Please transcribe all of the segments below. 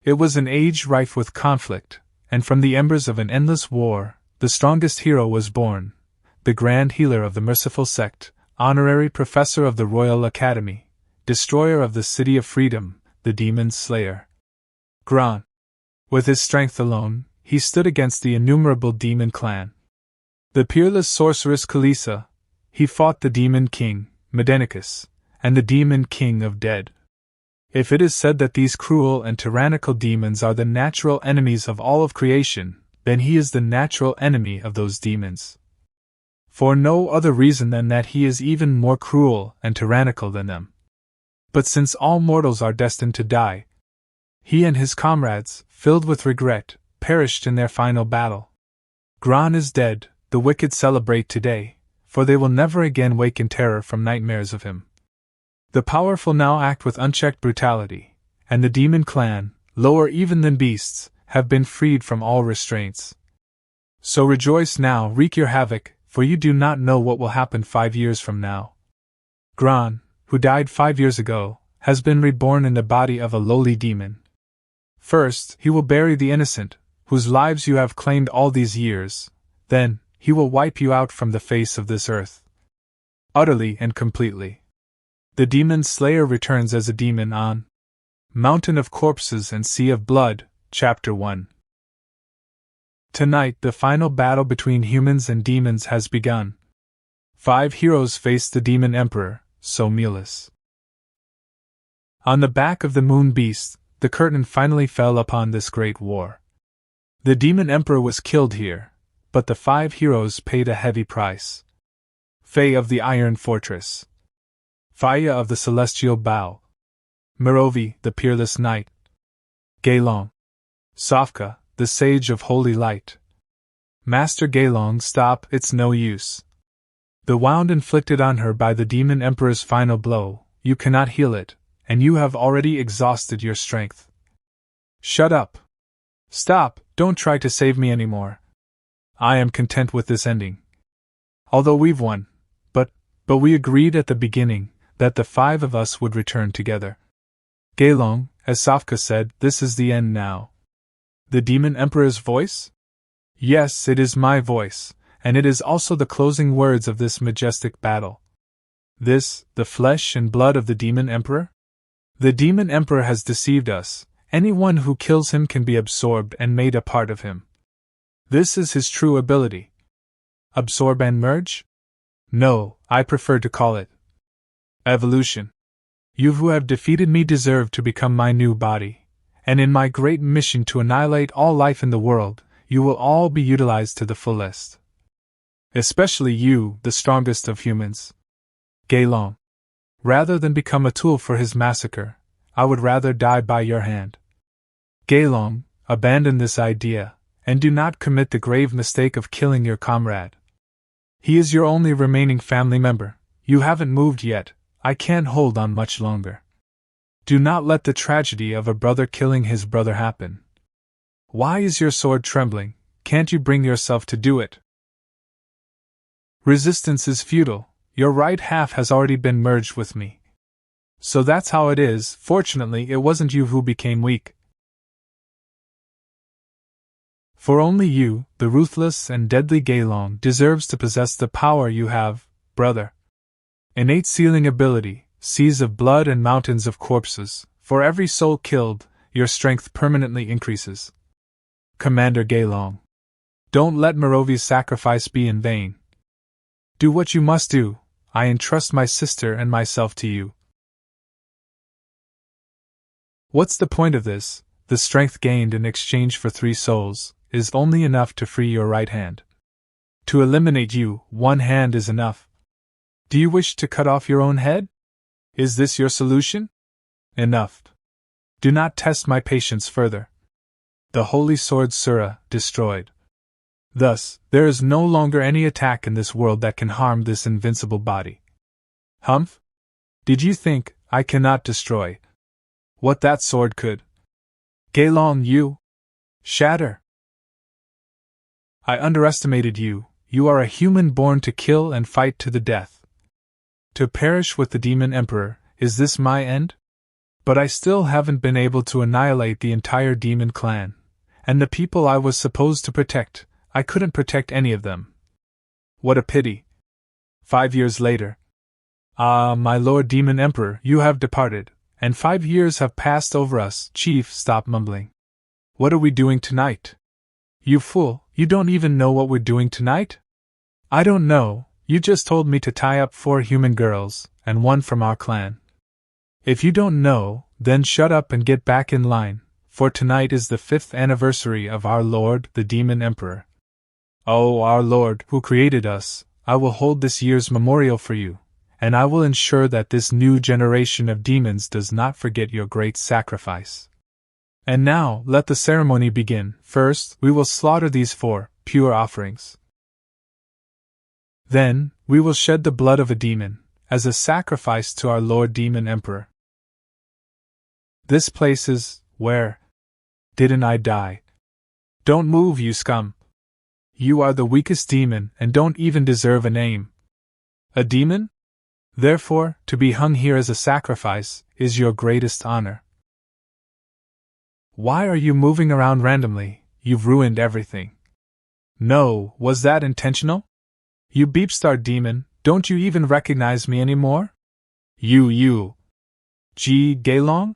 It was an age rife with conflict, and from the embers of an endless war, the strongest hero was born, the grand healer of the merciful sect, honorary professor of the Royal Academy, destroyer of the City of Freedom, the Demon Slayer. Gron. With his strength alone, he stood against the innumerable demon clan. The peerless sorceress Kalisa, he fought the demon king, Medenicus, and the demon king of Dead. If it is said that these cruel and tyrannical demons are the natural enemies of all of creation, then he is the natural enemy of those demons. For no other reason than that he is even more cruel and tyrannical than them. But since all mortals are destined to die, he and his comrades, filled with regret, perished in their final battle. Gron is dead, the wicked celebrate today, for they will never again wake in terror from nightmares of him. The powerful now act with unchecked brutality, and the demon clan, lower even than beasts, have been freed from all restraints. So rejoice now, wreak your havoc, for you do not know what will happen 5 years from now. Gron, who died 5 years ago, has been reborn in the body of a lowly demon. First, he will bury the innocent, whose lives you have claimed all these years, then, he will wipe you out from the face of this earth. Utterly and completely. The Demon Slayer returns as a demon on Mountain of Corpses and Sea of Blood, Chapter 1. Tonight the final battle between humans and demons has begun. 5 heroes face the Demon Emperor, Somulus. On the back of the Moon Beast, the curtain finally fell upon this great war. The Demon Emperor was killed here, but the 5 heroes paid a heavy price. Faye of the Iron Fortress, Faya of the Celestial Bow, Merovi, the Peerless Knight, GeLong, Sofka, the Sage of Holy Light. Master GeLong, stop, it's no use. The wound inflicted on her by the Demon Emperor's final blow, you cannot heal it, and you have already exhausted your strength. Shut up. Stop, don't try to save me anymore. I am content with this ending. Although we've won, but we agreed at the beginning that the 5 of us would return together. GeLong, as Sofka said, this is the end now. The Demon Emperor's voice? Yes, it is my voice, and it is also the closing words of this majestic battle. This, the flesh and blood of the Demon Emperor? The Demon Emperor has deceived us. Anyone who kills him can be absorbed and made a part of him. This is his true ability. Absorb and merge? No, I prefer to call it evolution. You who have defeated me deserve to become my new body, and in my great mission to annihilate all life in the world, you will all be utilized to the fullest. Especially you, the strongest of humans. GeLong. Rather than become a tool for his massacre, I would rather die by your hand. GeLong, abandon this idea, and do not commit the grave mistake of killing your comrade. He is your only remaining family member. You haven't moved yet. I can't hold on much longer. Do not let the tragedy of a brother killing his brother happen. Why is your sword trembling? Can't you bring yourself to do it? Resistance is futile. Your right half has already been merged with me. So that's how it is. Fortunately, it wasn't you who became weak. For only you, the ruthless and deadly GeLong, deserves to possess the power you have, brother. Innate sealing ability, seas of blood and mountains of corpses. For every soul killed, your strength permanently increases. Commander GeLong. Don't let Merovi's sacrifice be in vain. Do what you must do. I entrust my sister and myself to you. What's the point of this? The strength gained in exchange for 3 souls is only enough to free your right hand. To eliminate you, 1 hand is enough. Do you wish to cut off your own head? Is this your solution? Enough. Do not test my patience further. The holy sword Sura, destroyed. Thus, there is no longer any attack in this world that can harm this invincible body. Humph? Did you think I cannot destroy what that sword could? GeLong, you shatter. I underestimated you. You are a human born to kill and fight to the death. To perish with the Demon Emperor, is this my end? But I still haven't been able to annihilate the entire demon clan. And the people I was supposed to protect, I couldn't protect any of them. What a pity. 5 years later. Ah, my Lord Demon Emperor, you have departed, and 5 years have passed over us. Chief, stop mumbling. What are we doing tonight? You fool, you don't even know what we're doing tonight? I don't know, you just told me to tie up 4 human girls, and 1 from our clan. If you don't know, then shut up and get back in line, for tonight is the 5th anniversary of our Lord, the Demon Emperor. Oh, our Lord, who created us, I will hold this year's memorial for you, and I will ensure that this new generation of demons does not forget your great sacrifice. And now, let the ceremony begin. First, we will slaughter these 4 pure offerings. Then, we will shed the blood of a demon, as a sacrifice to our Lord Demon Emperor. This place is, where? Didn't I die? Don't move, you scum. You are the weakest demon and don't even deserve a name. A demon? Therefore, to be hung here as a sacrifice is your greatest honor. Why are you moving around randomly? You've ruined everything. No, was that intentional? You beepstar demon, don't you even recognize me anymore? You. GeLong?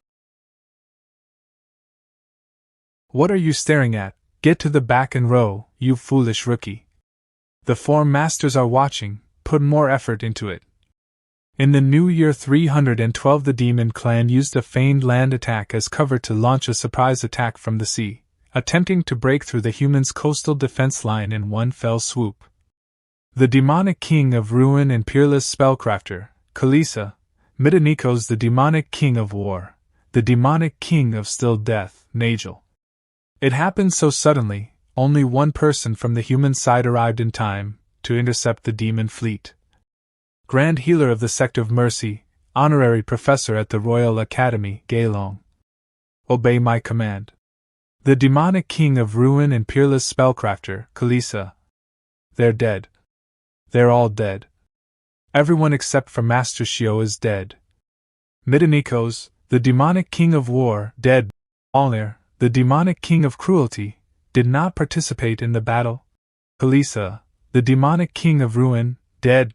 What are you staring at? Get to the back and row, you foolish rookie. The 4 masters are watching, put more effort into it. In the new year 312 the demon clan used a feigned land attack as cover to launch a surprise attack from the sea, attempting to break through the humans' coastal defense line in one fell swoop. The demonic king of ruin and peerless spellcrafter, Kalisa, Midanikos the demonic king of war, the demonic king of still death, Nagel. It happened so suddenly, only 1 person from the human side arrived in time to intercept the demon fleet. Grand Healer of the Sect of Mercy, Honorary Professor at the Royal Academy, GeLong. Obey my command. The demonic king of ruin and peerless spellcrafter, Kalisa. They're dead. They're all dead. Everyone except for Master Shio is dead. Midanikos, the demonic king of war, dead. Alnir, the demonic king of cruelty, did not participate in the battle. Kalisa, the demonic king of ruin, dead.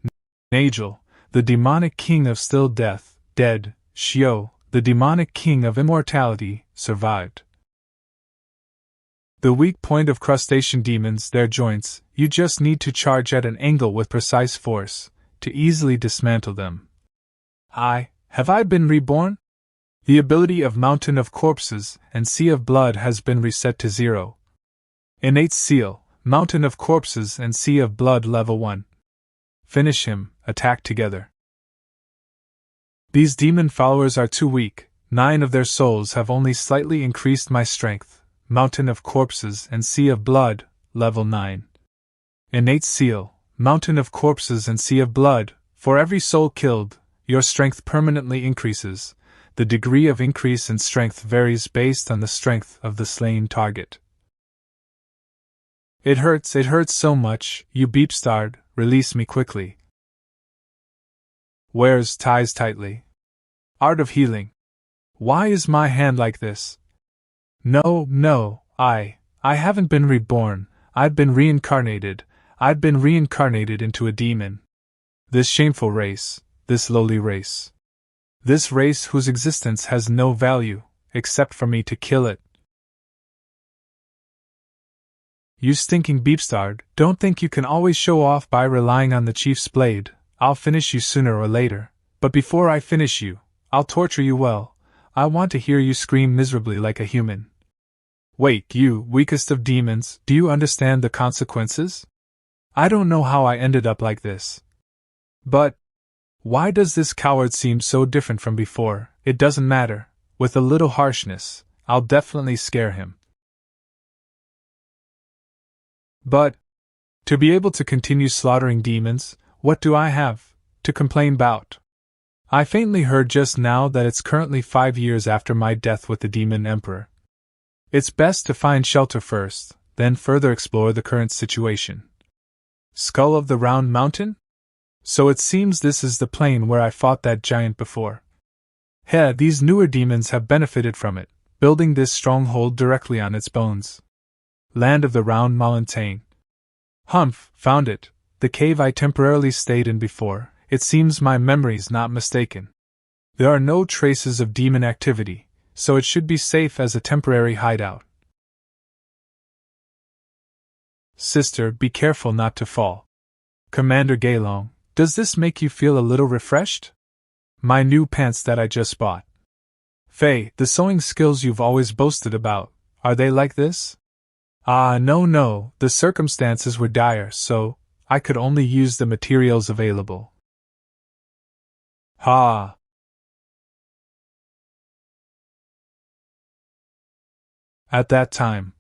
Nagel, the demonic king of still death, dead. Shio, the demonic king of immortality, survived. The weak point of crustacean demons, their joints, you just need to charge at an angle with precise force, to easily dismantle them. Have I been reborn? The ability of Mountain of Corpses and Sea of Blood has been reset to 0. Innate Seal, Mountain of Corpses and Sea of Blood Level 1. Finish him, attack together. These demon followers are too weak, 9 of their souls have only slightly increased my strength. Mountain of Corpses and Sea of Blood, Level 9. Innate Seal, Mountain of Corpses and Sea of Blood, for every soul killed, your strength permanently increases. The degree of increase in strength varies based on the strength of the slain target. It hurts so much, you beepstarred, release me quickly. Wears ties tightly. Art of healing. Why is my hand like this? No, I haven't been reborn, I've been reincarnated into a demon. This shameful race, this lowly race. This race whose existence has no value, except for me to kill it. You stinking beepstard, don't think you can always show off by relying on the chief's blade. I'll finish you sooner or later, but before I finish you, I'll torture you well. I want to hear you scream miserably like a human. Wait, you, weakest of demons, do you understand the consequences? I don't know how I ended up like this. But why does this coward seem so different from before? It doesn't matter. With a little harshness, I'll definitely scare him. But, to be able to continue slaughtering demons, what do I have to complain about? I faintly heard just now that it's currently 5 years after my death with the Demon Emperor. It's best to find shelter first, then further explore the current situation. Skull of the Round Mountain? So it seems this is the plane where I fought that giant before. These newer demons have benefited from it, building this stronghold directly on its bones. Land of the Round Mountain. Humph, found it, the cave I temporarily stayed in before. It seems my memory's not mistaken. There are no traces of demon activity, so it should be safe as a temporary hideout. Sister, be careful not to fall. Commander GeLong, does this make you feel a little refreshed? My new pants that I just bought. Faye, the sewing skills you've always boasted about, are they like this? No, the circumstances were dire, so I could only use the materials available. Ha! At that time.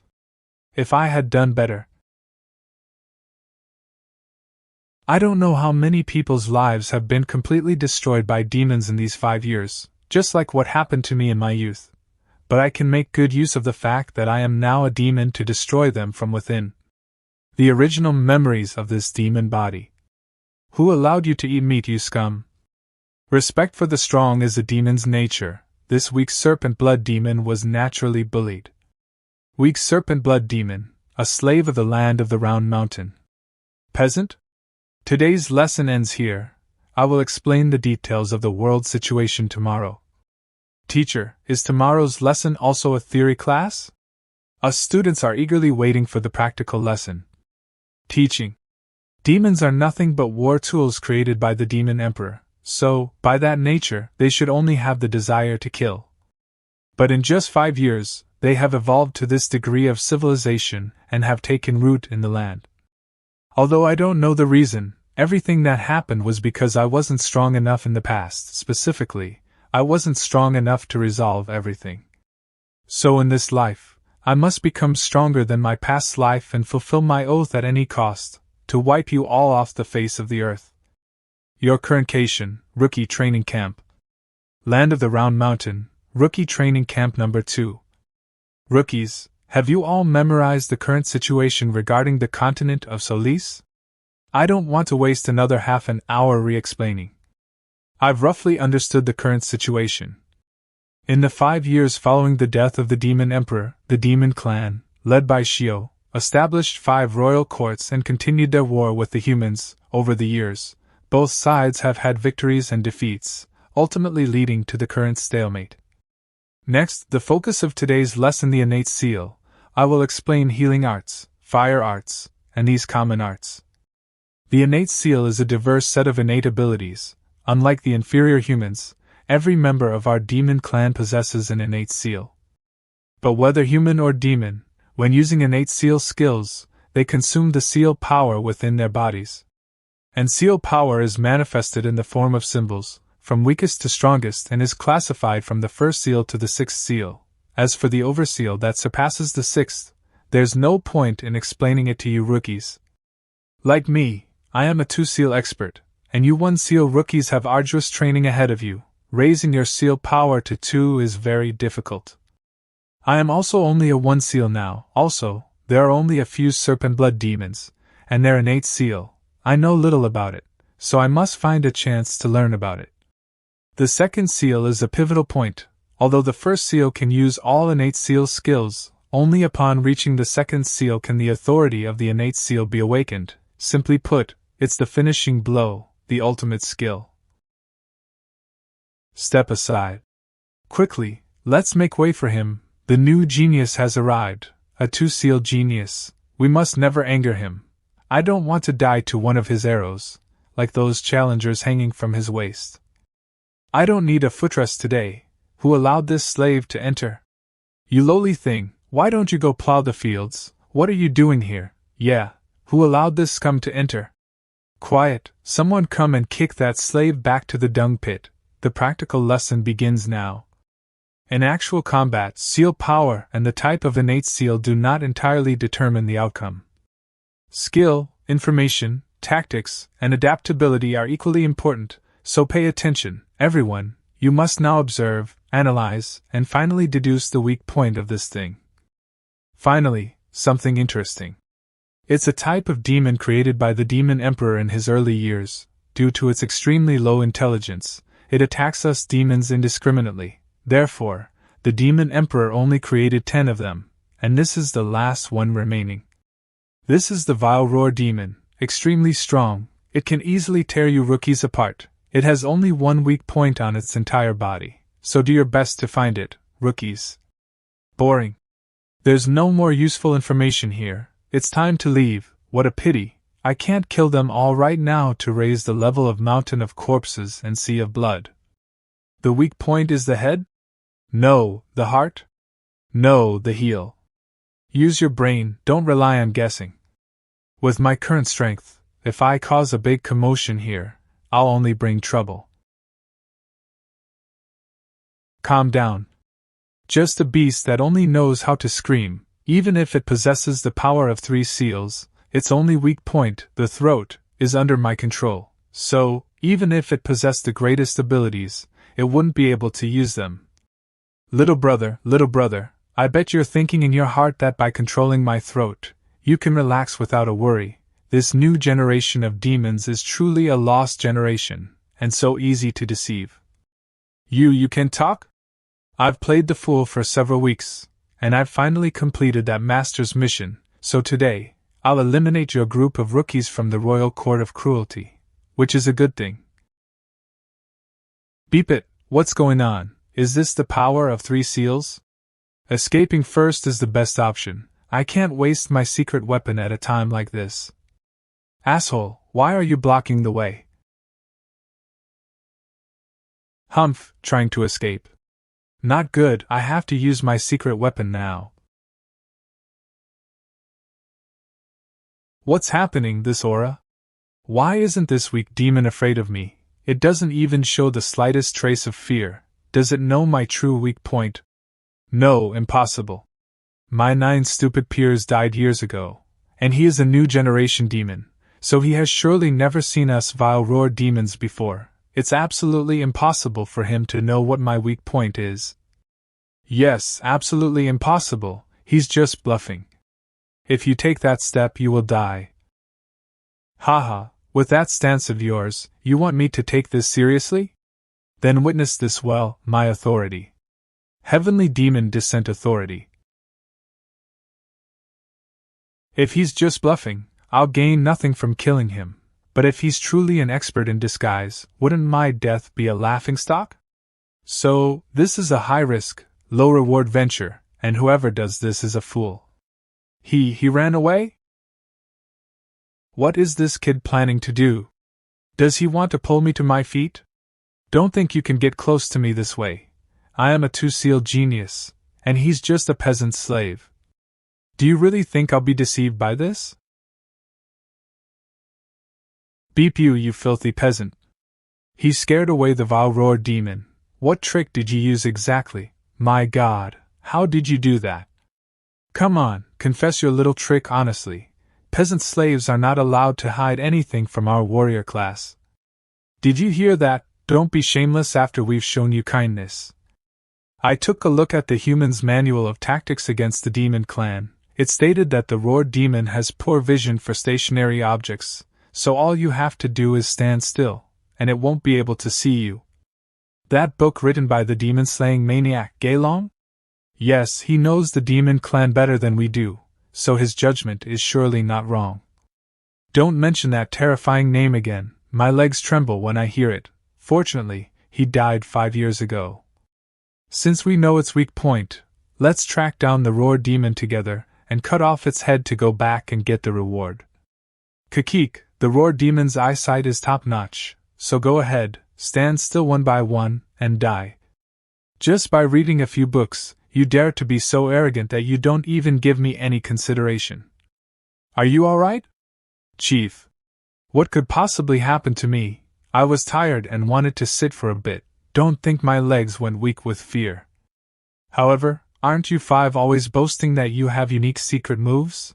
If I had done better. I don't know how many people's lives have been completely destroyed by demons in these 5 years, just like what happened to me in my youth. But I can make good use of the fact that I am now a demon to destroy them from within. The original memories of this demon body. Who allowed you to eat meat, you scum? Respect for the strong is a demon's nature. This weak serpent blood demon was naturally bullied. Weak serpent blood demon, a slave of the land of the Round Mountain. Peasant? Today's lesson ends here. I will explain the details of the world situation tomorrow. Teacher, is tomorrow's lesson also a theory class? Us students are eagerly waiting for the practical lesson. Teaching. Demons are nothing but war tools created by the demon emperor, so, by that nature, they should only have the desire to kill. But in just 5 years, they have evolved to this degree of civilization and have taken root in the land. Although I don't know the reason, everything that happened was because I wasn't strong enough in the past. Specifically, I wasn't strong enough to resolve everything. So in this life, I must become stronger than my past life and fulfill my oath at any cost, to wipe you all off the face of the earth. Your Reincarnation, Rookie Training Camp. Land of the Round Mountain, Rookie Training Camp number 2. Rookies, have you all memorized the current situation regarding the continent of Solis? I don't want to waste another half an hour re-explaining. I've roughly understood the current situation. In the 5 years following the death of the Demon Emperor, the Demon Clan, led by Shio, established 5 royal courts and continued their war with the humans. Over the years, both sides have had victories and defeats, ultimately leading to the current stalemate. Next, the focus of today's lesson, the innate seal. I will explain healing arts, fire arts, and these common arts. The innate seal is a diverse set of innate abilities. Unlike the inferior humans, every member of our demon clan possesses an innate seal. But whether human or demon, when using innate seal skills, they consume the seal power within their bodies. And seal power is manifested in the form of symbols, from weakest to strongest, and is classified from the first seal to the 6th seal. As for the overseal that surpasses the 6th, there's no point in explaining it to you rookies. Like me, I am a 2-seal expert, and you 1-seal rookies have arduous training ahead of you. Raising your seal power to 2 is very difficult. I am also only a 1-seal now. Also, there are only a few serpent blood demons, and their innate seal. I know little about it, so I must find a chance to learn about it. The 2nd seal is a pivotal point. Although the 1st seal can use all innate seal skills, only upon reaching the 2nd seal can the authority of the innate seal be awakened. Simply put, it's the finishing blow, the ultimate skill. Step aside. Quickly, let's make way for him. The new genius has arrived, a 2-seal genius. We must never anger him. I don't want to die to one of his arrows, like those challengers hanging from his waist. I don't need a footrest today. Who allowed this slave to enter? You lowly thing, why don't you go plow the fields? What are you doing here? Yeah, who allowed this scum to enter? Quiet, someone come and kick that slave back to the dung pit. The practical lesson begins now. In actual combat, seal power and the type of innate seal do not entirely determine the outcome. Skill, information, tactics, and adaptability are equally important, so pay attention, everyone. You must now observe, analyze, and finally deduce the weak point of this thing. Finally, something interesting. It's a type of demon created by the Demon Emperor in his early years. Due to its extremely low intelligence, it attacks us demons indiscriminately. Therefore, the Demon Emperor only created 10 of them, and this is the last one remaining. This is the Vile Roar Demon, extremely strong. It can easily tear you rookies apart. It has only one weak point on its entire body, so do your best to find it, rookies. Boring. There's no more useful information here. It's time to leave. What a pity. I can't kill them all right now to raise the level of mountain of corpses and sea of blood. The weak point is the head? No, the heart? No, the heel. Use your brain, don't rely on guessing. With my current strength, if I cause a big commotion here, I'll only bring trouble. Calm down. Just a beast that only knows how to scream, even if it possesses the power of 3 seals. Its only weak point, the throat, is under my control, so, even if it possessed the greatest abilities, it wouldn't be able to use them. Little brother, I bet you're thinking in your heart that by controlling my throat, you can relax without a worry. This new generation of demons is truly a lost generation, and so easy to deceive. You can talk? I've played the fool for several weeks, and I've finally completed that master's mission, so today, I'll eliminate your group of rookies from the Royal Court of Cruelty, which is a good thing. Beep it, what's going on? Is this the power of 3 seals? Escaping first is the best option. I can't waste my secret weapon at a time like this. Asshole, why are you blocking the way? Humph, trying to escape. Not good, I have to use my secret weapon now. What's happening, this aura? Why isn't this weak demon afraid of me? It doesn't even show the slightest trace of fear. Does it know my true weak point? No, impossible. My 9 stupid peers died years ago, and he is a new generation demon, so he has surely never seen us Vile Roar demons before. It's absolutely impossible for him to know what my weak point is. Yes, absolutely impossible, he's just bluffing. If you take that step, you will die. Haha, with that stance of yours, you want me to take this seriously? Then witness this well, my authority. Heavenly Demon Descent Authority. If he's just bluffing, I'll gain nothing from killing him, but if he's truly an expert in disguise, wouldn't my death be a laughingstock? So, this is a high-risk, low-reward venture, and whoever does this is a fool. He ran away? What is this kid planning to do? Does he want to pull me to my feet? Don't think you can get close to me this way. I am a 2-seal genius, and he's just a peasant slave. Do you really think I'll be deceived by this? Beep you filthy peasant. He scared away the Vile Roar demon. What trick did you use exactly? My God, how did you do that? Come on, confess your little trick honestly. Peasant slaves are not allowed to hide anything from our warrior class. Did you hear that? Don't be shameless after we've shown you kindness. I took a look at the human's manual of tactics against the demon clan. It stated that the Roar demon has poor vision for stationary objects, so all you have to do is stand still, and it won't be able to see you. That book written by the demon-slaying maniac GeLong? Yes, he knows the demon clan better than we do, so his judgment is surely not wrong. Don't mention that terrifying name again, my legs tremble when I hear it. Fortunately, he died 5 years ago. Since we know its weak point, let's track down the Roar demon together, and cut off its head to go back and get the reward. Kakik, the Roar demon's eyesight is top-notch, so go ahead, stand still one by one, and die. Just by reading a few books, you dare to be so arrogant that you don't even give me any consideration. Are you alright? Chief. What could possibly happen to me? I was tired and wanted to sit for a bit. Don't think my legs went weak with fear. However, aren't you 5 always boasting that you have unique secret moves?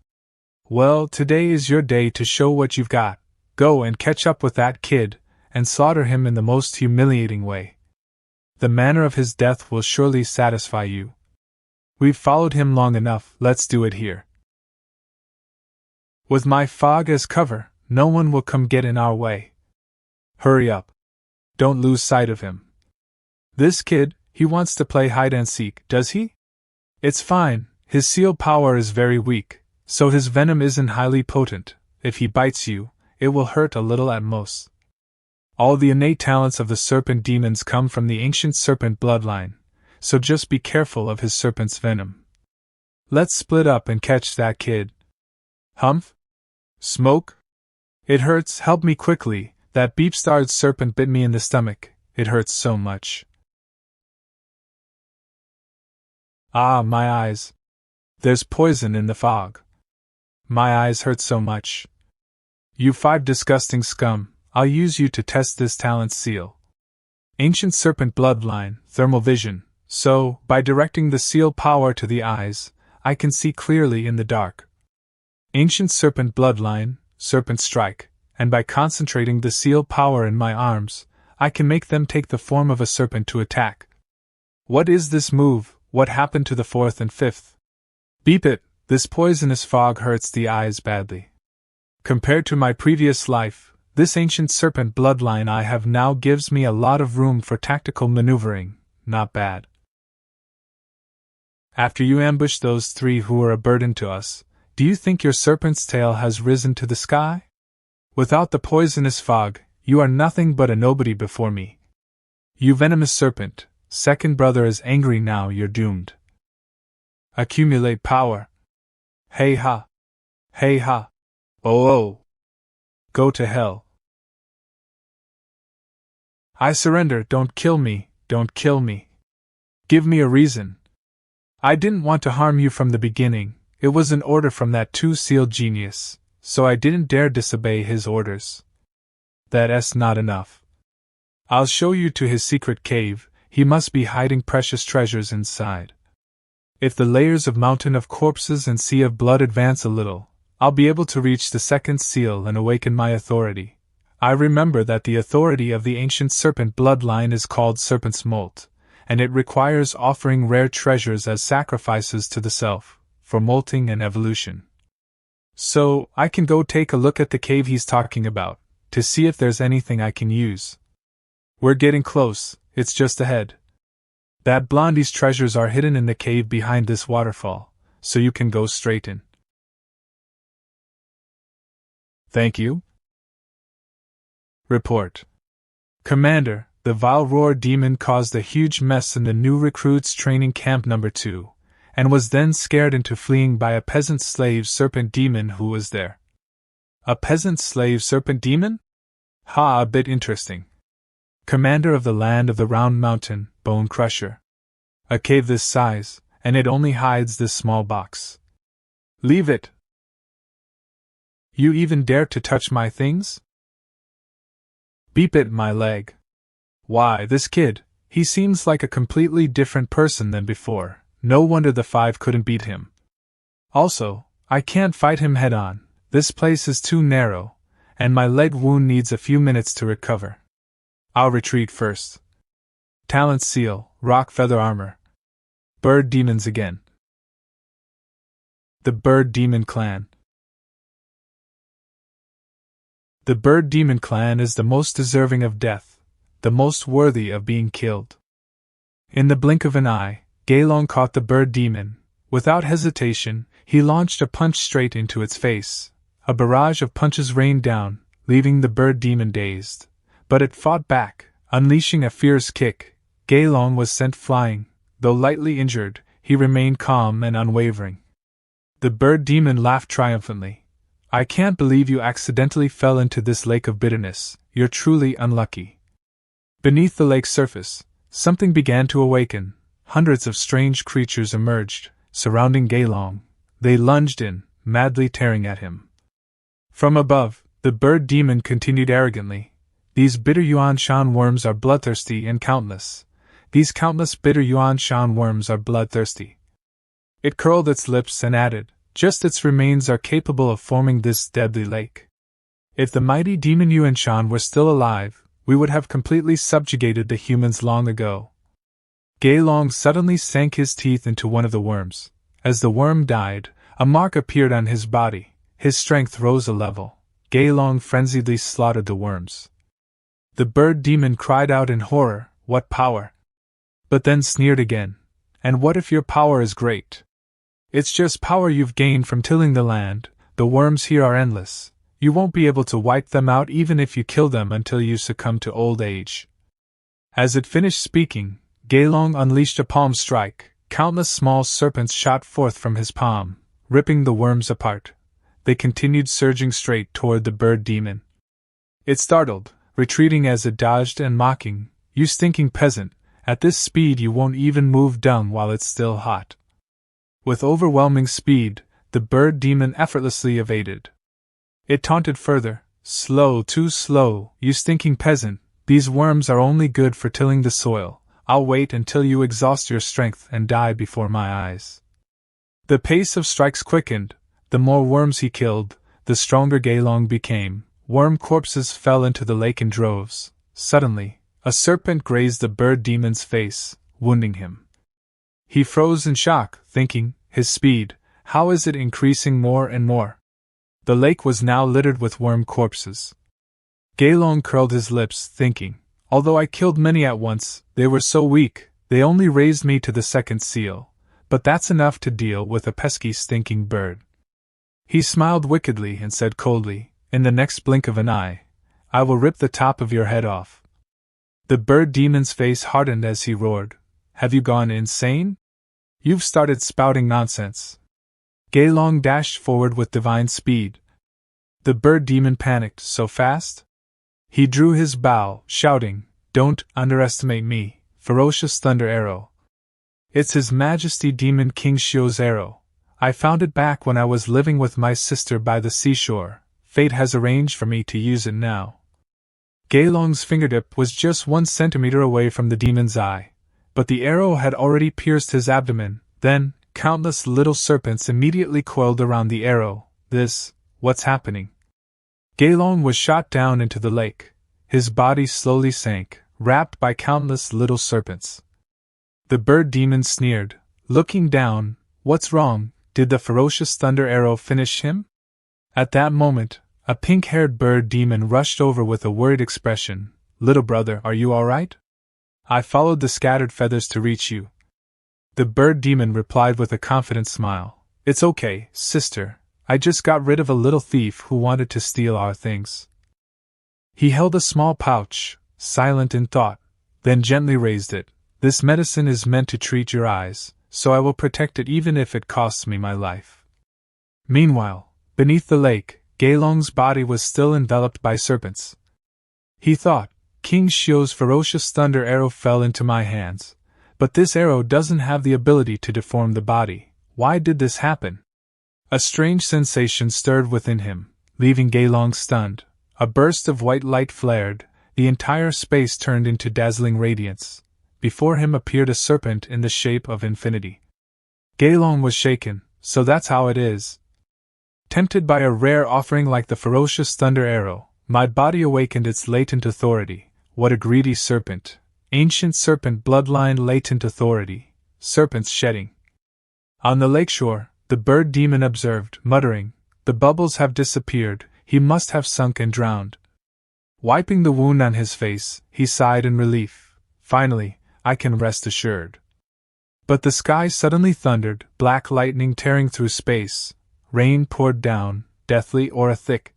Well, today is your day to show what you've got. Go and catch up with that kid, and slaughter him in the most humiliating way. The manner of his death will surely satisfy you. We've followed him long enough, let's do it here. With my fog as cover, no one will come get in our way. Hurry up. Don't lose sight of him. This kid, he wants to play hide-and-seek, does he? It's fine, his seal power is very weak, so his venom isn't highly potent. If he bites you, it will hurt a little at most. All the innate talents of the serpent demons come from the ancient serpent bloodline, so just be careful of his serpent's venom. Let's split up and catch that kid. Humph? Smoke? It hurts, help me quickly, that beep-starred serpent bit me in the stomach, it hurts so much. Ah, my eyes. There's poison in the fog. My eyes hurt so much. You 5 disgusting scum, I'll use you to test this talent seal. Ancient serpent bloodline, thermal vision, so, by directing the seal power to the eyes, I can see clearly in the dark. Ancient serpent bloodline, serpent strike, and by concentrating the seal power in my arms, I can make them take the form of a serpent to attack. What is this move? What happened to the 4th and 5th? Beep it, this poisonous fog hurts the eyes badly. Compared to my previous life, this ancient serpent bloodline I have now gives me a lot of room for tactical maneuvering, not bad. After you ambush those 3 who were a burden to us, do you think your serpent's tail has risen to the sky? Without the poisonous fog, you are nothing but a nobody before me. You venomous serpent, second brother is angry now, you're doomed. Accumulate power. Hey ha. Hey ha. Oh oh. Go to hell. I surrender, don't kill me, don't kill me. Give me a reason. I didn't want to harm you from the beginning, it was an order from that 2-sealed genius, so I didn't dare disobey his orders. That's not enough. I'll show you to his secret cave, he must be hiding precious treasures inside. If the layers of mountain of corpses and sea of blood advance a little, I'll be able to reach the 2nd seal and awaken my authority. I remember that the authority of the ancient serpent bloodline is called Serpent's Molt, and it requires offering rare treasures as sacrifices to the self, for molting and evolution. So, I can go take a look at the cave he's talking about, to see if there's anything I can use. We're getting close, it's just ahead. That blondie's treasures are hidden in the cave behind this waterfall, so you can go straight in. Thank you. Report. Commander, the vile roar demon caused a huge mess in the new recruits training camp number 2, and was then scared into fleeing by a peasant slave serpent demon who was there. A peasant slave serpent demon? Ha, a bit interesting. Commander of the land of the round mountain, Bone Crusher. A cave this size, and it only hides this small box. Leave it. You even dare to touch my things? Beep it, my leg. Why, this kid, he seems like a completely different person than before, no wonder the 5 couldn't beat him. Also, I can't fight him head on, this place is too narrow, and my leg wound needs a few minutes to recover. I'll retreat first. Talent seal, rock feather armor. Bird demons again. The Bird Demon Clan. The Bird Demon Clan is the most deserving of death, the most worthy of being killed. In the blink of an eye, GeLong caught the bird demon. Without hesitation, he launched a punch straight into its face. A barrage of punches rained down, leaving the bird demon dazed. But it fought back, unleashing a fierce kick. GeLong was sent flying. Though lightly injured, he remained calm and unwavering. The bird demon laughed triumphantly. I can't believe you accidentally fell into this lake of bitterness, you're truly unlucky. Beneath the lake's surface, something began to awaken. Hundreds of strange creatures emerged, surrounding GeLong. They lunged in, madly tearing at him. From above, the bird demon continued arrogantly. These bitter Yuan-shan worms are bloodthirsty and countless. These countless bitter Yuan-shan worms are bloodthirsty. It curled its lips and added, just its remains are capable of forming this deadly lake. If the mighty demon Yuan-shan were still alive, we would have completely subjugated the humans long ago. GeLong suddenly sank his teeth into one of the worms. As the worm died, a mark appeared on his body. His strength rose a level. GeLong frenziedly slaughtered the worms. The bird demon cried out in horror, what power! but then sneered again. And what if your power is great? It's just power you've gained from tilling the land. The worms here are endless. You won't be able to wipe them out even if you kill them until you succumb to old age. As it finished speaking, GeLong unleashed a palm strike. Countless small serpents shot forth from his palm, ripping the worms apart. They continued surging straight toward the bird demon. It startled, retreating as it dodged and mocking, "You stinking peasant, at this speed you won't even move dung while it's still hot." With overwhelming speed, the bird demon effortlessly evaded. It taunted further, "Slow, too slow, you stinking peasant, these worms are only good for tilling the soil. I'll wait until you exhaust your strength and die before my eyes." The pace of strikes quickened. The more worms he killed, the stronger GeLong became. Worm corpses fell into the lake in droves. Suddenly, a serpent grazed the bird demon's face, wounding him. He froze in shock, thinking, his speed, how is it increasing more and more? The lake was now littered with worm corpses. GeLong curled his lips, thinking, although I killed many at once, they were so weak, they only raised me to the second seal. But that's enough to deal with a pesky stinking bird. He smiled wickedly and said coldly, "In the next blink of an eye, I will rip the top of your head off." The bird demon's face hardened as he roared, "Have you gone insane? You've started spouting nonsense." GeLong dashed forward with divine speed. The bird demon panicked, "So fast?" He drew his bow, shouting, "Don't underestimate me, ferocious thunder arrow. It's His Majesty Demon King Shio's arrow. I found it back when I was living with my sister by the seashore. Fate has arranged for me to use it now." GeLong's fingertip was just 1 centimeter away from the demon's eye, but the arrow had already pierced his abdomen. Then, countless little serpents immediately coiled around the arrow. What's happening? GeLong was shot down into the lake. His body slowly sank, wrapped by countless little serpents. The bird demon sneered, looking down. "What's wrong? Did the ferocious thunder arrow finish him?" At that moment, a pink-haired bird demon rushed over with a worried expression. "Little brother, are you all right? I followed the scattered feathers to reach you." The bird demon replied with a confident smile, "It's okay, sister. I just got rid of a little thief who wanted to steal our things." He held a small pouch, silent in thought, then gently raised it. "This medicine is meant to treat your eyes, so I will protect it even if it costs me my life." Meanwhile, beneath the lake, GeLong's body was still enveloped by serpents. He thought, "King Shio's ferocious thunder arrow fell into my hands, but this arrow doesn't have the ability to deform the body. Why did this happen?" A strange sensation stirred within him, leaving GeLong stunned. A burst of white light flared, the entire space turned into dazzling radiance. Before him appeared a serpent in the shape of infinity. GeLong was shaken. "So that's how it is. Tempted by a rare offering like the ferocious thunder arrow, my body awakened its latent authority. What a greedy serpent! Ancient serpent bloodline, latent authority. Serpents shedding." On the lakeshore, the bird demon observed, muttering, "The bubbles have disappeared, he must have sunk and drowned." Wiping the wound on his face, he sighed in relief. "Finally, I can rest assured." But the sky suddenly thundered, black lightning tearing through space. Rain poured down, deathly or thick.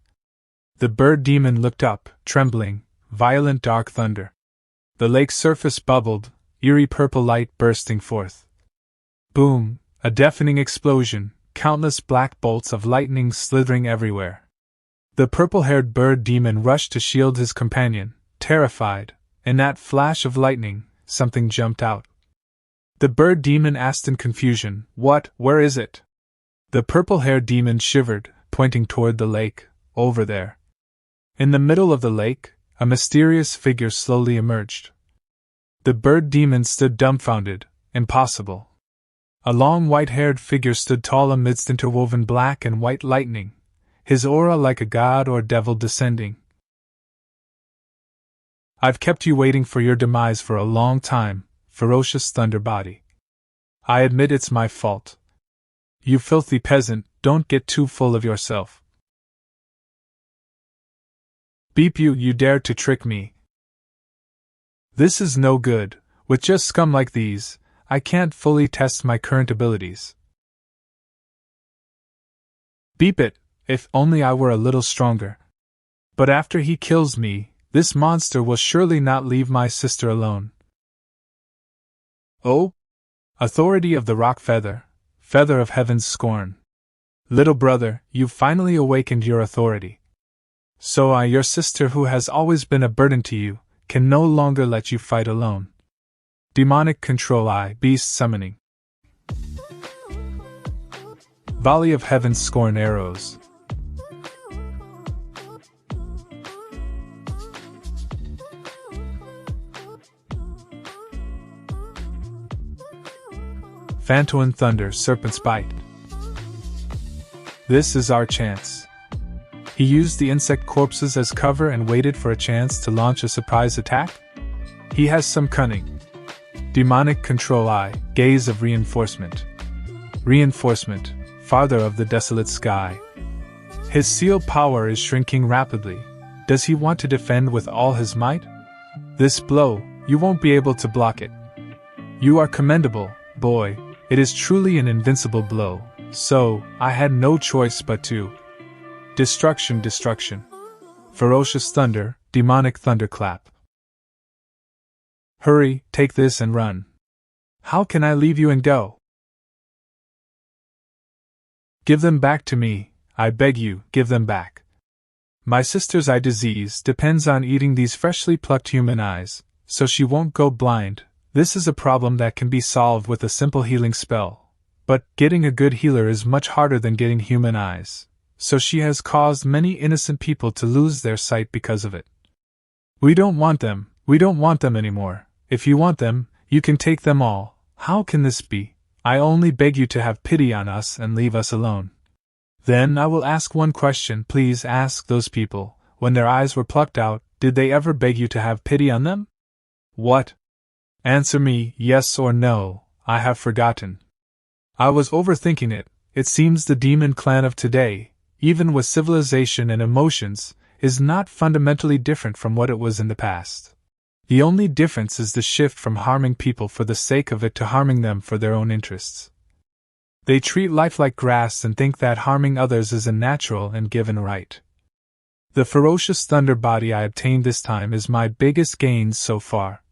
The bird demon looked up, trembling. Violent dark thunder. The lake's surface bubbled, eerie purple light bursting forth. Boom! A deafening explosion, countless black bolts of lightning slithering everywhere. The purple-haired bird demon rushed to shield his companion, terrified. In that flash of lightning, something jumped out. The bird demon asked in confusion, "Where is it?" The purple-haired demon shivered, pointing toward the lake. "Over there." In the middle of the lake, a mysterious figure slowly emerged. The bird demon stood dumbfounded. Impossible. A long white-haired figure stood tall amidst interwoven black and white lightning, his aura like a god or devil descending. "I've kept you waiting for your demise for a long time, ferocious thunder body. I admit it's my fault. You filthy peasant, don't get too full of yourself. Beep you, you dare to trick me. This is no good. With just scum like these, I can't fully test my current abilities. Beep it, if only I were a little stronger. But after he kills me, this monster will surely not leave my sister alone. Oh? Authority of the rock feather, feather of heaven's scorn. Little brother, you've finally awakened your authority. So I, your sister who has always been a burden to you, can no longer let you fight alone. Demonic control I, beast summoning. Volley of heaven's scorn arrows. Phantom thunder serpent's bite. This is our chance. He used the insect corpses as cover and waited for a chance to launch a surprise attack? He has some cunning. Demonic control I, gaze of reinforcement. Reinforcement, farther of the desolate sky. His seal power is shrinking rapidly. Does he want to defend with all his might? This blow, you won't be able to block it. You are commendable, boy. It is truly an invincible blow, so I had no choice but to. Destruction, destruction. Ferocious thunder, demonic thunderclap. Hurry, take this and run. How can I leave you and go? Give them back to me, I beg you, give them back. My sister's eye disease depends on eating these freshly plucked human eyes, so she won't go blind. This is a problem that can be solved with a simple healing spell, but getting a good healer is much harder than getting human eyes, so she has caused many innocent people to lose their sight because of it. We don't want them anymore. If you want them, you can take them all. How can this be? I only beg you to have pity on us and leave us alone. Then I will ask one question. Please ask those people, when their eyes were plucked out, did they ever beg you to have pity on them? What? Answer me, yes or no. I have forgotten. I was overthinking it. It seems the demon clan of today, even with civilization and emotions, is not fundamentally different from what it was in the past. The only difference is the shift from harming people for the sake of it to harming them for their own interests. They treat life like grass and think that harming others is a natural and given right. The ferocious thunder body I obtained this time is my biggest gain so far.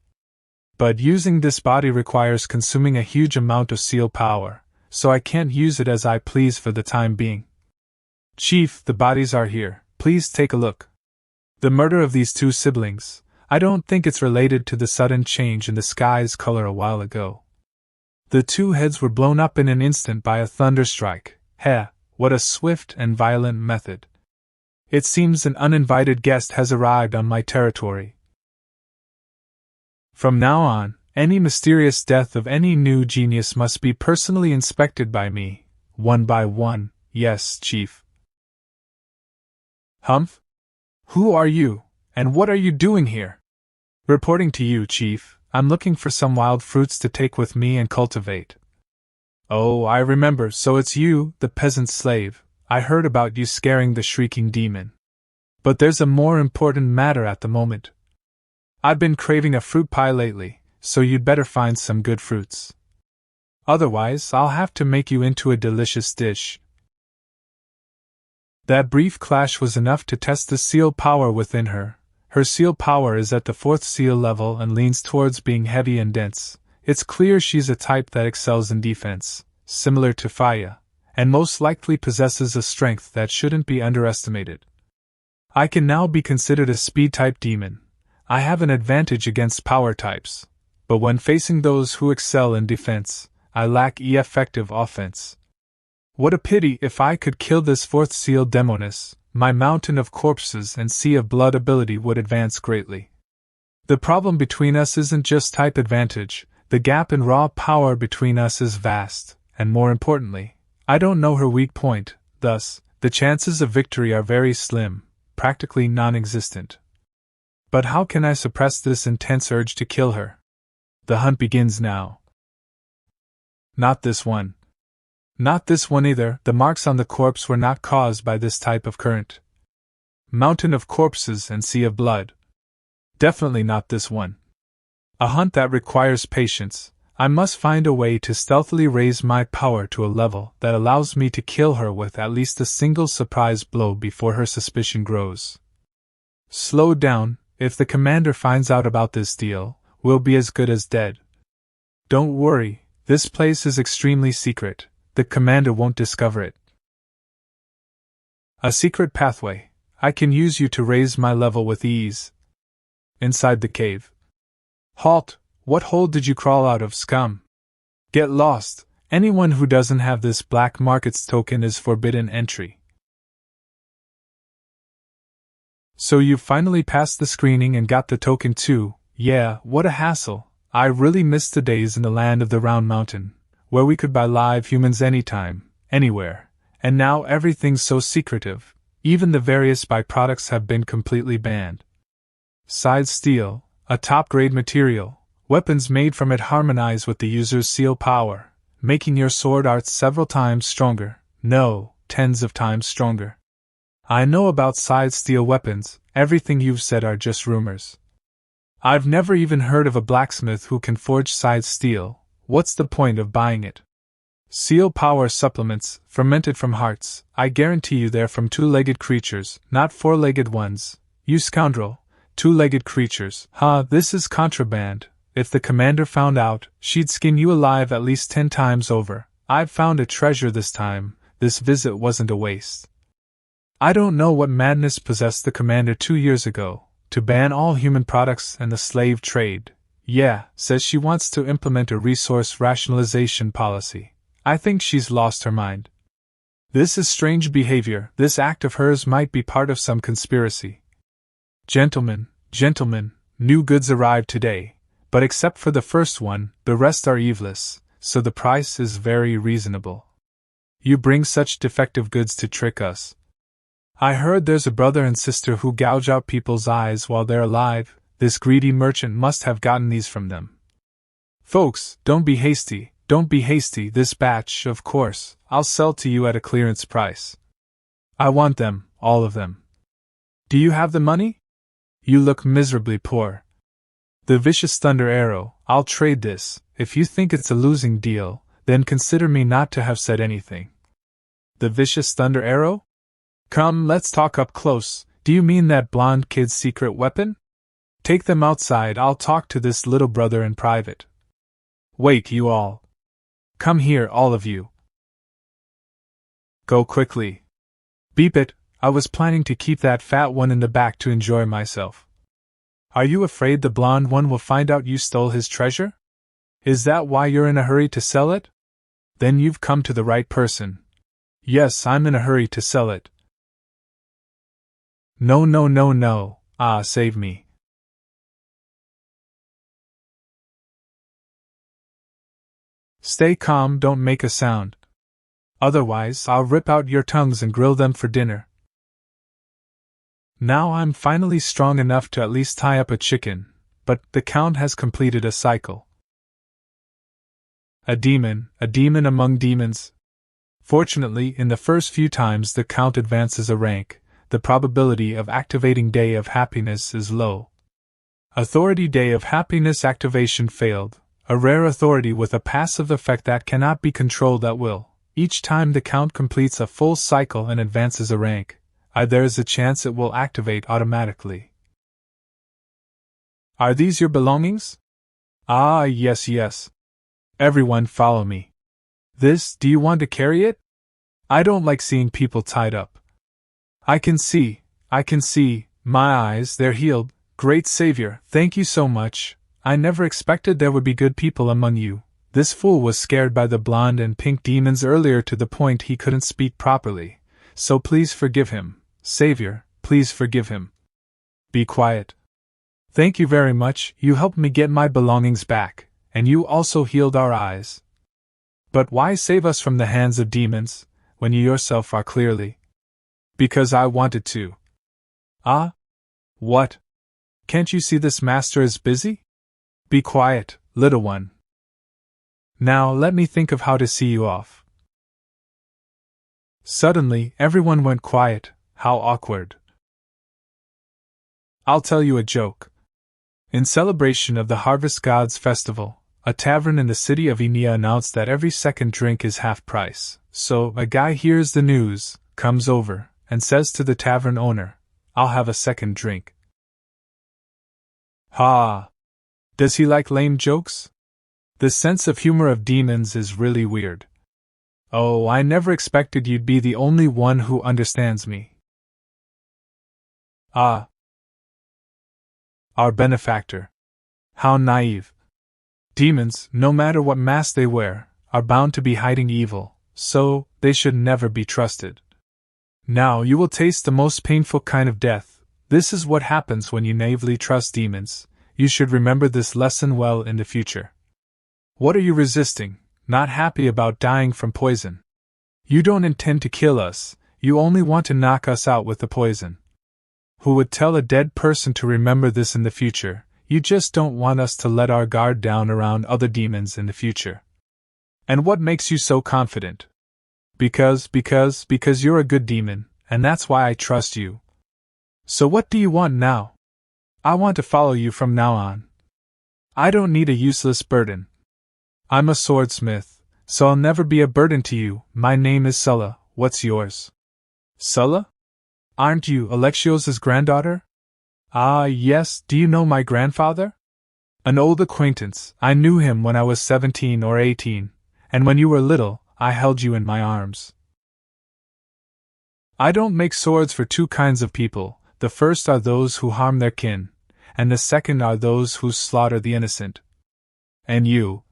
But using this body requires consuming a huge amount of seal power, so I can't use it as I please for the time being. Chief, the bodies are here. Please take a look. The murder of these two siblings, I don't think it's related to the sudden change in the sky's color a while ago. The two heads were blown up in an instant by a thunderstrike. Heh, what a swift and violent method. It seems an uninvited guest has arrived on my territory. From now on, any mysterious death of any new genius must be personally inspected by me, one by one. Yes, Chief. Humph? Who are you, and what are you doing here? Reporting to you, Chief. I'm looking for some wild fruits to take with me and cultivate. Oh, I remember, so it's you, the peasant slave. I heard about you scaring the shrieking demon. But there's a more important matter at the moment. I've been craving a fruit pie lately, so you'd better find some good fruits. Otherwise, I'll have to make you into a delicious dish. That brief clash was enough to test the seal power within her. Her seal power is at the 4th seal level and leans towards being heavy and dense. It's clear she's a type that excels in defense, similar to Faya, and most likely possesses a strength that shouldn't be underestimated. I can now be considered a speed-type demon. I have an advantage against power types, but when facing those who excel in defense, I lack effective offense. What a pity! If I could kill this 4th seal demoness, my mountain of corpses and sea of blood ability would advance greatly. The problem between us isn't just type advantage, the gap in raw power between us is vast, and more importantly, I don't know her weak point, thus, the chances of victory are very slim, practically non-existent. But how can I suppress this intense urge to kill her? The hunt begins now. Not this one. Not this one either. The marks on the corpse were not caused by this type of current. Mountain of corpses and sea of blood. Definitely not this one. A hunt that requires patience. I must find a way to stealthily raise my power to a level that allows me to kill her with at least a single surprise blow before her suspicion grows. Slow down, if the commander finds out about this deal, we'll be as good as dead. Don't worry, this place is extremely secret, the commander won't discover it. A secret pathway. I can use you to raise my level with ease. Inside the cave. Halt! What hole did you crawl out of, scum? Get lost! Anyone who doesn't have this black market's token is forbidden entry. So you finally passed the screening and got the token too. Yeah, what a hassle. I really missed the days in the land of the Round Mountain, where we could buy live humans anytime, anywhere, and now everything's so secretive, even the various byproducts have been completely banned. Side steel, a top-grade material. Weapons made from it harmonize with the user's seal power, making your sword arts several times stronger, no, tens of times stronger. I know about side steel weapons, everything you've said are just rumors. I've never even heard of a blacksmith who can forge side steel. What's the point of buying it? Seal power supplements, fermented from hearts, I guarantee you they're from two-legged creatures, not four-legged ones. You scoundrel, two-legged creatures, this is contraband. If the commander found out, she'd skin you alive at least 10 times over. I've found a treasure this time, this visit wasn't a waste. I don't know what madness possessed the commander 2 years ago, to ban all human products and the slave trade. Yeah, says she wants to implement a resource rationalization policy. I think she's lost her mind. This is strange behavior, this act of hers might be part of some conspiracy. Gentlemen, new goods arrived today. But except for the first one, the rest are eveless, so the price is very reasonable. You bring such defective goods to trick us. I heard there's a brother and sister who gouge out people's eyes while they're alive. This greedy merchant must have gotten these from them. Folks, don't be hasty, this batch, of course, I'll sell to you at a clearance price. I want them, all of them. Do you have the money? You look miserably poor. The vicious thunder arrow, I'll trade this. If you think it's a losing deal, then consider me not to have said anything. The vicious thunder arrow? Come, let's talk up close. Do you mean that blonde kid's secret weapon? Take them outside, I'll talk to this little brother in private. Wait, you all. Come here, all of you. Go quickly. Beep it, I was planning to keep that fat one in the back to enjoy myself. Are you afraid the blonde one will find out you stole his treasure? Is that why you're in a hurry to sell it? Then you've come to the right person. Yes, I'm in a hurry to sell it. No. Save me. Stay calm, don't make a sound. Otherwise, I'll rip out your tongues and grill them for dinner. Now I'm finally strong enough to at least tie up a chicken, but the Count has completed a cycle. A demon among demons. Fortunately, in the first few times the Count advances a rank, the probability of activating Day of Happiness is low. Authority Day of Happiness activation failed, a rare authority with a passive effect that cannot be controlled at will. Each time the Count completes a full cycle and advances a rank, there is a chance it will activate automatically. Are these your belongings? Ah, yes. Everyone follow me. Do you want to carry it? I don't like seeing people tied up. I can see, my eyes, they're healed. Great Savior, thank you so much. I never expected there would be good people among you. This fool was scared by the blonde and pink demons earlier to the point he couldn't speak properly, so please forgive him. Savior, please forgive him. Be quiet. Thank you very much, you helped me get my belongings back, and you also healed our eyes. But why save us from the hands of demons, when you yourself are clearly? Because I wanted to. Ah? What? Can't you see this master is busy? Be quiet, little one. Now let me think of how to see you off. Suddenly, everyone went quiet. How awkward. I'll tell you a joke. In celebration of the Harvest Gods Festival, a tavern in the city of Enia announced that every second drink is half price. So, a guy hears the news, comes over, and says to the tavern owner, "I'll have a second drink." Ha! Does he like lame jokes? The sense of humor of demons is really weird. Oh, I never expected you'd be the only one who understands me. Ah! Our benefactor. How naive. Demons, no matter what mask they wear, are bound to be hiding evil, so they should never be trusted. Now you will taste the most painful kind of death. This is what happens when you naively trust demons. You should remember this lesson well in the future. What are you resisting? Not happy about dying from poison? You don't intend to kill us, you only want to knock us out with the poison. Who would tell a dead person to remember this in the future? You just don't want us to let our guard down around other demons in the future. And what makes you so confident? Because you're a good demon, and that's why I trust you. So what do you want now? I want to follow you from now on. I don't need a useless burden. I'm a swordsmith, so I'll never be a burden to you. My name is Sulla, what's yours? Sulla? Aren't you Alexios' granddaughter? Ah, yes, do you know my grandfather? An old acquaintance, I knew him when I was 17 or 18, and when you were little, I held you in my arms. I don't make swords for two kinds of people, the first are those who harm their kin, and the second are those who slaughter the innocent. And you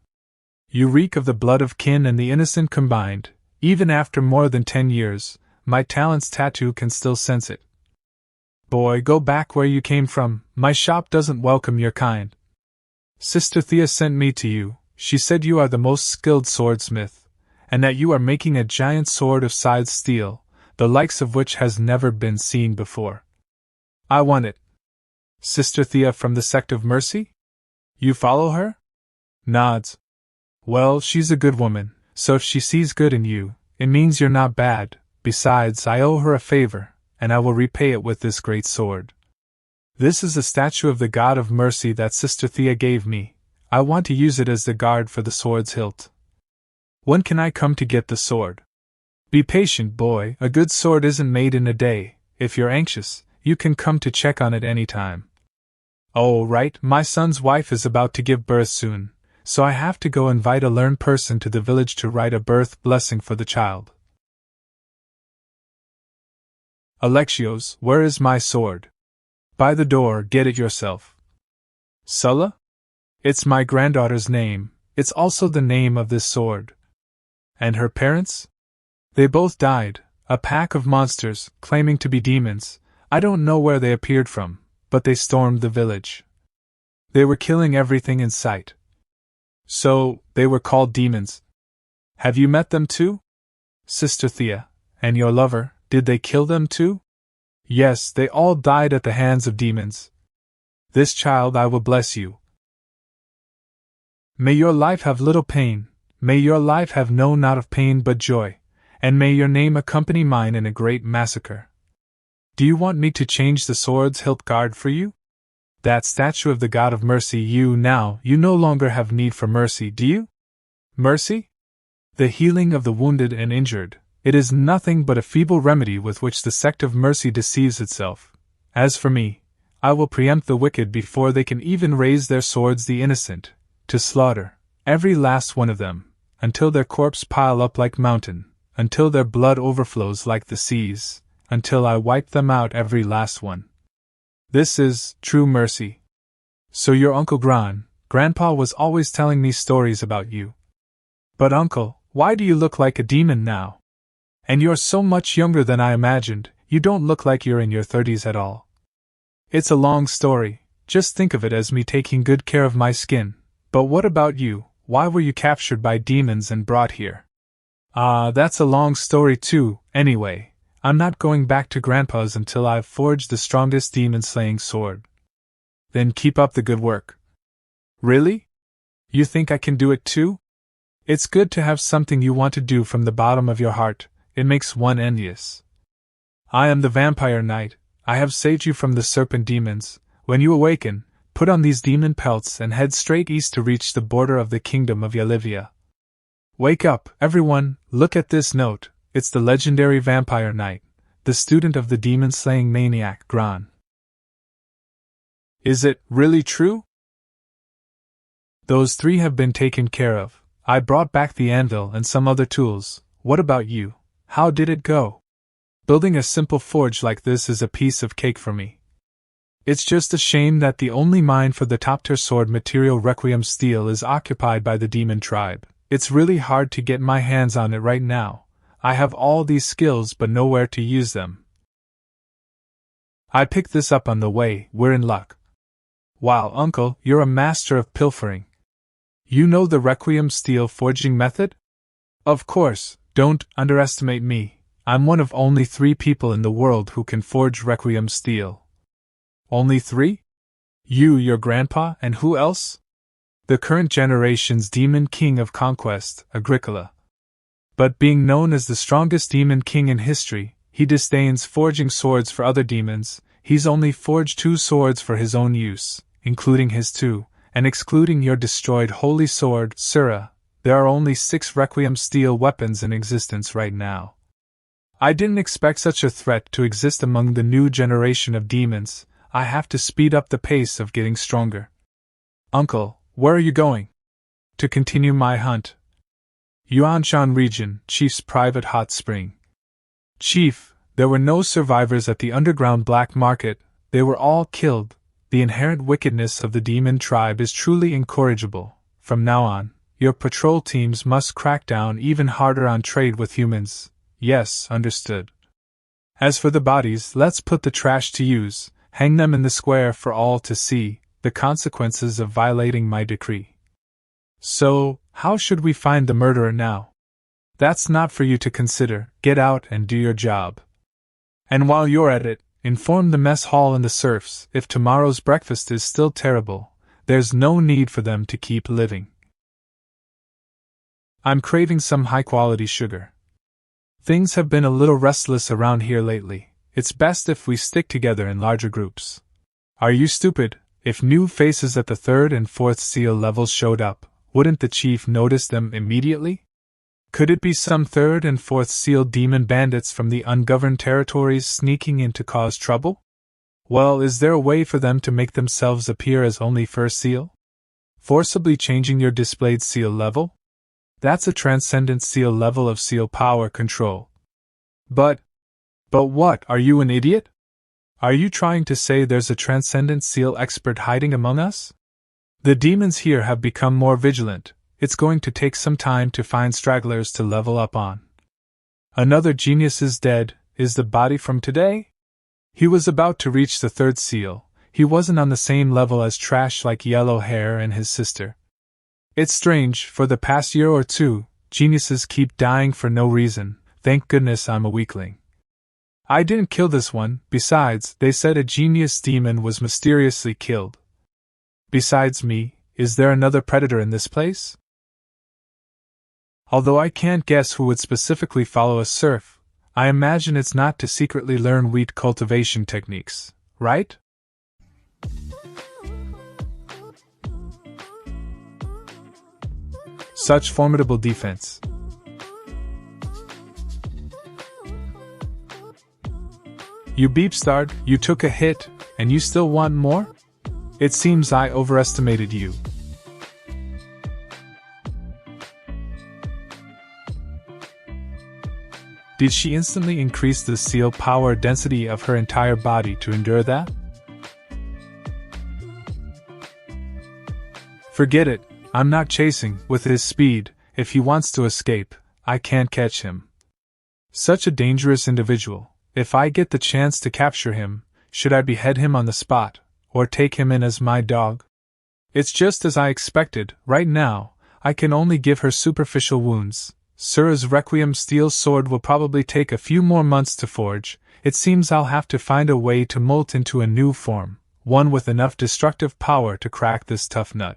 reek of the blood of kin and the innocent combined. Even after more than 10 years, my talent's tattoo can still sense it. Boy, go back where you came from, my shop doesn't welcome your kind. Sister Thea sent me to you, she said you are the most skilled swordsmith, and that you are making a giant sword of scythe steel, the likes of which has never been seen before. I want it. Sister Thea from the sect of Mercy? You follow her? Nods. Well, she's a good woman, so if she sees good in you, it means you're not bad. Besides, I owe her a favor, and I will repay it with this great sword. This is a statue of the god of mercy that Sister Thea gave me. I want to use it as the guard for the sword's hilt. When can I come to get the sword? Be patient, boy, a good sword isn't made in a day. If you're anxious, you can come to check on it any time. Oh, right, my son's wife is about to give birth soon, so I have to go invite a learned person to the village to write a birth blessing for the child. Alexios, where is my sword? By the door, get it yourself. Sulla? It's my granddaughter's name, it's also the name of this sword. And her parents? They both died, a pack of monsters, claiming to be demons. I don't know where they appeared from, but they stormed the village. They were killing everything in sight. So, they were called demons. Have you met them too? Sister Thea, and your lover, did they kill them too? Yes, they all died at the hands of demons. This child I will bless you. May your life have little pain, may your life have no knot of pain but joy, and may your name accompany mine in a great massacre. Do you want me to change the sword's hilt guard for you? That statue of the god of mercy you no longer have need for mercy, do you? Mercy? The healing of the wounded and injured. It is nothing but a feeble remedy with which the sect of mercy deceives itself. As for me, I will preempt the wicked before they can even raise their swords the innocent, to slaughter, every last one of them, until their corpse pile up like mountain, until their blood overflows like the seas, until I wipe them out every last one. This is true mercy. So your Uncle Gron, Grandpa was always telling me stories about you. But Uncle, why do you look like a demon now? And you're so much younger than I imagined, you don't look like you're in your 30s at all. It's a long story, just think of it as me taking good care of my skin. But what about you? Why were you captured by demons and brought here? Ah, that's a long story too. Anyway, I'm not going back to Grandpa's until I've forged the strongest demon-slaying sword. Then keep up the good work. Really? You think I can do it too? It's good to have something you want to do from the bottom of your heart. It makes one envious. I am the Vampire Knight. I have saved you from the serpent demons. When you awaken, put on these demon pelts and head straight east to reach the border of the kingdom of Yalivia. Wake up, everyone, look at this note, it's the legendary vampire knight, the student of the demon-slaying maniac Gron. Is it really true? Those 3 have been taken care of. I brought back the anvil and some other tools. What about you? How did it go? Building a simple forge like this is a piece of cake for me. It's just a shame that the only mine for the top-tier sword material Requiem steel is occupied by the demon tribe. It's really hard to get my hands on it right now. I have all these skills but nowhere to use them. I picked this up on the way, we're in luck. Wow, uncle, you're a master of pilfering. You know the Requiem steel forging method? Of course, don't underestimate me. I'm one of only 3 people in the world who can forge Requiem steel. Only 3? You, your grandpa, and who else? The current generation's demon king of conquest, Agricola. But being known as the strongest demon king in history, he disdains forging swords for other demons. He's only forged 2 swords for his own use, including his 2, and excluding your destroyed holy sword, Asura. There are only 6 Requiem steel weapons in existence right now. I didn't expect such a threat to exist among the new generation of demons. I have to speed up the pace of getting stronger. Uncle, where are you going? To continue my hunt. Yuanshan region, Chief's private hot spring. Chief, there were no survivors at the underground black market, they were all killed. The inherent wickedness of the demon tribe is truly incorrigible. From now on, your patrol teams must crack down even harder on trade with humans. Yes, understood. As for the bodies, let's put the trash to use. Hang them in the square for all to see, the consequences of violating my decree. So, how should we find the murderer now? That's not for you to consider, get out and do your job. And while you're at it, inform the mess hall and the serfs, if tomorrow's breakfast is still terrible, there's no need for them to keep living. I'm craving some high-quality sugar. Things have been a little restless around here lately. It's best if we stick together in larger groups. Are you stupid? If new faces at the 3rd and 4th seal levels showed up, wouldn't the chief notice them immediately? Could it be some 3rd and 4th seal demon bandits from the ungoverned territories sneaking in to cause trouble? Well, is there a way for them to make themselves appear as only 1st seal? Forcibly changing your displayed seal level? That's a transcendent seal level of seal power control. But what, are you an idiot? Are you trying to say there's a transcendent seal expert hiding among us? The demons here have become more vigilant. It's going to take some time to find stragglers to level up on. Another genius is dead. Is the body from today? He was about to reach the 3rd seal. He wasn't on the same level as trash like Yellow Hair and his sister. It's strange, for the past year or 2, geniuses keep dying for no reason. Thank goodness I'm a weakling. I didn't kill this one. Besides, they said a genius demon was mysteriously killed. Besides me, is there another predator in this place? Although I can't guess who would specifically follow a serf, I imagine it's not to secretly learn wheat cultivation techniques, right? Such formidable defense. You beep-starred, you took a hit, and you still want more? It seems I overestimated you. Did she instantly increase the seal power density of her entire body to endure that? Forget it, I'm not chasing. With his speed, if he wants to escape, I can't catch him. Such a dangerous individual. If I get the chance to capture him, should I behead him on the spot, or take him in as my dog? It's just as I expected. Right now, I can only give her superficial wounds. Sura's Requiem steel sword will probably take a few more months to forge. It seems I'll have to find a way to molt into a new form, one with enough destructive power to crack this tough nut.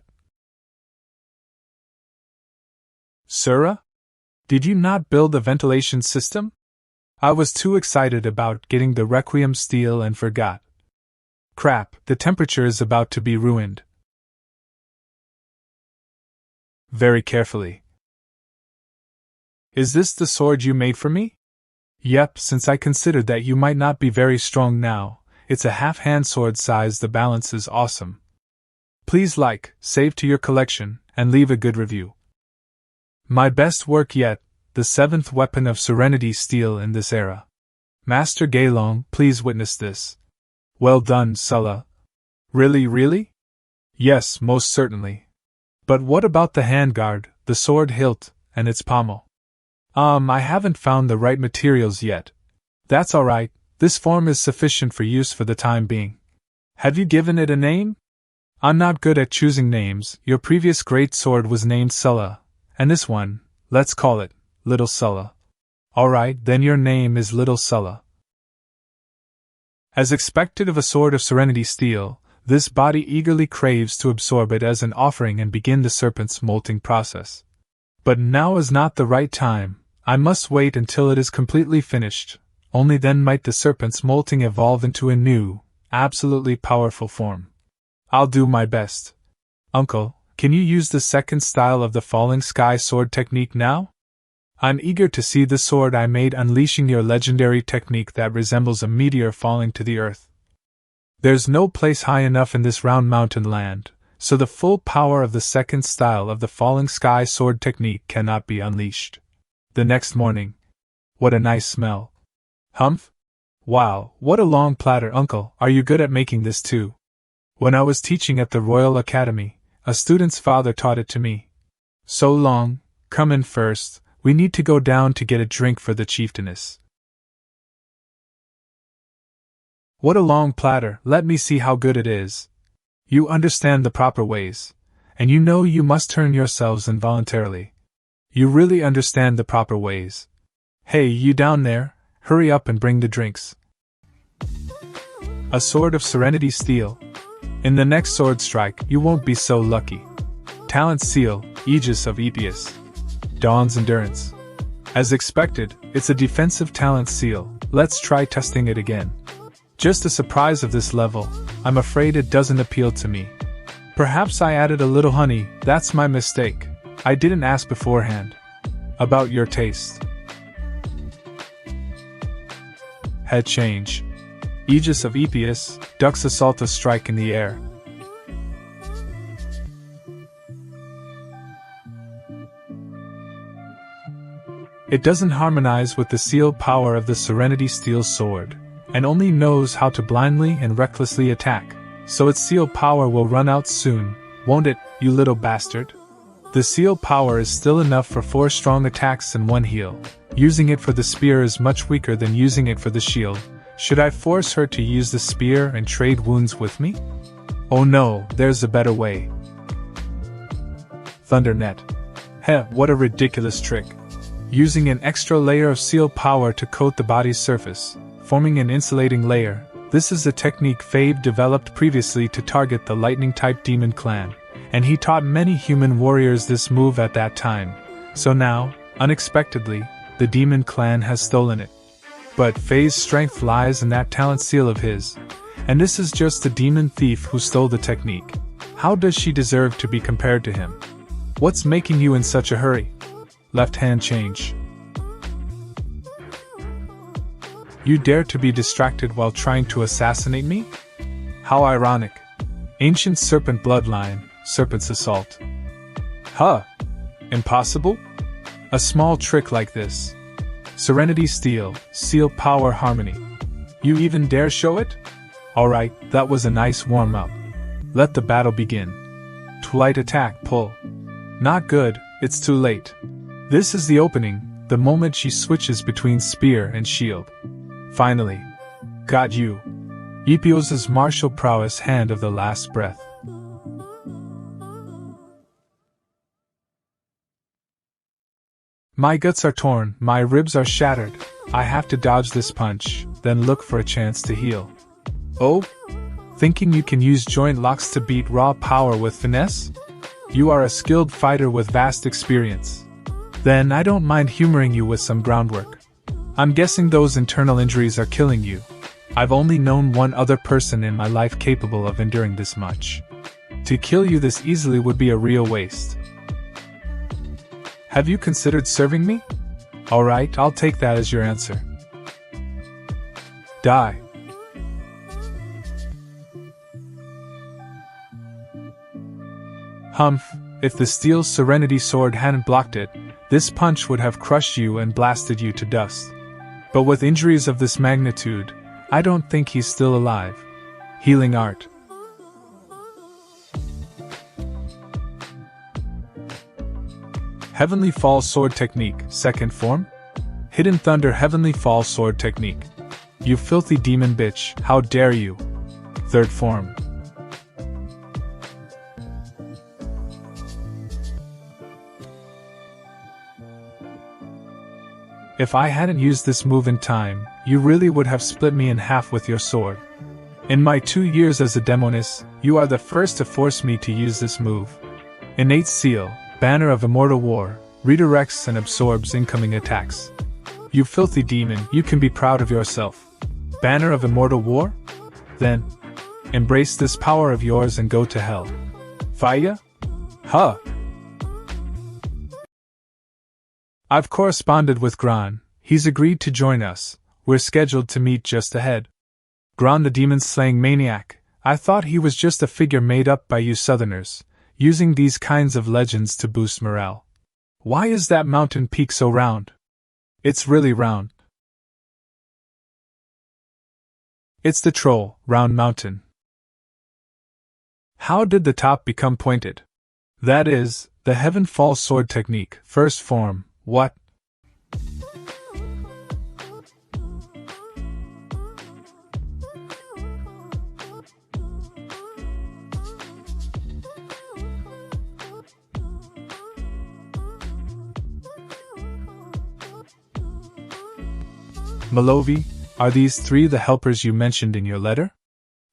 Sura? Did you not build the ventilation system? I was too excited about getting the Requiem steel and forgot. Crap, the temperature is about to be ruined. Very carefully. Is this the sword you made for me? Yep, since I considered that you might not be very strong now, it's a half-hand sword size. The balance is awesome. Please like, save to your collection, and leave a good review. My best work yet, the 7th weapon of Serenity Steel in this era. Master GeLong, please witness this. Well done, Sulla. Really? Yes, most certainly. But what about the handguard, the sword hilt, and its pommel? I haven't found the right materials yet. That's alright, this form is sufficient for use for the time being. Have you given it a name? I'm not good at choosing names. Your previous great sword was named Sulla, and this one, let's call it Little Sulla. Alright, then your name is Little Sulla. As expected of a sword of Serenity Steel, this body eagerly craves to absorb it as an offering and begin the serpent's molting process. But now is not the right time. I must wait until it is completely finished. Only then might the serpent's molting evolve into a new, absolutely powerful form. I'll do my best. Uncle, can you use the second style of the falling sky sword technique now? I'm eager to see the sword I made unleashing your legendary technique that resembles a meteor falling to the earth. There's no place high enough in this round mountain land, so the full power of the second style of the falling sky sword technique cannot be unleashed. The next morning. What a nice smell. Humph? Wow, what a long platter, Uncle. Are you good at making this too? When I was teaching at the Royal Academy, a student's father taught it to me. So long, come in first, we need to go down to get a drink for the chieftainess. What a long platter, let me see how good it is. You understand the proper ways, and you know you must turn yourselves involuntarily. You really understand the proper ways. Hey, you down there, hurry up and bring the drinks. A sword of Serenity Steel. In the next sword strike, you won't be so lucky. Talent Seal, Aegis of Epius. Dawn's Endurance. As expected, it's a defensive talent seal. Let's try testing it again. Just a surprise of this level, I'm afraid it doesn't appeal to me. Perhaps I added a little honey, that's my mistake. I didn't ask beforehand. About your taste. Head change. Aegis of Epius, ducks assault a strike in the air. It doesn't harmonize with the seal power of the Serenity Steel sword, and only knows how to blindly and recklessly attack, so its seal power will run out soon, won't it, you little bastard? The seal power is still enough for 4 strong attacks and 1 heal. Using it for the spear is much weaker than using it for the shield. Should I force her to use the spear and trade wounds with me? Oh no, there's a better way. Thundernet. Heh, what a ridiculous trick. Using an extra layer of seal power to coat the body's surface, forming an insulating layer. This is a technique Fave developed previously to target the lightning-type demon clan, and he taught many human warriors this move at that time. So now, unexpectedly, the demon clan has stolen it. But Fave's strength lies in that talent seal of his, and this is just the demon thief who stole the technique. How does she deserve to be compared to him? What's making you in such a hurry? Left hand change. You dare to be distracted while trying to assassinate me? How ironic. Ancient serpent bloodline, serpent's assault. Huh. Impossible? A small trick like this. Serenity Steel, seal power harmony. You even dare show it? Alright, that was a nice warm-up. Let the battle begin. Twilight attack, pull. Not good, it's too late. This is the opening, the moment she switches between spear and shield. Finally. Got you. Epios's martial prowess hand of the last breath. My guts are torn, my ribs are shattered. I have to dodge this punch, then look for a chance to heal. Oh? Thinking you can use joint locks to beat raw power with finesse? You are a skilled fighter with vast experience. Then I don't mind humoring you with some groundwork. I'm guessing those internal injuries are killing you. I've only known one other person in my life capable of enduring this much. To kill you this easily would be a real waste. Have you considered serving me? Alright, I'll take that as your answer. Die. Humph, if the steel Serenity sword hadn't blocked it, this punch would have crushed you and blasted you to dust. But with injuries of this magnitude, I don't think he's still alive. Healing art. Heavenly Fall Sword Technique, second form? Hidden Thunder Heavenly Fall Sword Technique. You filthy demon bitch, how dare you? Third form. If I hadn't used this move in time, you really would have split me in half with your sword. In my 2 years as a demoness, you are the first to force me to use this move. Innate Seal, Banner of Immortal War, redirects and absorbs incoming attacks. You filthy demon, you can be proud of yourself. Banner of Immortal War? Then, embrace this power of yours and go to hell. Faya? Huh. I've corresponded with Gron. He's agreed to join us. We're scheduled to meet just ahead. Gron the demon-slaying maniac. I thought he was just a figure made up by you Southerners, using these kinds of legends to boost morale. Why is that mountain peak so round? It's really round. It's the troll, Round Mountain. How did the top become pointed? That is, the Heaven Fall Sword Technique, first form, what? Malovi, are these 3 the helpers you mentioned in your letter?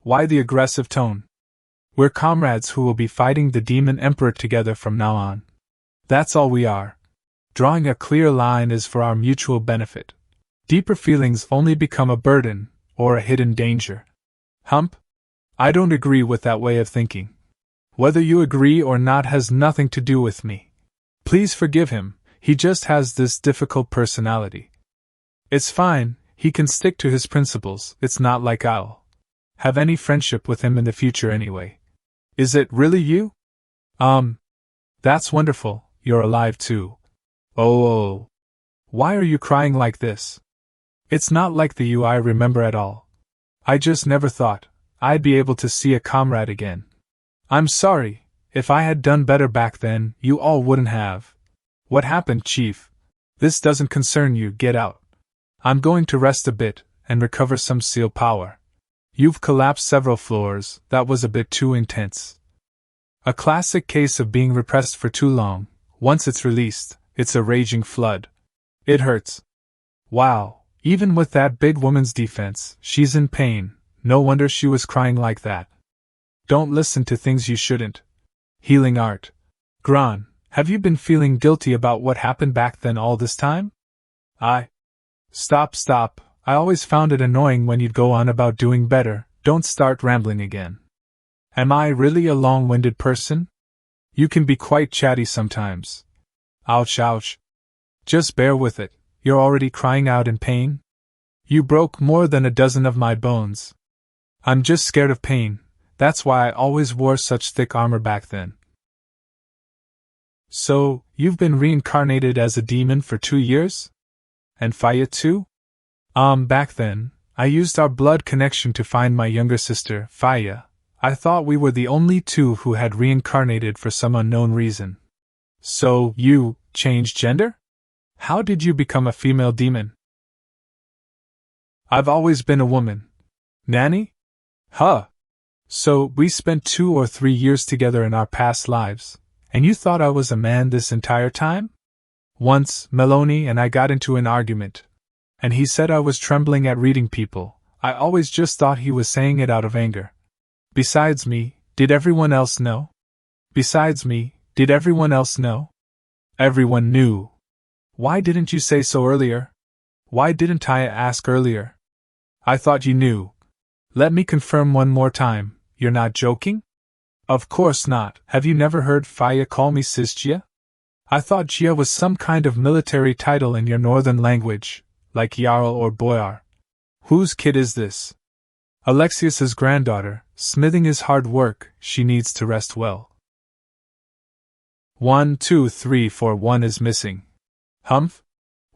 Why the aggressive tone? We're comrades who will be fighting the Demon Emperor together from now on. That's all we are. Drawing a clear line is for our mutual benefit. Deeper feelings only become a burden, or a hidden danger. Hump? I don't agree with that way of thinking. Whether you agree or not has nothing to do with me. Please forgive him, he just has this difficult personality. It's fine, he can stick to his principles, it's not like I'll have any friendship with him in the future anyway. Is it really you? That's wonderful, you're alive too. Oh. Why are you crying like this? It's not like the you I remember at all. I just never thought I'd be able to see a comrade again. I'm sorry, if I had done better back then, you all wouldn't have. What happened, Chief? This doesn't concern you, get out. I'm going to rest a bit, and recover some seal power. You've collapsed several floors, that was a bit too intense. A classic case of being repressed for too long. Once it's released, it's a raging flood. It hurts. Wow, even with that big woman's defense, she's in pain, no wonder she was crying like that. Don't listen to things you shouldn't. Healing art. Gron, have you been feeling guilty about what happened back then all this time? Stop. I always found it annoying when you'd go on about doing better. Don't start rambling again. Am I really a long-winded person? You can be quite chatty sometimes. Ouch. Just bear with it, you're already crying out in pain? You broke more than a dozen of my bones. I'm just scared of pain, that's why I always wore such thick armor back then. So, you've been reincarnated as a demon for 2 years? And Faya too? Back then, I used our blood connection to find my younger sister, Faya. I thought we were the only 2 who had reincarnated for some unknown reason. So, you changed gender? How did you become a female demon? I've always been a woman. Nanny? Huh. So, we spent 2 or 3 years together in our past lives, and you thought I was a man this entire time? Once, Meloni and I got into an argument, and he said I was trembling at reading people. I always just thought he was saying it out of anger. Besides me, did everyone else know? Everyone knew. Why didn't you say so earlier? Why didn't I ask earlier? I thought you knew. Let me confirm one more time, you're not joking? Of course not. Have you never heard Faya call me Sis-Jia? I thought Jia was some kind of military title in your northern language, like Jarl or Boyar. Whose kid is this? Alexius's granddaughter. Smithing is hard work, she needs to rest well. 1, 2, 3, 4, 1 is missing. Humph?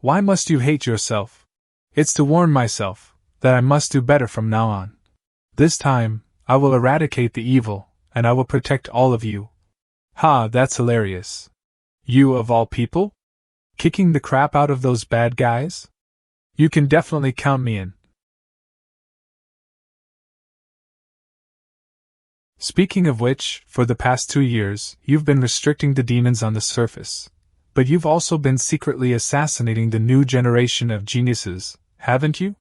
Why must you hate yourself? It's to warn myself that I must do better from now on. This time, I will eradicate the evil, and I will protect all of you. Ha, that's hilarious. You of all people? Kicking the crap out of those bad guys? You can definitely count me in. Speaking of which, for the past 2 years, you've been restricting the demons on the surface. But you've also been secretly assassinating the new generation of geniuses, haven't you?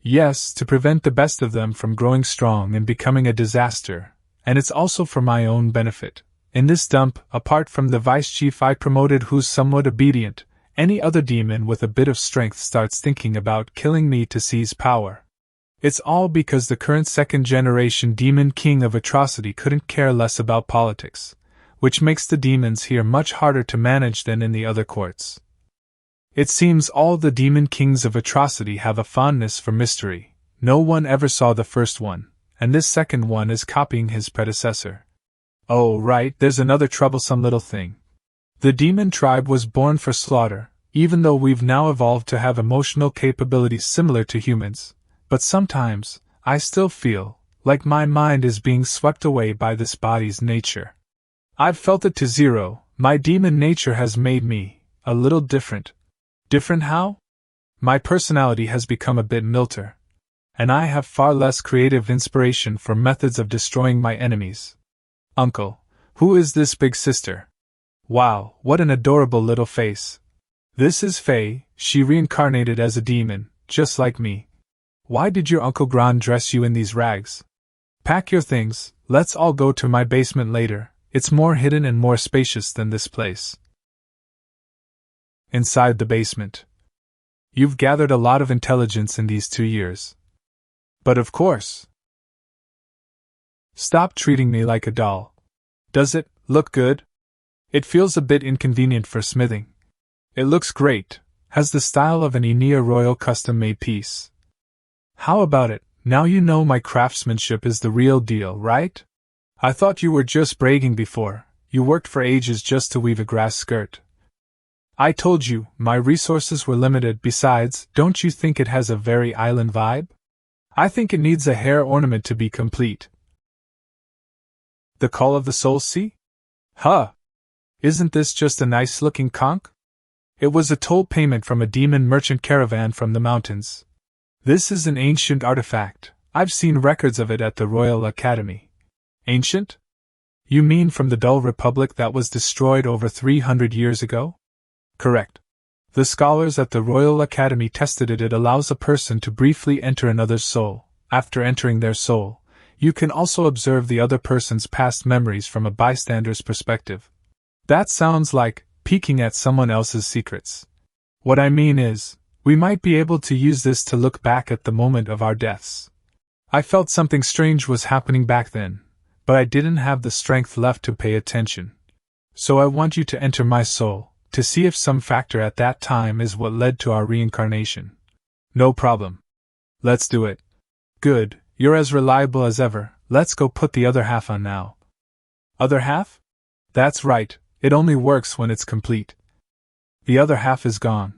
Yes, to prevent the best of them from growing strong and becoming a disaster, and it's also for my own benefit. In this dump, apart from the vice chief I promoted who's somewhat obedient, any other demon with a bit of strength starts thinking about killing me to seize power. It's all because the current second-generation demon king of atrocity couldn't care less about politics, which makes the demons here much harder to manage than in the other courts. It seems all the demon kings of atrocity have a fondness for mystery. No one ever saw the first one, and this second one is copying his predecessor. Oh, right, there's another troublesome little thing. The demon tribe was born for slaughter, even though we've now evolved to have emotional capabilities similar to humans. But sometimes, I still feel like my mind is being swept away by this body's nature. I've felt it to zero. My demon nature has made me a little different. Different how? My personality has become a bit milder, and I have far less creative inspiration for methods of destroying my enemies. Uncle, who is this big sister? Wow, what an adorable little face. This is Faye. She reincarnated as a demon, just like me. Why did your Uncle Gron dress you in these rags? Pack your things, let's all go to my basement later. It's more hidden and more spacious than this place. Inside the basement. You've gathered a lot of intelligence in these 2 years. But of course. Stop treating me like a doll. Does it look good? It feels a bit inconvenient for smithing. It looks great, has the style of an Enea Royal custom-made piece. How about it? Now you know my craftsmanship is the real deal, right? I thought you were just bragging before. You worked for ages just to weave a grass skirt. I told you, my resources were limited. Besides, don't you think it has a very island vibe? I think it needs a hair ornament to be complete. The Call of the Soul Sea? Huh! Isn't this just a nice-looking conch? It was a toll payment from a demon merchant caravan from the mountains. This is an ancient artifact. I've seen records of it at the Royal Academy. Ancient? You mean from the Dull Republic that was destroyed over 300 years ago? Correct. The scholars at the Royal Academy tested it. It allows a person to briefly enter another's soul. After entering their soul, you can also observe the other person's past memories from a bystander's perspective. That sounds like peeking at someone else's secrets. What I mean is, we might be able to use this to look back at the moment of our deaths. I felt something strange was happening back then, but I didn't have the strength left to pay attention. So I want you to enter my soul, to see if some factor at that time is what led to our reincarnation. No problem. Let's do it. Good, you're as reliable as ever. Let's go put the other half on now. Other half? That's right, it only works when it's complete. The other half is gone.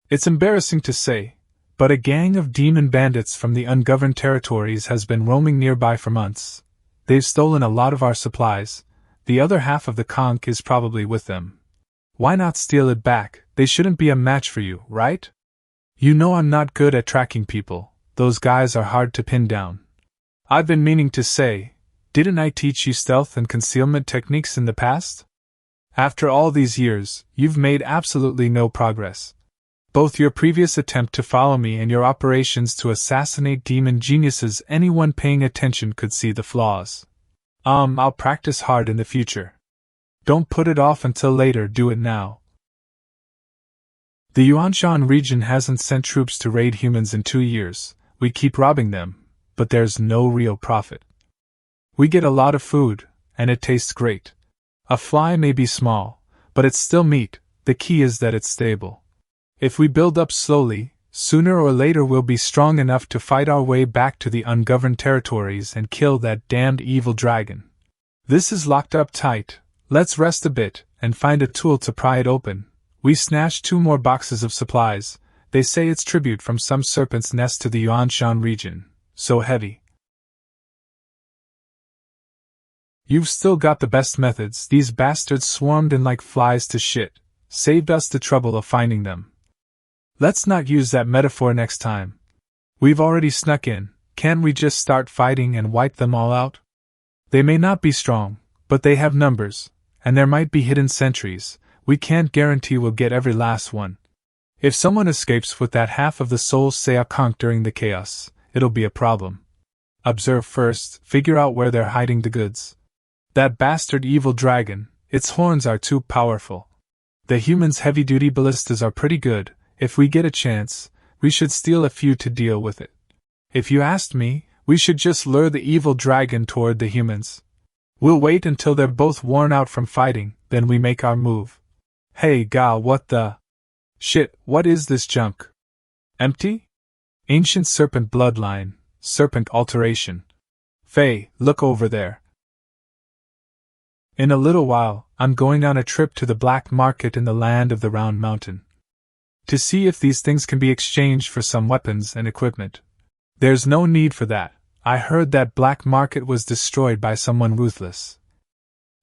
It's embarrassing to say, but a gang of demon bandits from the ungoverned territories has been roaming nearby for months. They've stolen a lot of our supplies. The other half of the conch is probably with them. Why not steal it back? They shouldn't be a match for you, right? You know I'm not good at tracking people. Those guys are hard to pin down. I've been meaning to say, didn't I teach you stealth and concealment techniques in the past? After all these years, you've made absolutely no progress. Both your previous attempt to follow me and your operations to assassinate demon geniuses, anyone paying attention could see the flaws. I'll practice hard in the future. Don't put it off until later, do it now. The Yuanshan region hasn't sent troops to raid humans in 2 years, we keep robbing them, but there's no real profit. We get a lot of food, and it tastes great. A fly may be small, but it's still meat. The key is that it's stable. If we build up slowly, sooner or later we'll be strong enough to fight our way back to the ungoverned territories and kill that damned evil dragon. This is locked up tight. Let's rest a bit and find a tool to pry it open. We snatched 2 more boxes of supplies. They say it's tribute from some serpent's nest to the Yuanshan region. So heavy. You've still got the best methods. These bastards swarmed in like flies to shit. Saved us the trouble of finding them. Let's not use that metaphor next time. We've already snuck in. Can't we just start fighting and wipe them all out? They may not be strong, but they have numbers, and there might be hidden sentries. We can't guarantee we'll get every last one. If someone escapes with that half of the soul's Seakonk during the chaos, it'll be a problem. Observe first, figure out where they're hiding the goods. That bastard evil dragon, its horns are too powerful. The humans' heavy-duty ballistas are pretty good. If we get a chance, we should steal a few to deal with it. If you asked me, we should just lure the evil dragon toward the humans. We'll wait until they're both worn out from fighting, then we make our move. Hey gal, what the... shit, what is this junk? Empty? Ancient serpent bloodline, serpent alteration. Faye, look over there. In a little while, I'm going on a trip to the black market in the land of the Round Mountain. To see if these things can be exchanged for some weapons and equipment. There's no need for that. I heard that black market was destroyed by someone ruthless.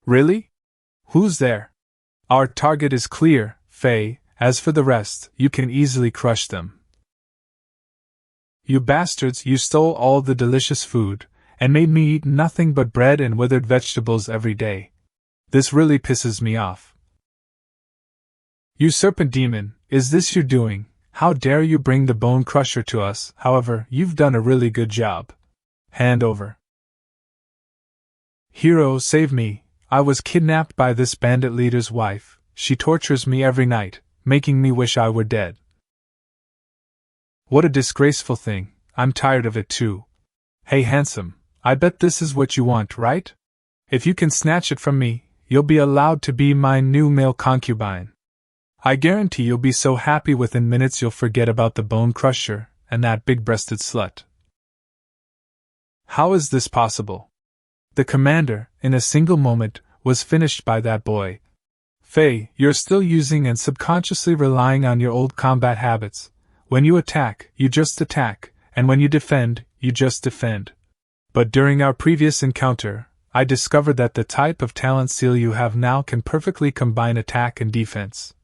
Really? Who's there? Our target is clear, Faye. As for the rest, you can easily crush them. You bastards, you stole all the delicious food, and made me eat nothing but bread and withered vegetables every day. This really pisses me off. You serpent demon, is this your doing? How dare you bring the bone crusher to us? However, you've done a really good job. Hand over. Hero, save me. I was kidnapped by this bandit leader's wife. She tortures me every night, making me wish I were dead. What a disgraceful thing. I'm tired of it too. Hey handsome, I bet this is what you want, right? If you can snatch it from me, you'll be allowed to be my new male concubine. I guarantee you'll be so happy within minutes you'll forget about the bone crusher and that big-breasted slut. How is this possible? The commander, in a single moment, was finished by that boy. Faye, you're still using and subconsciously relying on your old combat habits. When you attack, you just attack, and when you defend, you just defend. But during our previous encounter, I discovered that the type of talent seal you have now can perfectly combine attack and defense.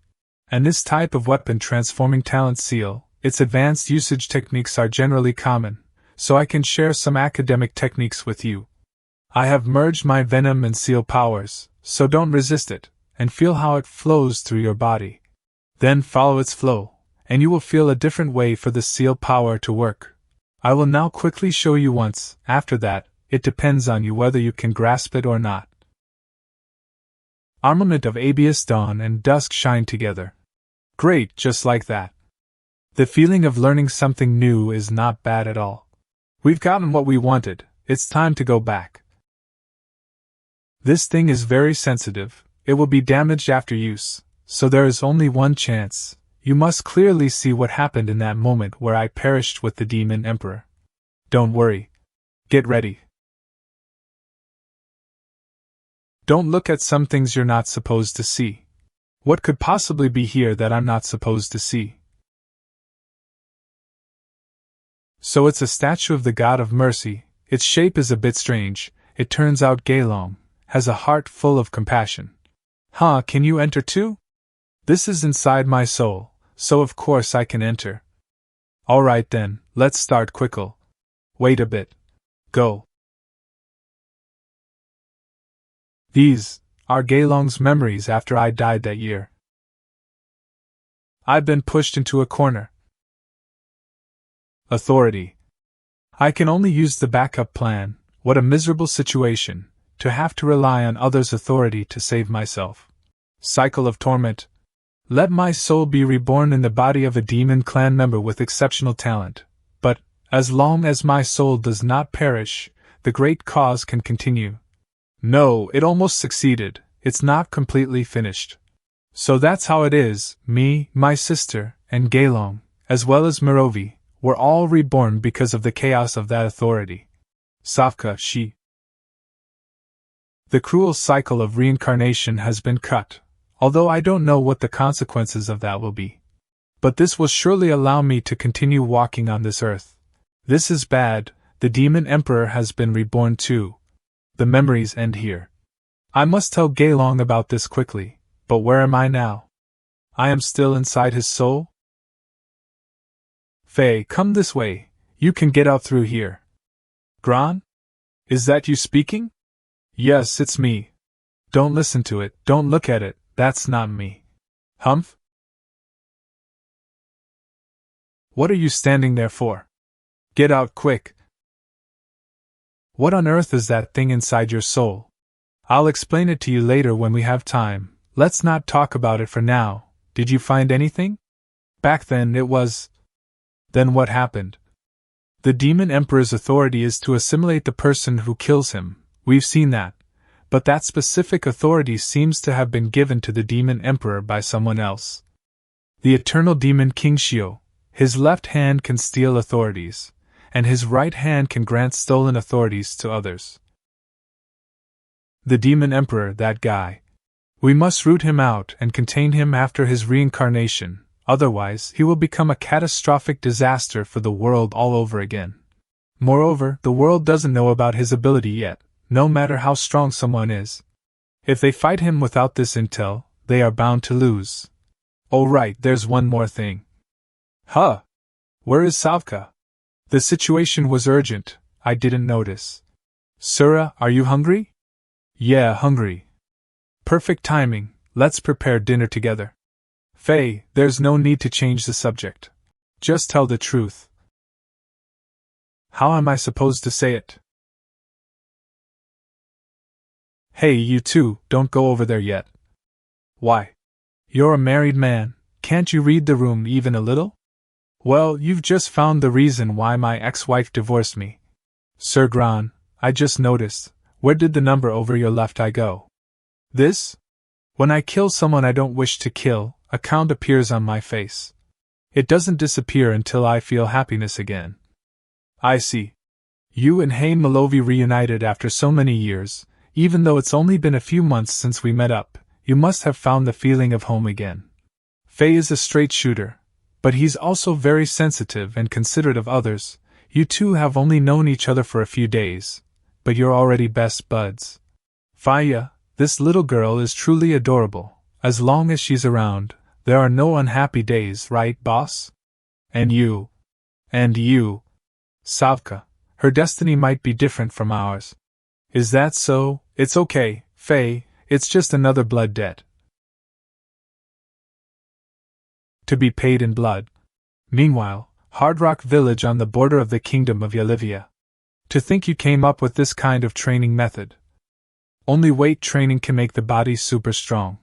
And this type of weapon transforming talent seal, its advanced usage techniques are generally common, so I can share some academic techniques with you. I have merged my venom and seal powers, so don't resist it, and feel how it flows through your body. Then follow its flow, and you will feel a different way for the seal power to work. I will now quickly show you once. After that, it depends on you whether you can grasp it or not. Armament of Abius dawn and dusk shine together. Great, just like that. The feeling of learning something new is not bad at all. We've gotten what we wanted, it's time to go back. This thing is very sensitive, it will be damaged after use, so there is only one chance. You must clearly see what happened in that moment where I perished with the Demon Emperor. Don't worry. Get ready. Don't look at some things you're not supposed to see. What could possibly be here that I'm not supposed to see? So it's a statue of the God of Mercy. Its shape is a bit strange. It turns out GeLong has a heart full of compassion. Huh, can you enter too? This is inside my soul, so of course I can enter. Alright then, let's start quickly. Wait a bit. Go. These are GeLong's memories after I died that year. I've been pushed into a corner. Authority. I can only use the backup plan. What a miserable situation, to have to rely on others' authority to save myself. Cycle of torment. Let my soul be reborn in the body of a demon clan member with exceptional talent, but, As long as my soul does not perish, the great cause can continue. No, it almost succeeded, it's not completely finished. So that's how it is, me, my sister, and GeLong, as well as Mirovi, were all reborn because of the chaos of that authority. Savka, she. The cruel cycle of reincarnation has been cut, although I don't know what the consequences of that will be. But this will surely allow me to continue walking on this earth. This is bad, the Demon Emperor has been reborn too. The memories end here. I must tell GeLong about this quickly, but where am I now? I am still inside his soul? Faye, come this way, you can get out through here. Gron? Is that you speaking? Yes, it's me. Don't listen to it, don't look at it, that's not me. Humph? What are you standing there for? Get out quick. What on earth is that thing inside your soul? I'll explain it to you later when we have time, let's not talk about it for now. Did you find anything? Back then it was... Then what happened? The Demon Emperor's authority is to assimilate the person who kills him, we've seen that. But that specific authority seems to have been given to the Demon Emperor by someone else. The Eternal Demon King Shio, his left hand can steal authorities, and his right hand can grant stolen authorities to others. The Demon Emperor, that guy. We must root him out and contain him after his reincarnation, otherwise he will become a catastrophic disaster for the world all over again. Moreover, the world doesn't know about his ability yet, no matter how strong someone is. If they fight him without this intel, they are bound to lose. Oh right, there's one more thing. Huh? Where is Savka? The situation was urgent, I didn't notice. Sura, are you hungry? Yeah, hungry. Perfect timing, let's prepare dinner together. Faye, there's no need to change the subject. Just tell the truth. How am I supposed to say it? Hey, you two, don't go over there yet. Why? You're a married man, can't you read the room even a little? Well, you've just found the reason why my ex-wife divorced me. Sir Gron, I just noticed, where did the number over your left eye go? This? When I kill someone I don't wish to kill, a count appears on my face. It doesn't disappear until I feel happiness again. I see. You and Hein Malovi reunited after so many years, even though it's only been a few months since we met up, you must have found the feeling of home again. Faye is a straight shooter, but he's also very sensitive and considerate of others. You two have only known each other for a few days, but you're already best buds. Faya, this little girl is truly adorable. As long as she's around, there are no unhappy days, right, boss? And you. Savka, her destiny might be different from ours. Is that so? It's okay, Faye, it's just another blood debt. To be paid in blood. Meanwhile, Hard Rock Village on the border of the Kingdom of Yalivia. To think you came up with this kind of training method. Only weight training can make the body super strong.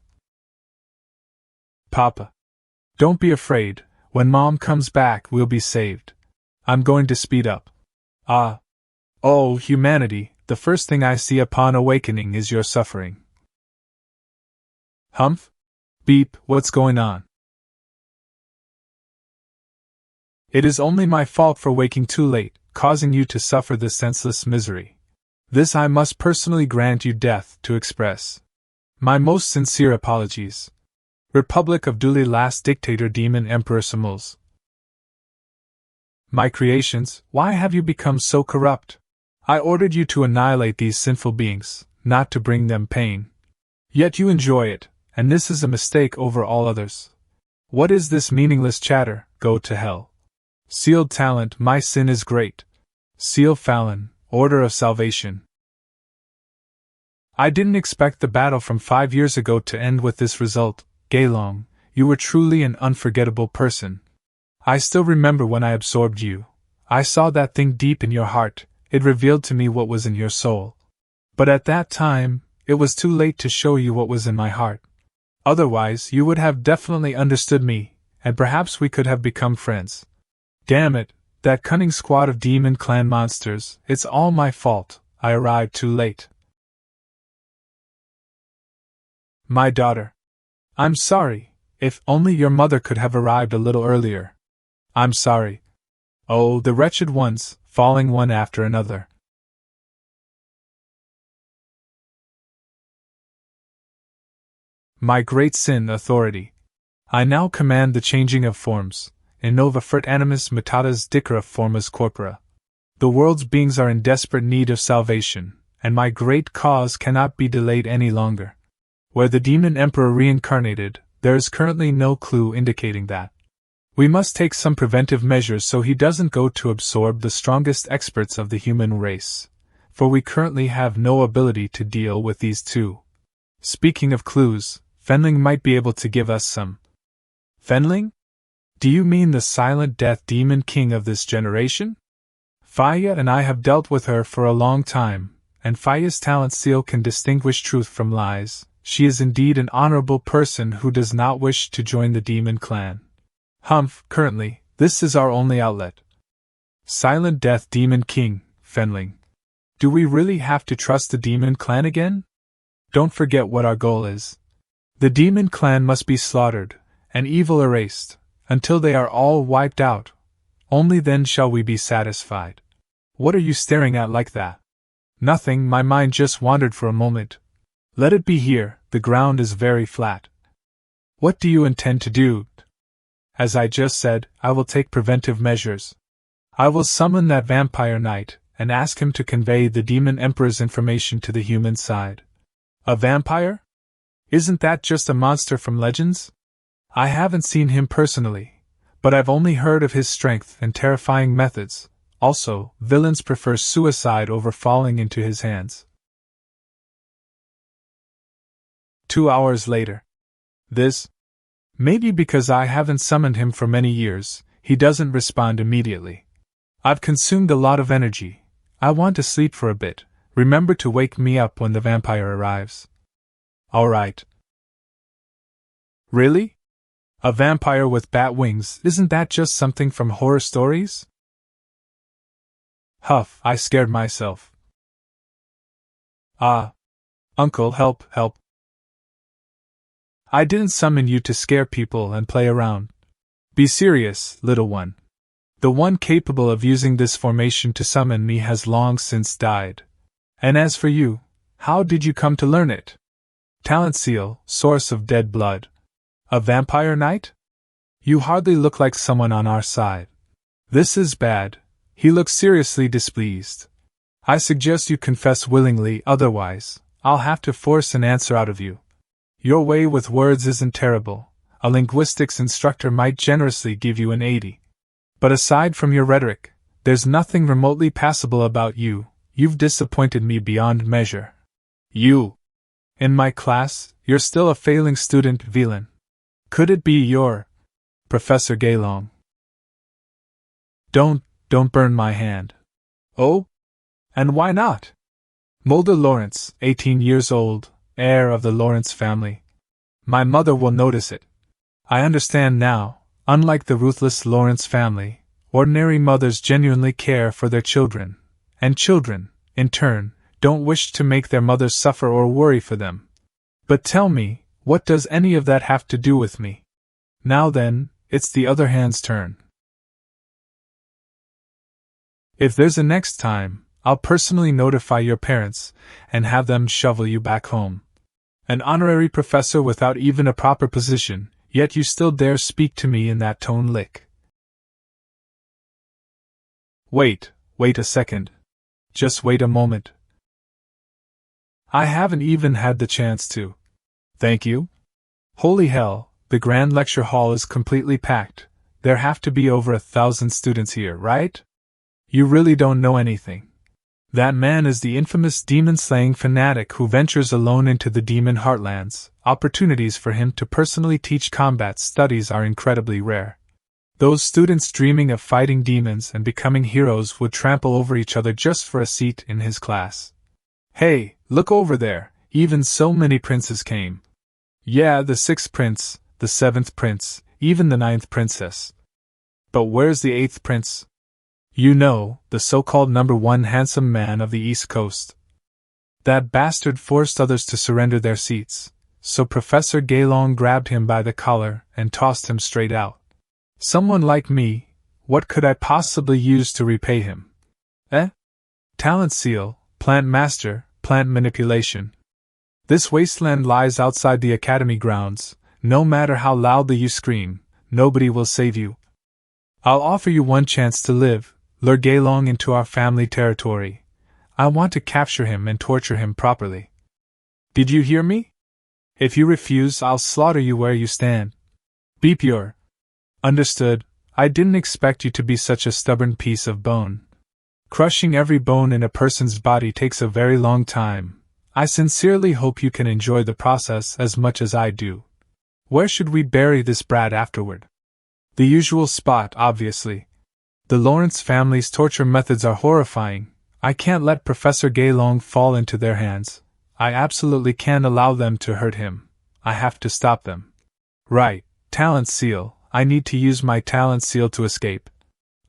Papa. Don't be afraid, when Mom comes back we'll be saved. I'm going to speed up. Oh, humanity, the first thing I see upon awakening is your suffering. Humph? Beep, what's going on? It is only my fault for waking too late, causing you to suffer this senseless misery. This I must personally grant you death to express. My most sincere apologies. Republic of Duli last dictator Demon Emperor Samuls. My creations, why have you become so corrupt? I ordered you to annihilate these sinful beings, not to bring them pain. Yet you enjoy it, and this is a mistake over all others. What is this meaningless chatter? Go to hell. Sealed talent, my sin is great. Seal Fallon, Order of Salvation. I didn't expect the battle from 5 years ago to end with this result. GeLong, you were truly an unforgettable person. I still remember when I absorbed you. I saw that thing deep in your heart, it revealed to me what was in your soul. But at that time, it was too late to show you what was in my heart. Otherwise, you would have definitely understood me, and perhaps we could have become friends. Damn it, That cunning squad of demon clan monsters, it's all my fault, I arrived too late. My daughter. I'm sorry, if only your mother could have arrived a little earlier. I'm sorry. Oh, the wretched ones, falling one after another. My great sin, authority. I now command the changing of forms, in nova fert animus mutatas dicera formas corpora. The world's beings are in desperate need of salvation, and my great cause cannot be delayed any longer. Where the demon emperor reincarnated, there is currently no clue indicating that. We must take some preventive measures so he doesn't go to absorb the strongest experts of the human race, for we currently have no ability to deal with these two. Speaking of clues, Fenling might be able to give us some. Fenling? Do you mean the silent death demon king of this generation? Faya and I have dealt with her for a long time, and Faya's talent seal can distinguish truth from lies. She is indeed an honorable person who does not wish to join the demon clan. Humph, currently, this is our only outlet. Silent death demon king, Fenling. Do we really have to trust the demon clan again? Don't forget what our goal is. The demon clan must be slaughtered, and evil erased, until they are all wiped out. Only then shall we be satisfied. What are you staring at like that? Nothing, my mind just wandered for a moment. Let it be here, the ground is very flat. What do you intend to do? As I just said, I will take preventive measures. I will summon that vampire knight, and ask him to convey the demon emperor's information to the human side. A vampire? Isn't that just a monster from legends? I haven't seen him personally, but I've only heard of his strength and terrifying methods. Also, villains prefer suicide over falling into his hands. 2 hours later. Maybe because I haven't summoned him for many years, he doesn't respond immediately. I've consumed a lot of energy. I want to sleep for a bit. Remember to wake me up when the vampire arrives. All right. Really? A vampire with bat wings, isn't that just something from horror stories? Huff, I scared myself. Ah. Uncle, help. I didn't summon you to scare people and play around. Be serious, little one. The one capable of using this formation to summon me has long since died. And as for you, how did you come to learn it? Talent seal, source of dead blood. A vampire knight? You hardly look like someone on our side. This is bad. He looks seriously displeased. I suggest you confess willingly, otherwise, I'll have to force an answer out of you. Your way with words isn't terrible. A linguistics instructor might generously give you an 80. But aside from your rhetoric, there's nothing remotely passable about you. You've disappointed me beyond measure. You. In my class, you're still a failing student, Villain. Could it be your Professor GeLong? Don't burn my hand. Oh? And why not? Mulder Lawrence, 18 years old, heir of the Lawrence family. My mother will notice it. I understand now, unlike the ruthless Lawrence family, ordinary mothers genuinely care for their children, and children, in turn, don't wish to make their mothers suffer or worry for them. But tell me, what does any of that have to do with me? Now then, it's the other hand's turn. If there's a next time, I'll personally notify your parents, and have them shovel you back home. An honorary professor without even a proper position, yet you still dare speak to me in that tone lick. Wait a second. Just wait a moment. I haven't even had the chance to. Thank you? Holy hell, the Grand Lecture Hall is completely packed. There have to be over 1,000 students here, right? You really don't know anything. That man is the infamous demon-slaying fanatic who ventures alone into the demon heartlands. Opportunities for him to personally teach combat studies are incredibly rare. Those students dreaming of fighting demons and becoming heroes would trample over each other just for a seat in his class. Hey, look over there, even so many princes came. Yeah, the 6th prince, the 7th prince, even the 9th princess. But where's the 8th prince? You know, the so-called #1 handsome man of the East Coast. That bastard forced others to surrender their seats, so Professor GeLong grabbed him by the collar and tossed him straight out. Someone like me, what could I possibly use to repay him? Talent seal, plant master, plant manipulation. This wasteland lies outside the academy grounds. No matter how loudly you scream, nobody will save you. I'll offer you one chance to live, lure GeLong into our family territory. I want to capture him and torture him properly. Did you hear me? If you refuse, I'll slaughter you where you stand. Be pure. Understood. I didn't expect you to be such a stubborn piece of bone. Crushing every bone in a person's body takes a very long time. I sincerely hope you can enjoy the process as much as I do. Where should we bury this brat afterward? The usual spot, obviously. The Lawrence family's torture methods are horrifying. I can't let Professor GeLong fall into their hands. I absolutely can't allow them to hurt him. I have to stop them. Right, talent seal. I need to use my talent seal to escape.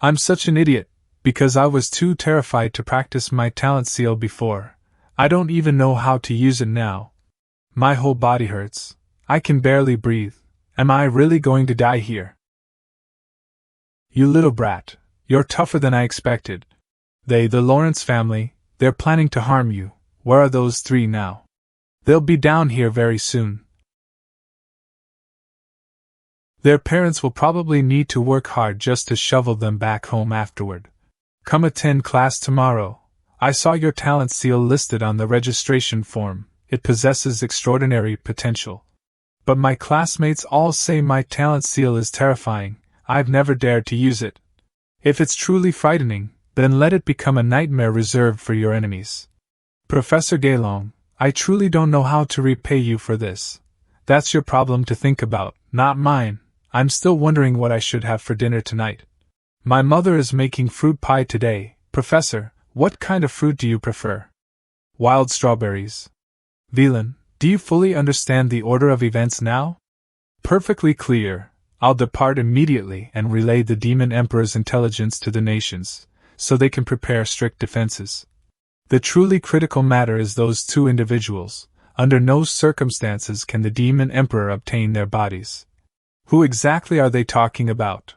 I'm such an idiot, because I was too terrified to practice my talent seal before. I don't even know how to use it now. My whole body hurts. I can barely breathe. Am I really going to die here? You little brat, you're tougher than I expected. The Lawrence family, they're planning to harm you. Where are those 3 now? They'll be down here very soon. Their parents will probably need to work hard just to shovel them back home afterward. Come attend class tomorrow. I saw your talent seal listed on the registration form. It possesses extraordinary potential. But my classmates all say my talent seal is terrifying. I've never dared to use it. If it's truly frightening, then let it become a nightmare reserved for your enemies. Professor GeLong, I truly don't know how to repay you for this. That's your problem to think about, not mine. I'm still wondering what I should have for dinner tonight. My mother is making fruit pie today. Professor, what kind of fruit do you prefer? Wild strawberries. Villain, do you fully understand the order of events now? Perfectly clear. I'll depart immediately and relay the Demon Emperor's intelligence to the nations, so they can prepare strict defenses. The truly critical matter is those 2 individuals. Under no circumstances can the Demon Emperor obtain their bodies. Who exactly are they talking about?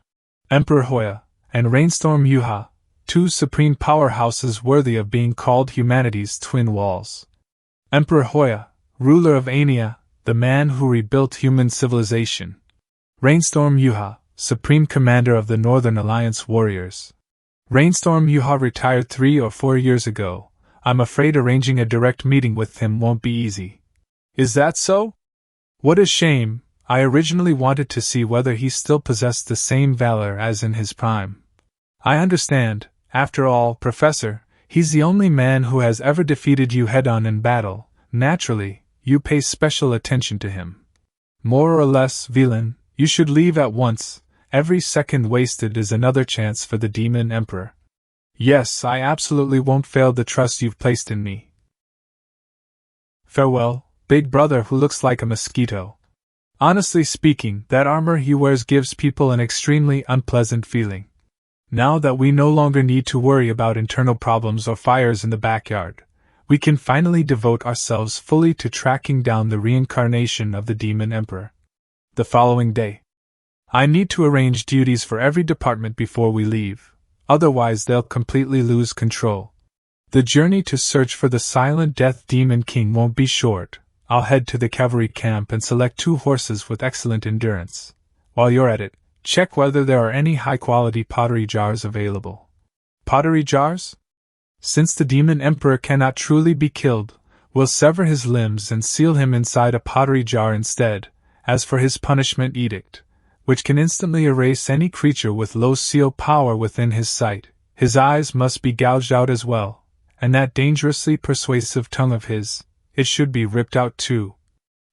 Emperor Hoya and Rainstorm Yuha, 2 supreme powerhouses worthy of being called humanity's twin walls. Emperor Hoya, ruler of Ania, the man who rebuilt human civilization. Rainstorm Yuha, supreme commander of the Northern Alliance warriors. Rainstorm Yuha retired 3 or 4 years ago. I'm afraid arranging a direct meeting with him won't be easy. Is that so? What a shame. I originally wanted to see whether he still possessed the same valor as in his prime. I understand. After all, Professor, he's the only man who has ever defeated you head-on in battle. Naturally, you pay special attention to him. More or less, villain, you should leave at once. Every second wasted is another chance for the Demon Emperor. Yes, I absolutely won't fail the trust you've placed in me. Farewell, big brother who looks like a mosquito. Honestly speaking, that armor he wears gives people an extremely unpleasant feeling. Now that we no longer need to worry about internal problems or fires in the backyard, we can finally devote ourselves fully to tracking down the reincarnation of the Demon Emperor. The following day. I need to arrange duties for every department before we leave, otherwise they'll completely lose control. The journey to search for the Silent Death Demon King won't be short. I'll head to the cavalry camp and select 2 horses with excellent endurance. While you're at it, check whether there are any high-quality pottery jars available. Pottery jars? Since the Demon Emperor cannot truly be killed, we'll sever his limbs and seal him inside a pottery jar instead. As for his punishment edict, which can instantly erase any creature with low seal power within his sight, his eyes must be gouged out as well, and that dangerously persuasive tongue of his, it should be ripped out too.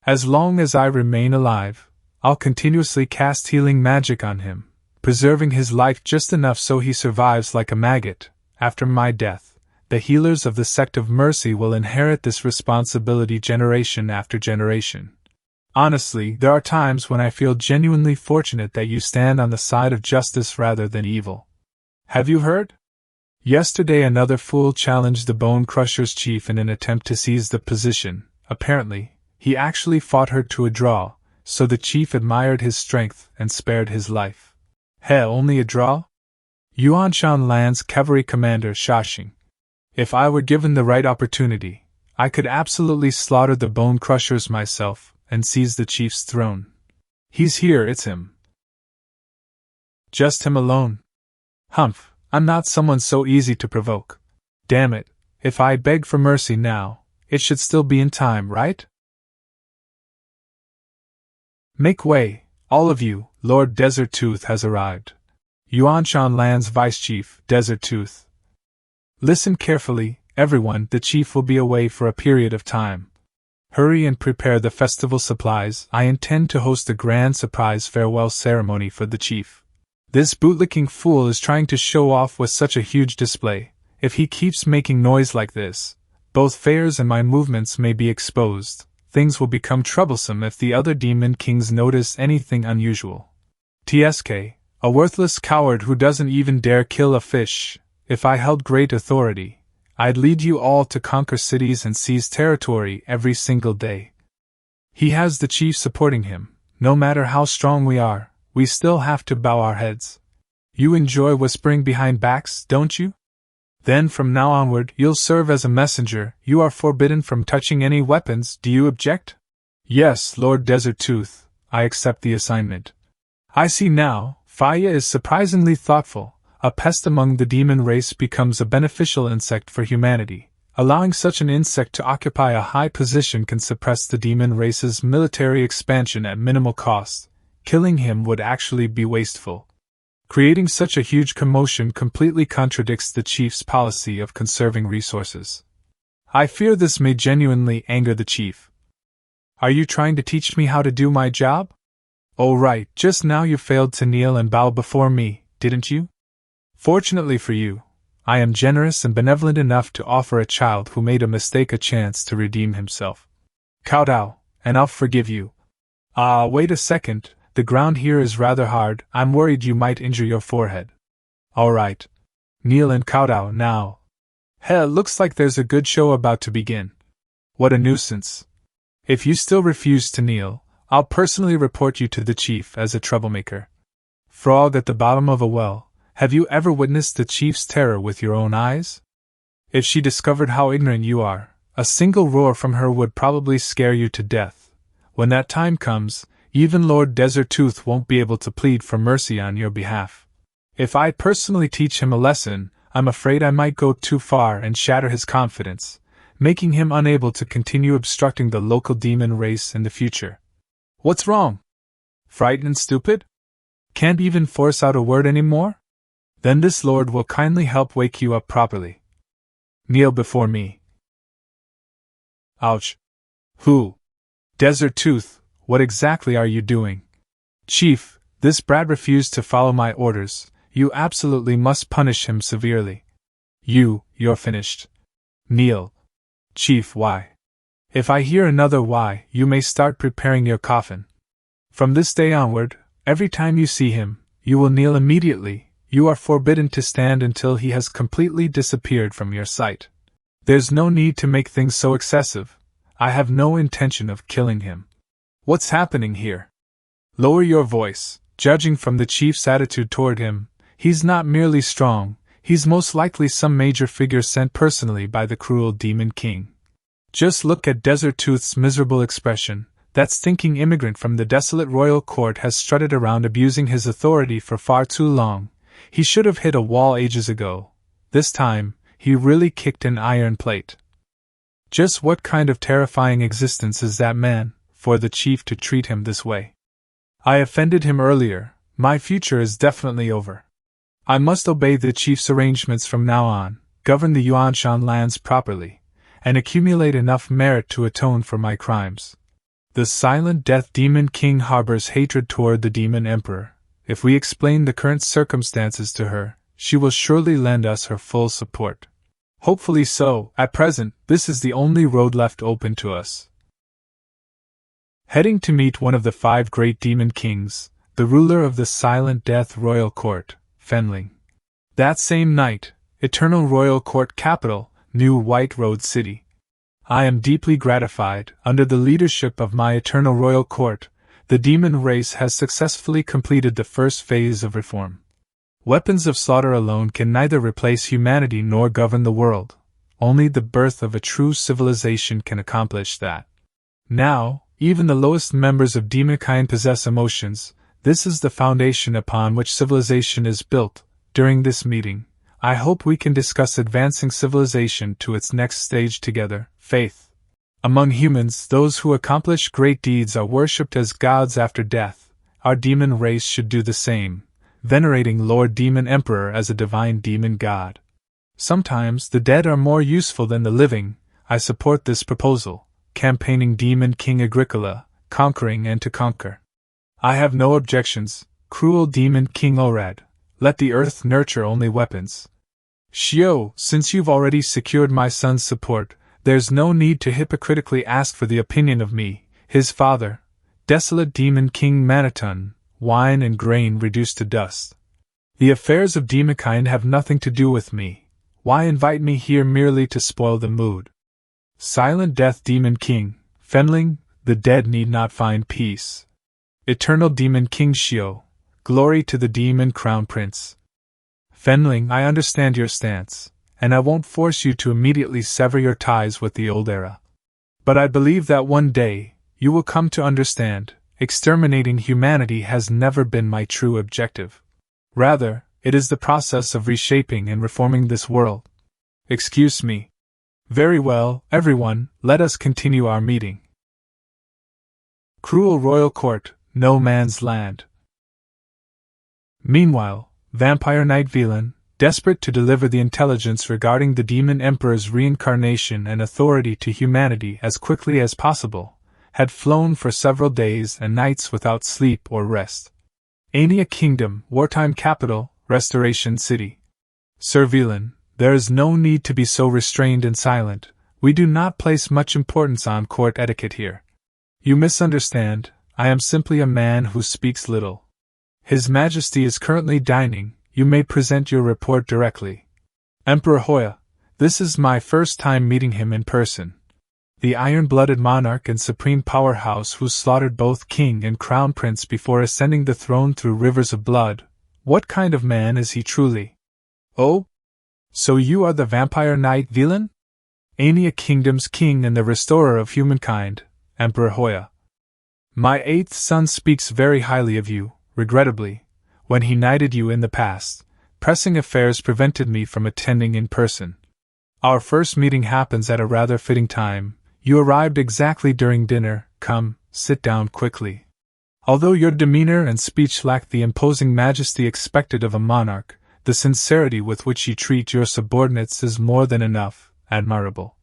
As long as I remain alive, I'll continuously cast healing magic on him, preserving his life just enough so he survives like a maggot. After my death, the healers of the Sect of Mercy will inherit this responsibility generation after generation. Honestly, there are times when I feel genuinely fortunate that you stand on the side of justice rather than evil. Have you heard? Yesterday another fool challenged the Bone Crusher's chief in an attempt to seize the position. Apparently, he actually fought her to a draw, so the chief admired his strength and spared his life. Hell, only a draw? Yuanshan Land's cavalry commander Shashing. If I were given the right opportunity, I could absolutely slaughter the Bone Crushers myself and seize the chief's throne. He's here, it's him. Just him alone? Humph, I'm not someone so easy to provoke. Damn it, if I beg for mercy now, it should still be in time, right? Make way, all of you, Lord Desert Tooth has arrived. Yuanshan Land's Vice Chief, Desert Tooth. Listen carefully, everyone, the chief will be away for a period of time. Hurry and prepare the festival supplies. I intend to host a grand surprise farewell ceremony for the chief. This bootlicking fool is trying to show off with such a huge display. If he keeps making noise like this, both fairs and my movements may be exposed. Things will become troublesome if the other demon kings notice anything unusual. TSK, a worthless coward who doesn't even dare kill a fish. If I held great authority, I'd lead you all to conquer cities and seize territory every single day. He has the chief supporting him. No matter how strong we are, we still have to bow our heads. You enjoy whispering behind backs, don't you? Then from now onward you'll serve as a messenger. You are forbidden from touching any weapons. Do you object? Yes, Lord Desert Tooth, I accept the assignment. I see now, Faya is surprisingly thoughtful. A pest among the demon race becomes a beneficial insect for humanity. Allowing such an insect to occupy a high position can suppress the demon race's military expansion at minimal cost. Killing him would actually be wasteful. Creating such a huge commotion completely contradicts the chief's policy of conserving resources. I fear this may genuinely anger the chief. Are you trying to teach me how to do my job? Oh right, just now you failed to kneel and bow before me, didn't you? Fortunately for you, I am generous and benevolent enough to offer a child who made a mistake a chance to redeem himself. Kowtow, and I'll forgive you. Wait a second, the ground here is rather hard. I'm worried you might injure your forehead. Alright. Kneel and kowtow now. Hell, looks like there's a good show about to begin. What a nuisance. If you still refuse to kneel, I'll personally report you to the chief as a troublemaker. Frog at the bottom of a well. Have you ever witnessed the chief's terror with your own eyes? If she discovered how ignorant you are, a single roar from her would probably scare you to death. When that time comes, even Lord Desert Tooth won't be able to plead for mercy on your behalf. If I personally teach him a lesson, I'm afraid I might go too far and shatter his confidence, making him unable to continue obstructing the local demon race in the future. What's wrong? Frightened and stupid? Can't even force out a word anymore? Then this lord will kindly help wake you up properly. Kneel before me. Ouch. Who? Desert Tooth, what exactly are you doing? Chief, this brat refused to follow my orders. You absolutely must punish him severely. You're finished. Kneel. Chief, why? If I hear another why, you may start preparing your coffin. From this day onward, every time you see him, you will kneel immediately. You are forbidden to stand until he has completely disappeared from your sight. There's no need to make things so excessive. I have no intention of killing him. What's happening here? Lower your voice. Judging from the chief's attitude toward him, he's not merely strong, he's most likely some major figure sent personally by the cruel Demon King. Just look at Desert Tooth's miserable expression. That stinking immigrant from the desolate royal court has strutted around abusing his authority for far too long. He should have hit a wall ages ago. This time, he really kicked an iron plate. Just what kind of terrifying existence is that man, for the chief to treat him this way? I offended him earlier. My future is definitely over. I must obey the chief's arrangements from now on, govern the Yuanshan lands properly, and accumulate enough merit to atone for my crimes. The Silent Death Demon King harbors hatred toward the Demon Emperor. If we explain the current circumstances to her, she will surely lend us her full support. Hopefully so. At present, this is the only road left open to us. Heading to meet one of the 5 great demon kings, the ruler of the Silent Death Royal Court, Fenling. That same night, Eternal Royal Court Capital, New White Road City. I am deeply gratified. Under the leadership of my Eternal Royal Court, the demon race has successfully completed the first phase of reform. Weapons of slaughter alone can neither replace humanity nor govern the world. Only the birth of a true civilization can accomplish that. Now, even the lowest members of demonkind possess emotions. This is the foundation upon which civilization is built. During this meeting, I hope we can discuss advancing civilization to its next stage together. Faith. Among humans, those who accomplish great deeds are worshipped as gods after death. Our demon race should do the same, venerating Lord Demon Emperor as a divine demon god. Sometimes the dead are more useful than the living. I support this proposal. Campaigning Demon King Agricola, conquering and to conquer. I have no objections. Cruel Demon King Orad, let the earth nurture only weapons. Shio, since you've already secured my son's support, there's no need to hypocritically ask for the opinion of me, his father. Desolate Demon King Manatun, wine and grain reduced to dust. The affairs of demonkind have nothing to do with me. Why invite me here merely to spoil the mood? Silent Death Demon King, Fenling, the dead need not find peace. Eternal Demon King Shio, glory to the Demon Crown Prince. Fenling, I understand your stance, and I won't force you to immediately sever your ties with the old era. But I believe that one day, you will come to understand, exterminating humanity has never been my true objective. Rather, it is the process of reshaping and reforming this world. Excuse me. Very well, everyone, let us continue our meeting. Cruel Royal Court, No Man's Land. Meanwhile, Vampire Knight Velan, desperate to deliver the intelligence regarding the Demon Emperor's reincarnation and authority to humanity as quickly as possible, had flown for several days and nights without sleep or rest. Ania Kingdom, wartime capital, Restoration City. Sir Velan, there is no need to be so restrained and silent. We do not place much importance on court etiquette here. You misunderstand, I am simply a man who speaks little. His Majesty is currently dining, you may present your report directly. Emperor Hoya, this is my first time meeting him in person. The iron-blooded monarch and supreme powerhouse who slaughtered both king and crown prince before ascending the throne through rivers of blood. What kind of man is he truly? Oh? So you are the Vampire Knight Velan? Ania Kingdom's king and the restorer of humankind, Emperor Hoya. My eighth son speaks very highly of you, regrettably, when he knighted you in the past. Pressing affairs prevented me from attending in person. Our first meeting happens at a rather fitting time. You arrived exactly during dinner. Come, sit down quickly. Although your demeanor and speech lack the imposing majesty expected of a monarch, the sincerity with which you treat your subordinates is more than enough, admirable.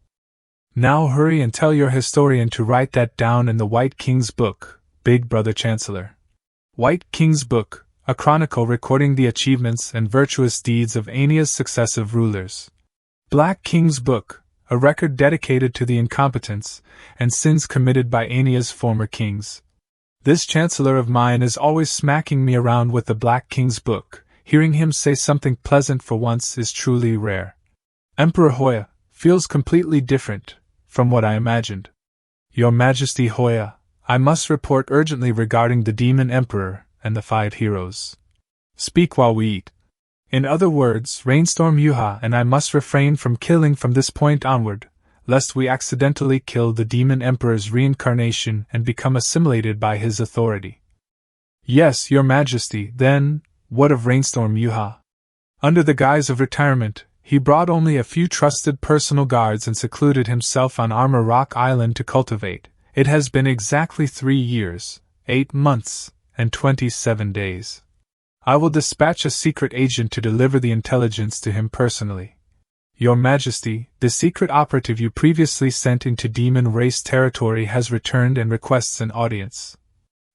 Now hurry and tell your historian to write that down in the White King's Book, Big Brother Chancellor. White King's Book, a chronicle recording the achievements and virtuous deeds of Ania's successive rulers. Black King's Book, a record dedicated to the incompetence and sins committed by Ania's former kings. This chancellor of mine is always smacking me around with the Black King's Book. Hearing him say something pleasant for once is truly rare. Emperor Hoya feels completely different from what I imagined. Your Majesty Hoya, I must report urgently regarding the Demon Emperor and the 5 heroes. Speak while we eat. In other words, Rainstorm Yuha and I must refrain from killing from this point onward, lest we accidentally kill the Demon Emperor's reincarnation and become assimilated by his authority. Yes, Your Majesty, then, what of Rainstorm Yuha? Under the guise of retirement, he brought only a few trusted personal guards and secluded himself on Armor Rock Island to cultivate. It has been exactly 3 years, 8 months, and 27 days. I will dispatch a secret agent to deliver the intelligence to him personally. Your Majesty, the secret operative you previously sent into demon race territory has returned and requests an audience.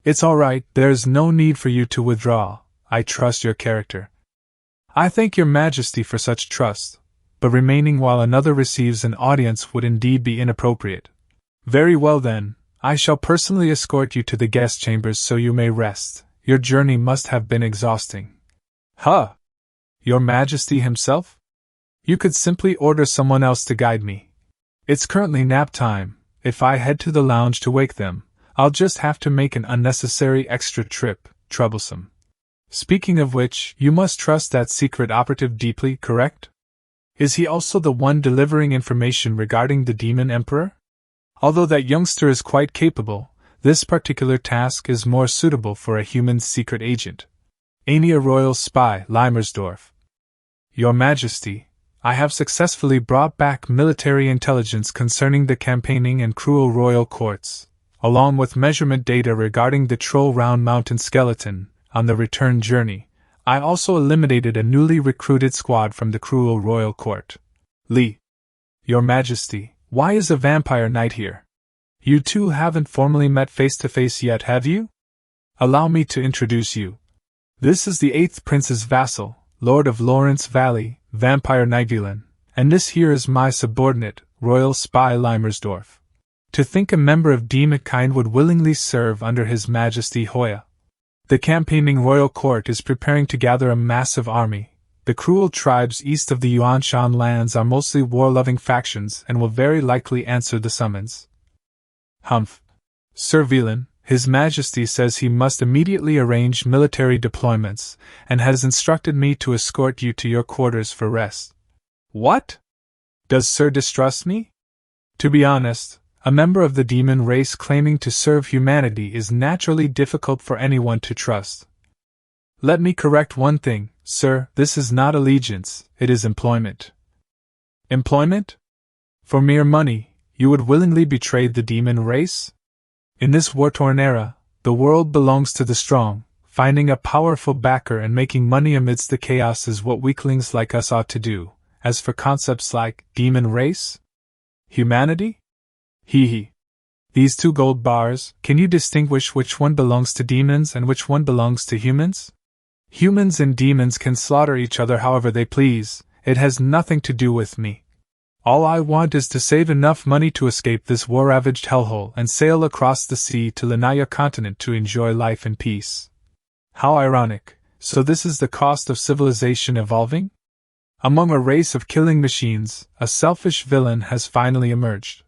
It's all right, there's no need for you to withdraw. I trust your character. I thank Your Majesty for such trust, but remaining while another receives an audience would indeed be inappropriate. Very well then, I shall personally escort you to the guest chambers so you may rest. Your journey must have been exhausting. Huh! Your Majesty himself? You could simply order someone else to guide me. It's currently nap time. If I head to the lounge to wake them, I'll just have to make an unnecessary extra trip, troublesome. Speaking of which, you must trust that secret operative deeply, correct? Is he also the one delivering information regarding the Demon Emperor? Although that youngster is quite capable, this particular task is more suitable for a human secret agent. Ain't he a royal spy, Limersdorf? Your Majesty, I have successfully brought back military intelligence concerning the campaigning and cruel royal courts, along with measurement data regarding the Troll Round Mountain skeleton. On the return journey, I also eliminated a newly recruited squad from the cruel royal court. Li. Your Majesty, why is a vampire knight here? You two haven't formally met face to face yet, have you? Allow me to introduce you. This is the 8th Prince's vassal, Lord of Lawrence Valley, Vampire Nightvillain, and this here is my subordinate, Royal Spy Limersdorf. To think a member of Demonkind would willingly serve under His Majesty Hoya. The campaigning royal court is preparing to gather a massive army. The cruel tribes east of the Yuanshan lands are mostly war-loving factions and will very likely answer the summons. Humph. Sir Villain, His Majesty says he must immediately arrange military deployments, and has instructed me to escort you to your quarters for rest. What? Does Sir distrust me? To be honest, a member of the demon race claiming to serve humanity is naturally difficult for anyone to trust. Let me correct one thing, sir, this is not allegiance, it is employment. Employment? For mere money, you would willingly betray the demon race? In this war-torn era, the world belongs to the strong. Finding a powerful backer and making money amidst the chaos is what weaklings like us ought to do. As for concepts like demon race? Humanity? Hee hee. These 2 gold bars, can you distinguish which one belongs to demons and which one belongs to humans? Humans and demons can slaughter each other however they please, it has nothing to do with me. All I want is to save enough money to escape this war-ravaged hellhole and sail across the sea to Lanaya continent to enjoy life in peace. How ironic, so this is the cost of civilization evolving? Among a race of killing machines, a selfish villain has finally emerged.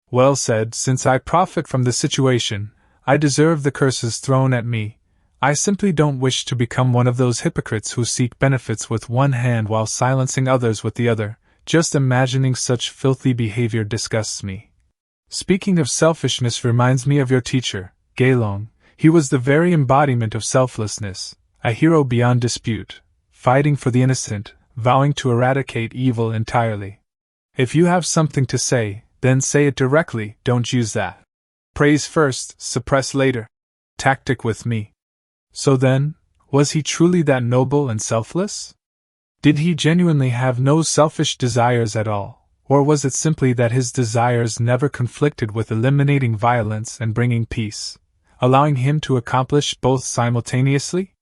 Well said, since I profit from the situation, I deserve the curses thrown at me. I simply don't wish to become one of those hypocrites who seek benefits with one hand while silencing others with the other. Just imagining such filthy behavior disgusts me. Speaking of selfishness reminds me of your teacher, GeLong. He was the very embodiment of selflessness, a hero beyond dispute, fighting for the innocent, vowing to eradicate evil entirely. If you have something to say, then say it directly, don't use that praise first, suppress later tactic with me. So then, was he truly that noble and selfless? Did he genuinely have no selfish desires at all, or was it simply that his desires never conflicted with eliminating violence and bringing peace, allowing him to accomplish both simultaneously?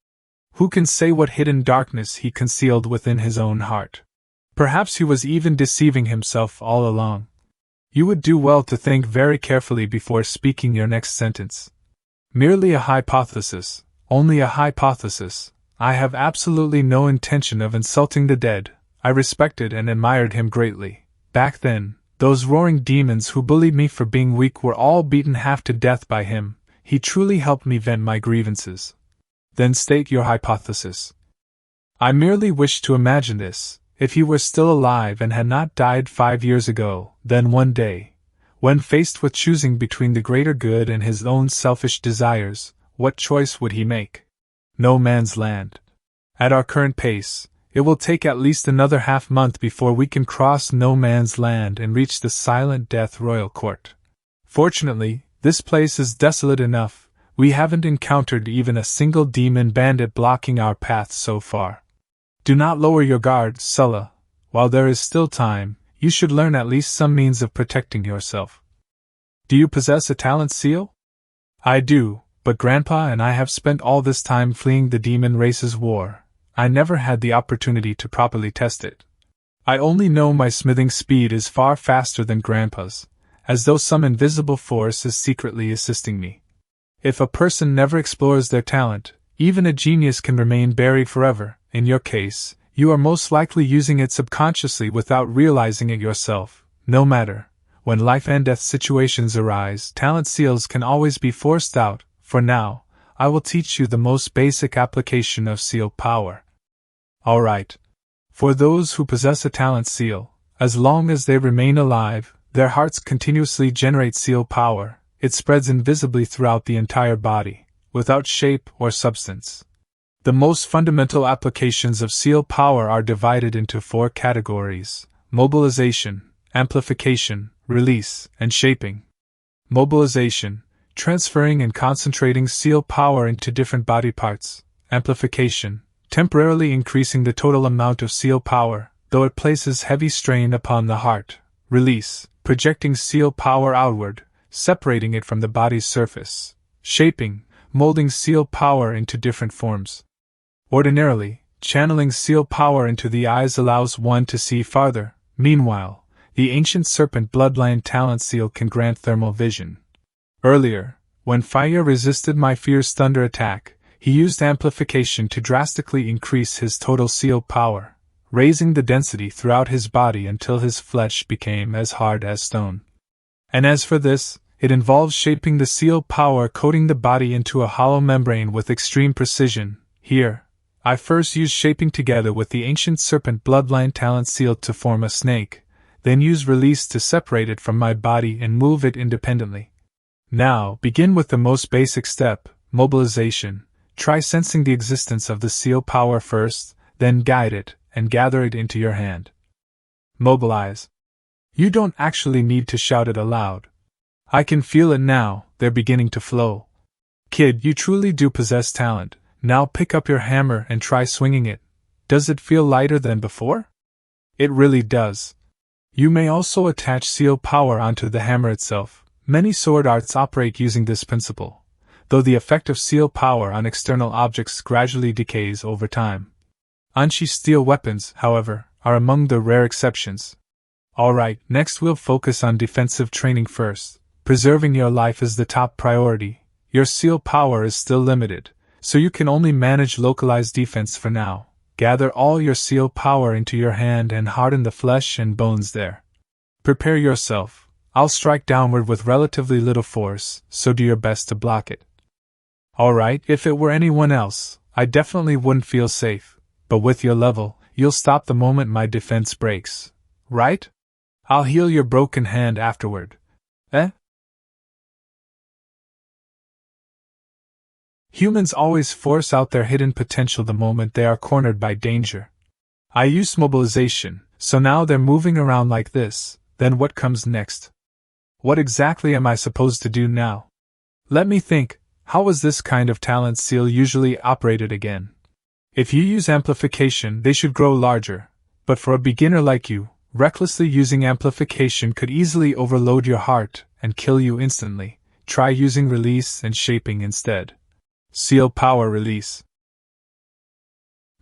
Who can say what hidden darkness he concealed within his own heart? Perhaps he was even deceiving himself all along. You would do well to think very carefully before speaking your next sentence. Merely a hypothesis, only a hypothesis. I have absolutely no intention of insulting the dead. I respected and admired him greatly. Back then, those roaring demons who bullied me for being weak were all beaten half to death by him. He truly helped me vent my grievances. Then state your hypothesis. I merely wish to imagine this. If he were still alive and had not died 5 years ago, then one day, when faced with choosing between the greater good and his own selfish desires, what choice would he make? No Man's Land. At our current pace, it will take at least another half-month before we can cross No Man's Land and reach the Silent Death Royal Court. Fortunately, this place is desolate enough. We haven't encountered even a single demon bandit blocking our path so far. Do not lower your guard, Sulla. While there is still time, you should learn at least some means of protecting yourself. Do you possess a talent seal? I do, but Grandpa and I have spent all this time fleeing the demon race's war. I never had the opportunity to properly test it. I only know my smithing speed is far faster than Grandpa's, as though some invisible force is secretly assisting me. If a person never explores their talent, even a genius can remain buried forever. In your case, you are most likely using it subconsciously without realizing it yourself. No matter, when life and death situations arise, talent seals can always be forced out. For now, I will teach you the most basic application of seal power. Alright. For those who possess a talent seal, as long as they remain alive, their hearts continuously generate seal power. It spreads invisibly throughout the entire body, without shape or substance. The most fundamental applications of seal power are divided into 4 categories: mobilization, amplification, release, and shaping. Mobilization, transferring and concentrating seal power into different body parts. Amplification, temporarily increasing the total amount of seal power, though it places heavy strain upon the heart. Release, projecting seal power outward, separating it from the body's surface. Shaping, molding seal power into different forms. Ordinarily, channeling seal power into the eyes allows one to see farther. Meanwhile, the ancient serpent bloodline talent seal can grant thermal vision. Earlier, when Fire resisted my fierce thunder attack, he used amplification to drastically increase his total seal power, raising the density throughout his body until his flesh became as hard as stone. And as for this, it involves shaping the seal power, coating the body into a hollow membrane with extreme precision. Here, I first use shaping together with the ancient serpent bloodline talent seal to form a snake, then use release to separate it from my body and move it independently. Now, begin with the most basic step, mobilization. Try sensing the existence of the seal power first, then guide it, and gather it into your hand. Mobilize. You don't actually need to shout it aloud. I can feel it now, they're beginning to flow. Kid, you truly do possess talent. Now pick up your hammer and try swinging it. Does it feel lighter than before? It really does. You may also attach seal power onto the hammer itself. Many sword arts operate using this principle, though the effect of seal power on external objects gradually decays over time. Anshi steel weapons, however, are among the rare exceptions. Alright, next we'll focus on defensive training first. Preserving your life is the top priority. Your seal power is still limited, so you can only manage localized defense for now. Gather all your seal power into your hand and harden the flesh and bones there. Prepare yourself. I'll strike downward with relatively little force, so do your best to block it. Alright, if it were anyone else, I definitely wouldn't feel safe, but with your level, you'll stop the moment my defense breaks. Right? I'll heal your broken hand afterward. Eh? Humans always force out their hidden potential the moment they are cornered by danger. I use mobilization, so now they're moving around like this. Then what comes next? What exactly am I supposed to do now? Let me think. How was this kind of talent seal usually operated again? If you use amplification, they should grow larger, but for a beginner like you, recklessly using amplification could easily overload your heart and kill you instantly. Try using release and shaping instead. Seal power release.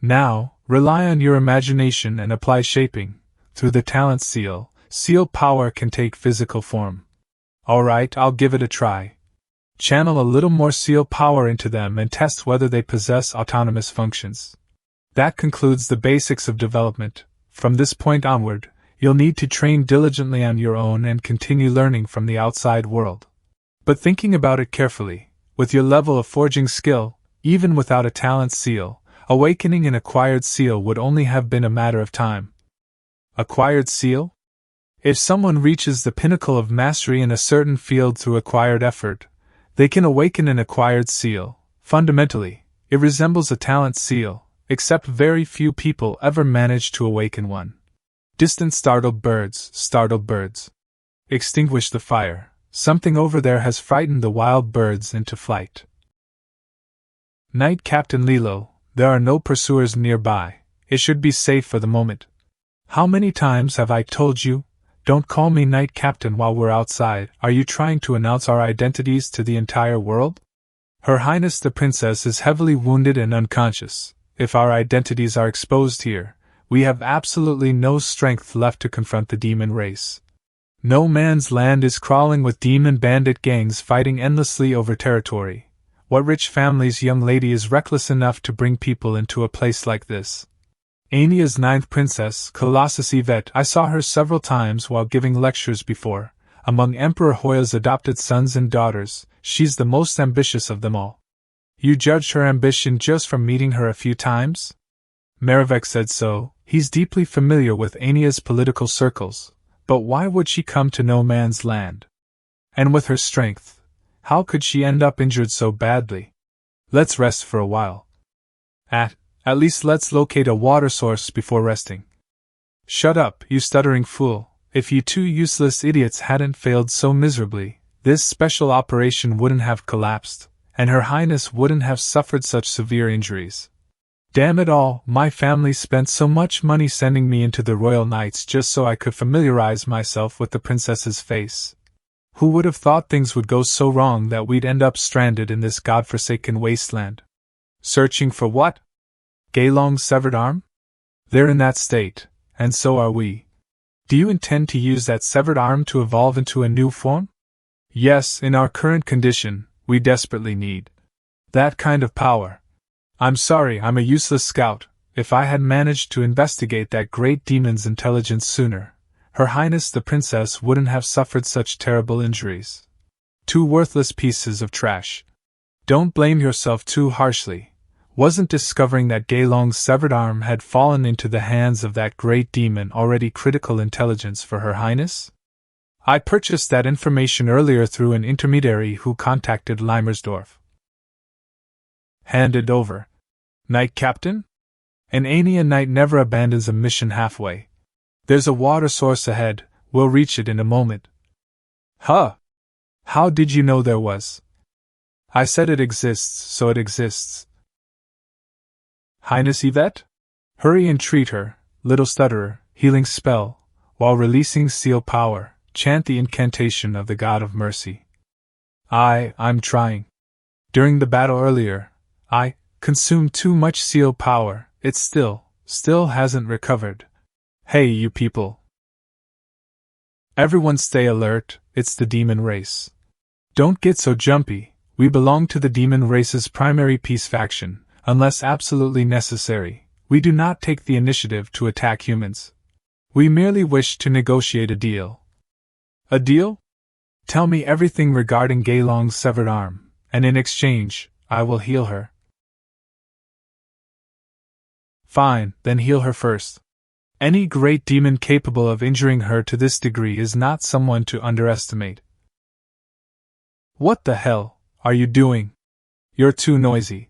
Now, rely on your imagination and apply shaping. Through the talent seal, seal power can take physical form. Alright, I'll give it a try. Channel a little more seal power into them and test whether they possess autonomous functions. That concludes the basics of development. From this point onward, you'll need to train diligently on your own and continue learning from the outside world. But thinking about it carefully, with your level of forging skill, even without a talent seal, awakening an acquired seal would only have been a matter of time. Acquired seal? If someone reaches the pinnacle of mastery in a certain field through acquired effort, they can awaken an acquired seal. Fundamentally, it resembles a talent seal, except very few people ever manage to awaken one. Distant startled birds. Extinguish the fire. Something over there has frightened the wild birds into flight. Knight Captain Lilo, there are no pursuers nearby. It should be safe for the moment. How many times have I told you? Don't call me Knight Captain while we're outside. Are you trying to announce our identities to the entire world? Her Highness the Princess is heavily wounded and unconscious. If our identities are exposed here, we have absolutely no strength left to confront the demon race. No man's land is crawling with demon bandit gangs fighting endlessly over territory. What rich family's young lady is reckless enough to bring people into a place like this? Aenia's ninth princess, Colossus Yvette. I saw her several times while giving lectures before. Among Emperor Hoya's adopted sons and daughters, she's the most ambitious of them all. You judged her ambition just from meeting her a few times? Marevek said so. He's deeply familiar with Aenia's political circles, but why would she come to no man's land? And with her strength, how could she end up injured so badly? Let's rest for a while. At least let's locate a water source before resting. Shut up, you stuttering fool. If you two useless idiots hadn't failed so miserably, this special operation wouldn't have collapsed, and Her Highness wouldn't have suffered such severe injuries. Damn it all, my family spent so much money sending me into the Royal Knights just so I could familiarize myself with the princess's face. Who would have thought things would go so wrong that we'd end up stranded in this godforsaken wasteland? Searching for what? GeLong's severed arm? They're in that state, and so are we. Do you intend to use that severed arm to evolve into a new form? Yes, in our current condition, we desperately need that kind of power. I'm sorry, I'm a useless scout. If I had managed to investigate that great demon's intelligence sooner, Her Highness the Princess wouldn't have suffered such terrible injuries. Two worthless pieces of trash. Don't blame yourself too harshly. Wasn't discovering that GeLong's severed arm had fallen into the hands of that great demon already critical intelligence for Her Highness? I purchased that information earlier through an intermediary who contacted Limersdorf. Handed over. Knight Captain? An Aenia knight never abandons a mission halfway. There's a water source ahead, we'll reach it in a moment. Huh? How did you know there was? I said it exists, so it exists. Highness Yvette? Hurry and treat her, little stutterer, healing spell, while releasing seal power, chant the incantation of the God of Mercy. I'm trying. During the battle earlier, I consumed too much seal power, it still hasn't recovered. Hey you people. Everyone stay alert, it's the demon race. Don't get so jumpy, we belong to the demon race's primary peace faction. Unless absolutely necessary, we do not take the initiative to attack humans. We merely wish to negotiate a deal. A deal? Tell me everything regarding GeLong's severed arm, and in exchange, I will heal her. Fine, then heal her first. Any great demon capable of injuring her to this degree is not someone to underestimate. What the hell are you doing? You're too noisy.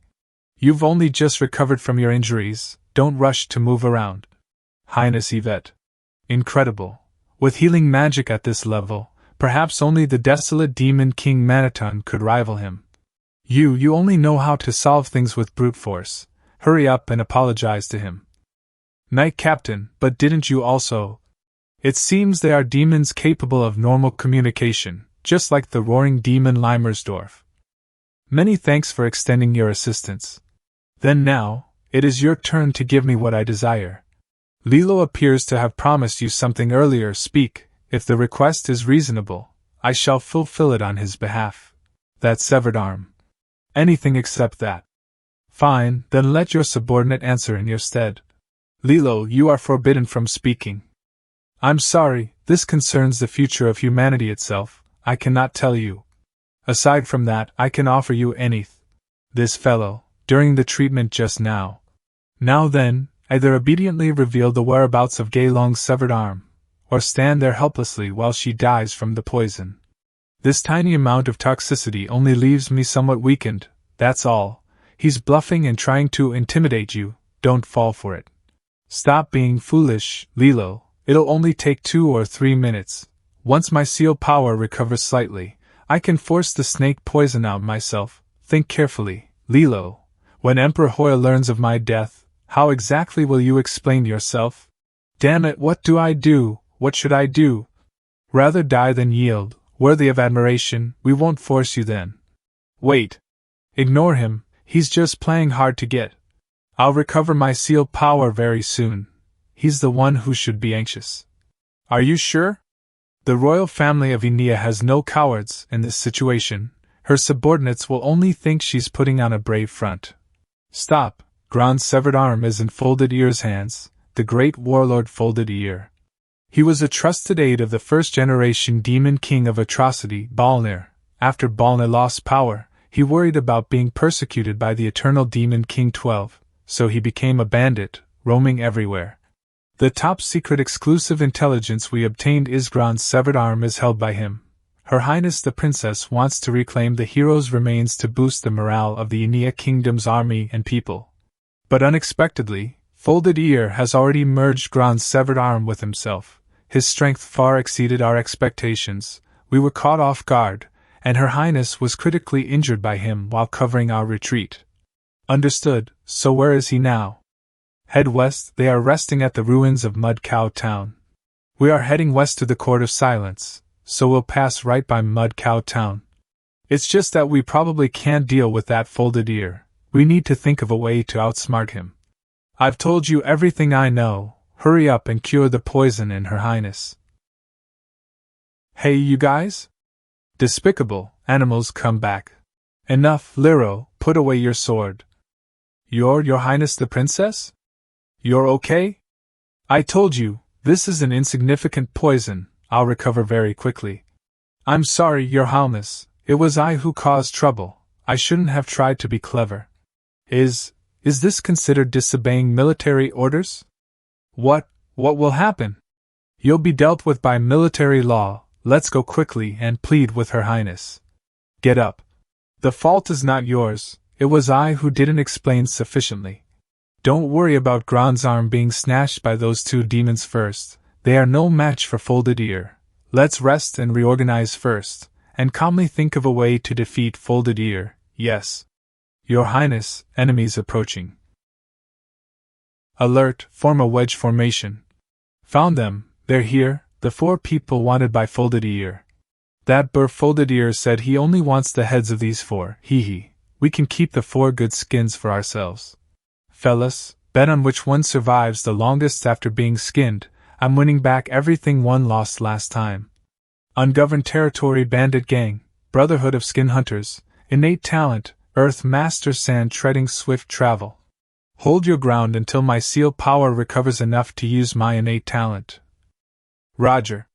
You've only just recovered from your injuries, don't rush to move around. Highness Yvette. Incredible. With healing magic at this level, perhaps only the desolate demon King Maniton could rival him. You only know how to solve things with brute force. Hurry up and apologize to him. Knight Captain, but didn't you also? It seems they are demons capable of normal communication, just like the roaring demon Limersdorf. Many thanks for extending your assistance. Then now, it is your turn to give me what I desire. Lilo appears to have promised you something earlier. Speak, if the request is reasonable, I shall fulfill it on his behalf. That severed arm. Anything except that. Fine, then let your subordinate answer in your stead. Lilo, you are forbidden from speaking. I'm sorry, this concerns the future of humanity itself, I cannot tell you. Aside from that, I can offer you anything. This fellow, during the treatment just now. Now then, either obediently reveal the whereabouts of GeLong's severed arm, or stand there helplessly while she dies from the poison. This tiny amount of toxicity only leaves me somewhat weakened, that's all. He's bluffing and trying to intimidate you, don't fall for it. Stop being foolish, Lilo, it'll only take 2 or 3 minutes. Once my seal power recovers slightly, I can force the snake poison out myself. Think carefully, Lilo. When Emperor Hoya learns of my death, how exactly will you explain yourself? Damn it, what do I do? What should I do? Rather die than yield, worthy of admiration, we won't force you then. Wait. Ignore him, he's just playing hard to get. I'll recover my seal power very soon. He's the one who should be anxious. Are you sure? The royal family of Aenia has no cowards in this situation. Her subordinates will only think she's putting on a brave front. Stop, Gron's severed arm is in Folded Ear's hands, the great warlord Folded Ear. He was a trusted aide of the first-generation demon king of atrocity, Balnir. After Balnir lost power, he worried about being persecuted by the eternal demon king 12, so he became a bandit, roaming everywhere. The top-secret exclusive intelligence we obtained is Gron's severed arm is held by him. Her Highness the Princess wants to reclaim the hero's remains to boost the morale of the Enia Kingdom's army and people. But unexpectedly, Folded Ear has already merged Gron's severed arm with himself. His strength far exceeded our expectations. We were caught off guard, and Her Highness was critically injured by him while covering our retreat. Understood, so where is he now? Head west, they are resting at the ruins of Mud Cow Town. We are heading west to the Court of Silence, so we'll pass right by Mud Cow Town. It's just that we probably can't deal with that Folded Ear. We need to think of a way to outsmart him. I've told you everything I know. Hurry up and cure the poison in Her Highness. Hey you guys? Despicable animals, come back. Enough, Liro, put away your sword. Your Highness the Princess? You're okay? I told you, this is an insignificant poison, I'll recover very quickly. I'm sorry, Your Highness, it was I who caused trouble, I shouldn't have tried to be clever. Is this considered disobeying military orders? What will happen? You'll be dealt with by military law, let's go quickly and plead with Her Highness. Get up. The fault is not yours, it was I who didn't explain sufficiently. Don't worry about Gron's arm being snatched by those two demons first, they are no match for Folded Ear. Let's rest and reorganize first, and calmly think of a way to defeat Folded Ear, yes. Your Highness, enemies approaching. Alert, form a wedge formation. Found them, they're here, the 4 people wanted by Folded Ear. That Burr Folded Ear said he only wants the heads of these 4, hee. We can keep the 4 good skins for ourselves. Fellas, bet on which one survives the longest after being skinned. I'm winning back everything one lost last time. Ungoverned territory bandit gang, brotherhood of skin hunters, innate talent, earth master sand treading swift travel. Hold your ground until my seal power recovers enough to use my innate talent. Roger.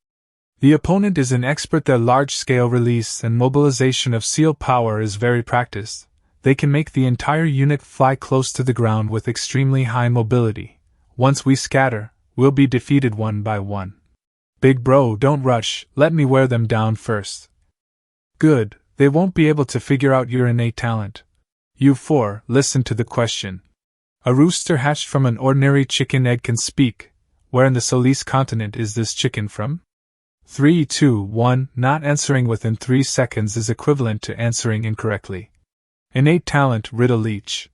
The opponent is an expert. Their large-scale release and mobilization of seal power is very practiced. They can make the entire unit fly close to the ground with extremely high mobility. Once we scatter, we'll be defeated one by one. Big bro, don't rush, let me wear them down first. Good, they won't be able to figure out your innate talent. You 4, listen to the question. A rooster hatched from an ordinary chicken egg can speak. Where in the Solis continent is this chicken from? 3, 2, 1, not answering within 3 seconds is equivalent to answering incorrectly. Innate talent, riddle leech.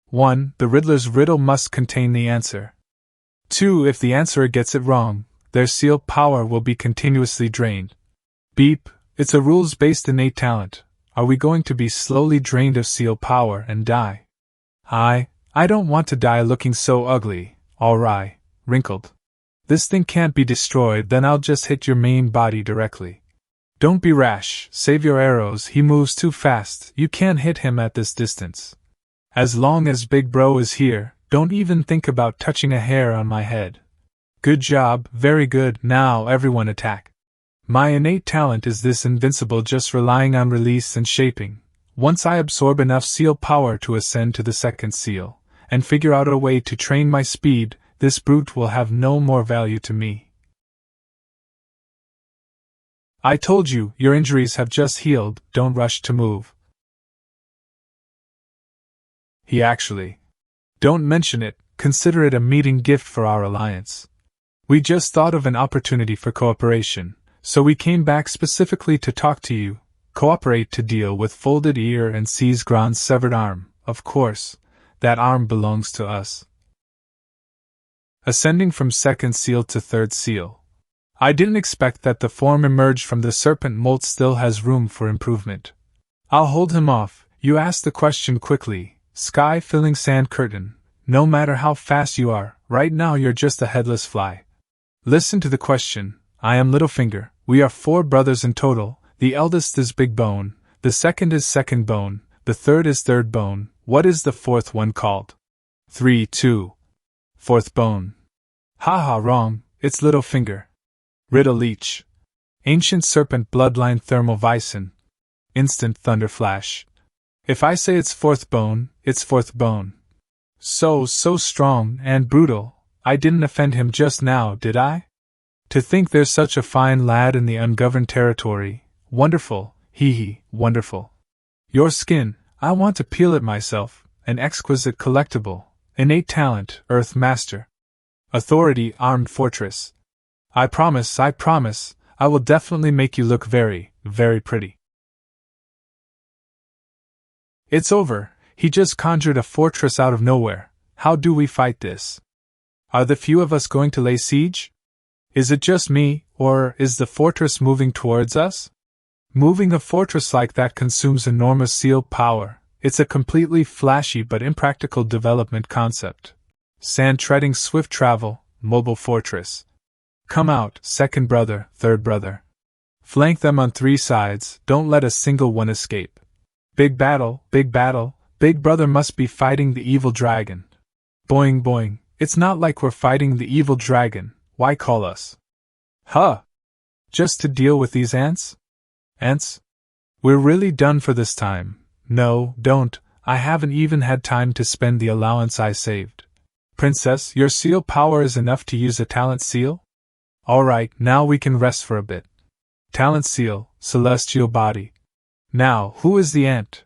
1. The riddler's riddle must contain the answer. 2. If the answerer gets it wrong, their seal power will be continuously drained. Beep, it's a rules-based innate talent. Are we going to be slowly drained of seal power and die? I don't want to die looking so ugly, alright, wrinkled. This thing can't be destroyed, then I'll just hit your main body directly. Don't be rash, save your arrows, he moves too fast, you can't hit him at this distance. As long as Big Bro is here, don't even think about touching a hair on my head. Good job, very good, now everyone attack. My innate talent is this invincible, just relying on release and shaping. Once I absorb enough seal power to ascend to the second seal, and figure out a way to train my speed, this brute will have no more value to me. I told you, your injuries have just healed, don't rush to move. He actually. Don't mention it, consider it a meeting gift for our alliance. We just thought of an opportunity for cooperation, so we came back specifically to talk to you. Cooperate to deal with Folded Ear and seize Gron's severed arm, of course, that arm belongs to us. Ascending from second seal to third seal. I didn't expect that the form emerged from the serpent mold still has room for improvement. I'll hold him off. You asked the question quickly. Sky filling sand curtain. No matter how fast you are, right now you're just a headless fly. Listen to the question. I am Littlefinger. We are 4 brothers in total. The eldest is Big Bone, the second is Second Bone, the third is Third Bone. What is the 4th one called? 3, 2. Fourth bone. Haha, wrong, it's little finger. Riddle leech. Ancient serpent bloodline thermal Vyson. Instant thunder flash. If I say it's fourth bone, it's fourth bone. So strong and brutal. I didn't offend him just now, did I? To think there's such a fine lad in the ungoverned territory. Wonderful, hee, wonderful. Your skin, I want to peel it myself, an exquisite collectible, innate talent, Earth Master. Authority, armed fortress. I promise, I will definitely make you look very, very pretty. It's over, he just conjured a fortress out of nowhere. How do we fight this? Are the few of us going to lay siege? Is it just me, or is the fortress moving towards us? Moving a fortress like that consumes enormous seal power. It's a completely flashy but impractical development concept. Sand treading swift travel, mobile fortress. Come out, second brother, third brother. Flank them on 3 sides, don't let a single one escape. Big battle, big brother must be fighting the evil dragon. Boing boing, it's not like we're fighting the evil dragon, why call us? Huh! Just to deal with these ants? Ants? We're really done for this time. No, don't, I haven't even had time to spend the allowance I saved. Princess, your seal power is enough to use a talent seal? Alright, now we can rest for a bit. Talent seal, celestial body. Now, who is the ant?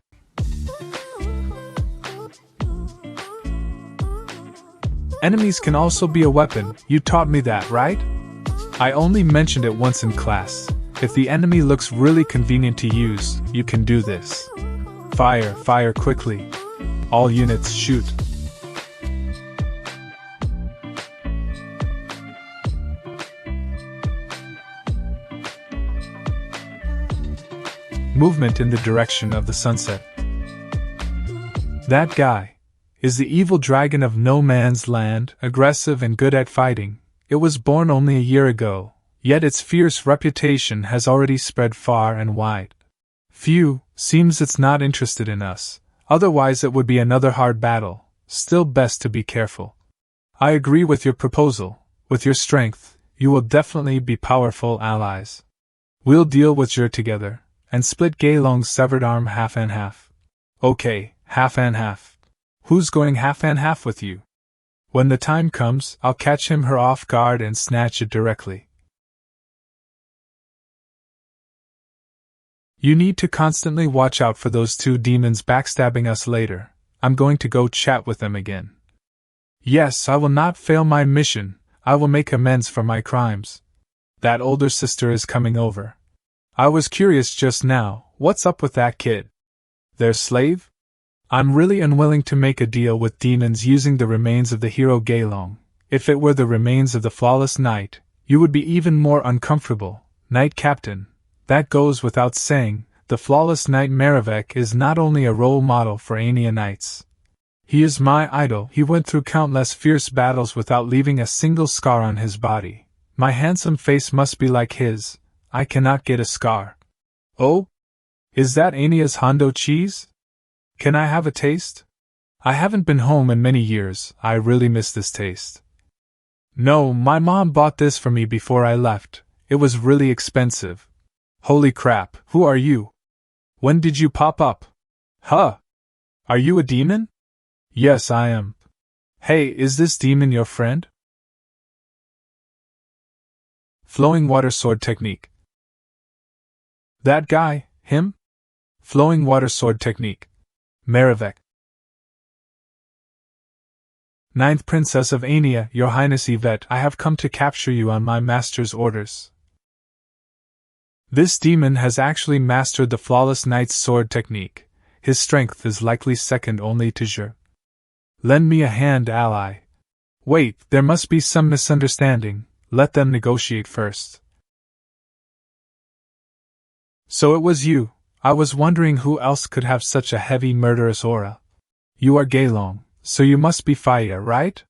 Enemies can also be a weapon, you taught me that, right? I only mentioned it once in class. If the enemy looks really convenient to use, you can do this. Fire quickly. All units shoot. Movement in the direction of the sunset. That guy is the evil dragon of no man's land, aggressive and good at fighting. It was born only a year ago, yet its fierce reputation has already spread far and wide. Phew, seems it's not interested in us, otherwise it would be another hard battle, still best to be careful. I agree with your proposal. With your strength, you will definitely be powerful allies. We'll deal with Zhe together, and split GeLong's severed arm half and half. Okay, half and half. Who's going half and half with you? When the time comes, I'll catch her off guard and snatch it directly. You need to constantly watch out for those 2 demons backstabbing us later. I'm going to go chat with them again. Yes, I will not fail my mission. I will make amends for my crimes. That older sister is coming over. I was curious just now, what's up with that kid? Their slave? I'm really unwilling to make a deal with demons using the remains of the hero GeLong. If it were the remains of the flawless knight, you would be even more uncomfortable, Knight Captain. That goes without saying, the flawless knight Marivek is not only a role model for Ania knights. He is my idol. He went through countless fierce battles without leaving a single scar on his body. My handsome face must be like his. I cannot get a scar. Oh? Is that Ania's Hondo cheese? Can I have a taste? I haven't been home in many years. I really miss this taste. No, my mom bought this for me before I left. It was really expensive. Holy crap, who are you? When did you pop up? Huh? Are you a demon? Yes, I am. Hey, is this demon your friend? Flowing water sword technique. That guy, him? Flowing water sword technique. Marivek. 9th Princess of Ania, Your Highness Yvette, I have come to capture you on my master's orders. This demon has actually mastered the flawless knight's sword technique. His strength is likely second only to Zhe. Lend me a hand, ally. Wait, there must be some misunderstanding. Let them negotiate first. So it was you. I was wondering who else could have such a heavy murderous aura. You are GeLong, so you must be Faya, right?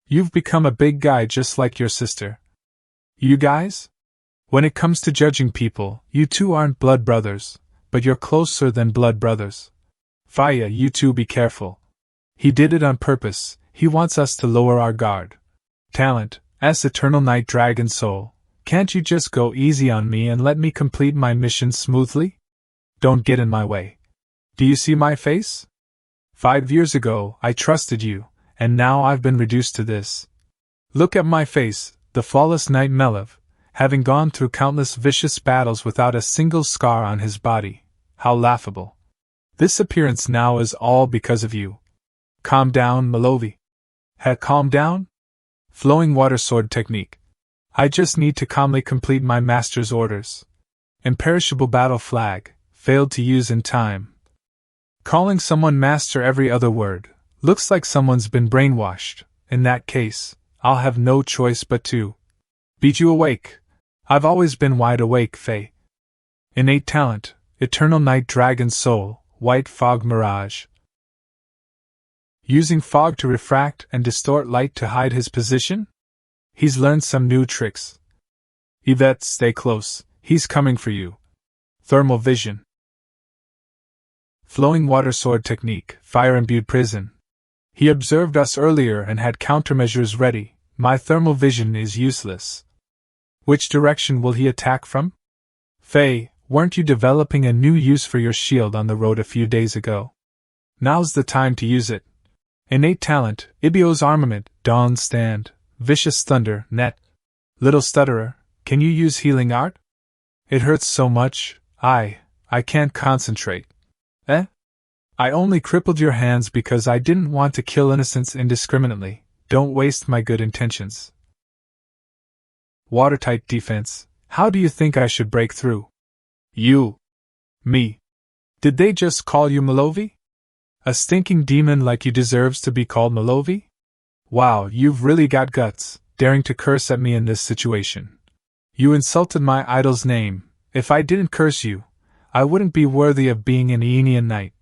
You've become a big guy just like your sister. You guys? When it comes to judging people, you two aren't blood brothers, but you're closer than blood brothers. Faya, you two be careful. He did it on purpose, he wants us to lower our guard. Talent, as Eternal Night Dragon Soul, can't you just go easy on me and let me complete my mission smoothly? Don't get in my way. Do you see my face? 5 years ago, I trusted you, and now I've been reduced to this. Look at my face, the flawless Knight Melev, having gone through countless vicious battles without a single scar on his body. How laughable. This appearance now is all because of you. Calm down, Melovi. Calm down? Flowing water sword technique. I just need to calmly complete my master's orders. Imperishable battle flag, failed to use in time. Calling someone master every other word. Looks like someone's been brainwashed. In that case, I'll have no choice but to beat you awake. I've always been wide awake, Faye. Innate talent, Eternal Night Dragon Soul, White Fog Mirage. Using fog to refract and distort light to hide his position? He's learned some new tricks. Yvette, stay close, he's coming for you. Thermal vision. Flowing water sword technique, fire-imbued prison. He observed us earlier and had countermeasures ready. My thermal vision is useless. Which direction will he attack from? Faye, weren't you developing a new use for your shield on the road a few days ago? Now's the time to use it. Innate talent, Ibio's armament, Dawn Stand, Vicious Thunder, Net. Little stutterer, can you use healing art? It hurts so much, I can't concentrate. I only crippled your hands because I didn't want to kill innocents indiscriminately. Don't waste my good intentions. Watertight defense, how do you think I should break through? You. Me. Did they just call you Melovi? A stinking demon like you deserves to be called Melovi? Wow, you've really got guts, daring to curse at me in this situation. You insulted my idol's name. If I didn't curse you, I wouldn't be worthy of being an Aenean knight.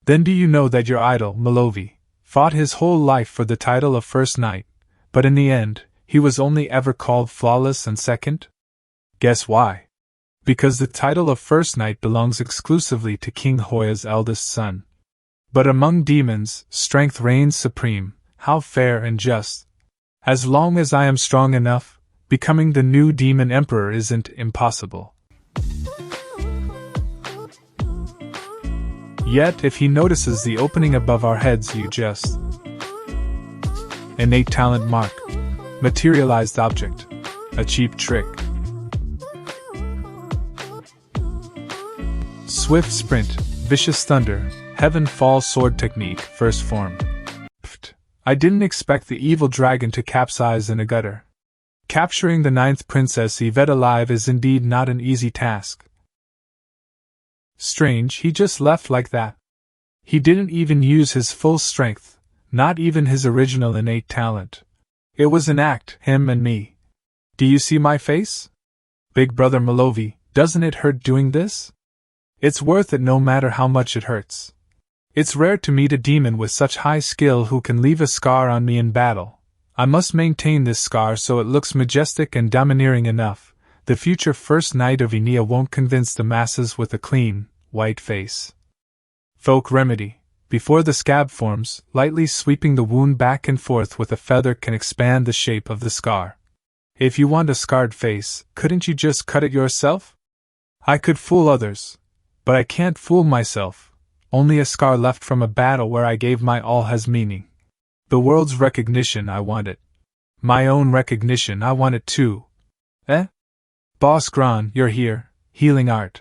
Then do you know that your idol, Melovi, fought his whole life for the title of First Knight, but in the end, he was only ever called Flawless and Second? Guess why? Because the title of First Knight belongs exclusively to King Hoya's eldest son. But among demons, strength reigns supreme. How fair and just. As long as I am strong enough, becoming the new demon emperor isn't impossible. Yet if he notices the opening above our heads, you just... Innate talent mark. Materialized object. A cheap trick. Swift sprint, vicious thunder, heaven fall sword technique, first form. Pfft. I didn't expect the evil dragon to capsize in a gutter. Capturing the 9th Princess Yvette alive is indeed not an easy task. Strange, he just left like that. He didn't even use his full strength, not even his original innate talent. It was an act, him and me. Do you see my face? Big brother Melovi, doesn't it hurt doing this? It's worth it no matter how much it hurts. It's rare to meet a demon with such high skill who can leave a scar on me in battle. I must maintain this scar so it looks majestic and domineering enough. The future First Knight of Enea won't convince the masses with a clean, white face. Folk remedy. Before the scab forms, lightly sweeping the wound back and forth with a feather can expand the shape of the scar. If you want a scarred face, couldn't you just cut it yourself? I could fool others, but I can't fool myself. Only a scar left from a battle where I gave my all has meaning. The world's recognition, I want it. My own recognition, I want it too. Boss Gron, you're here. Healing art.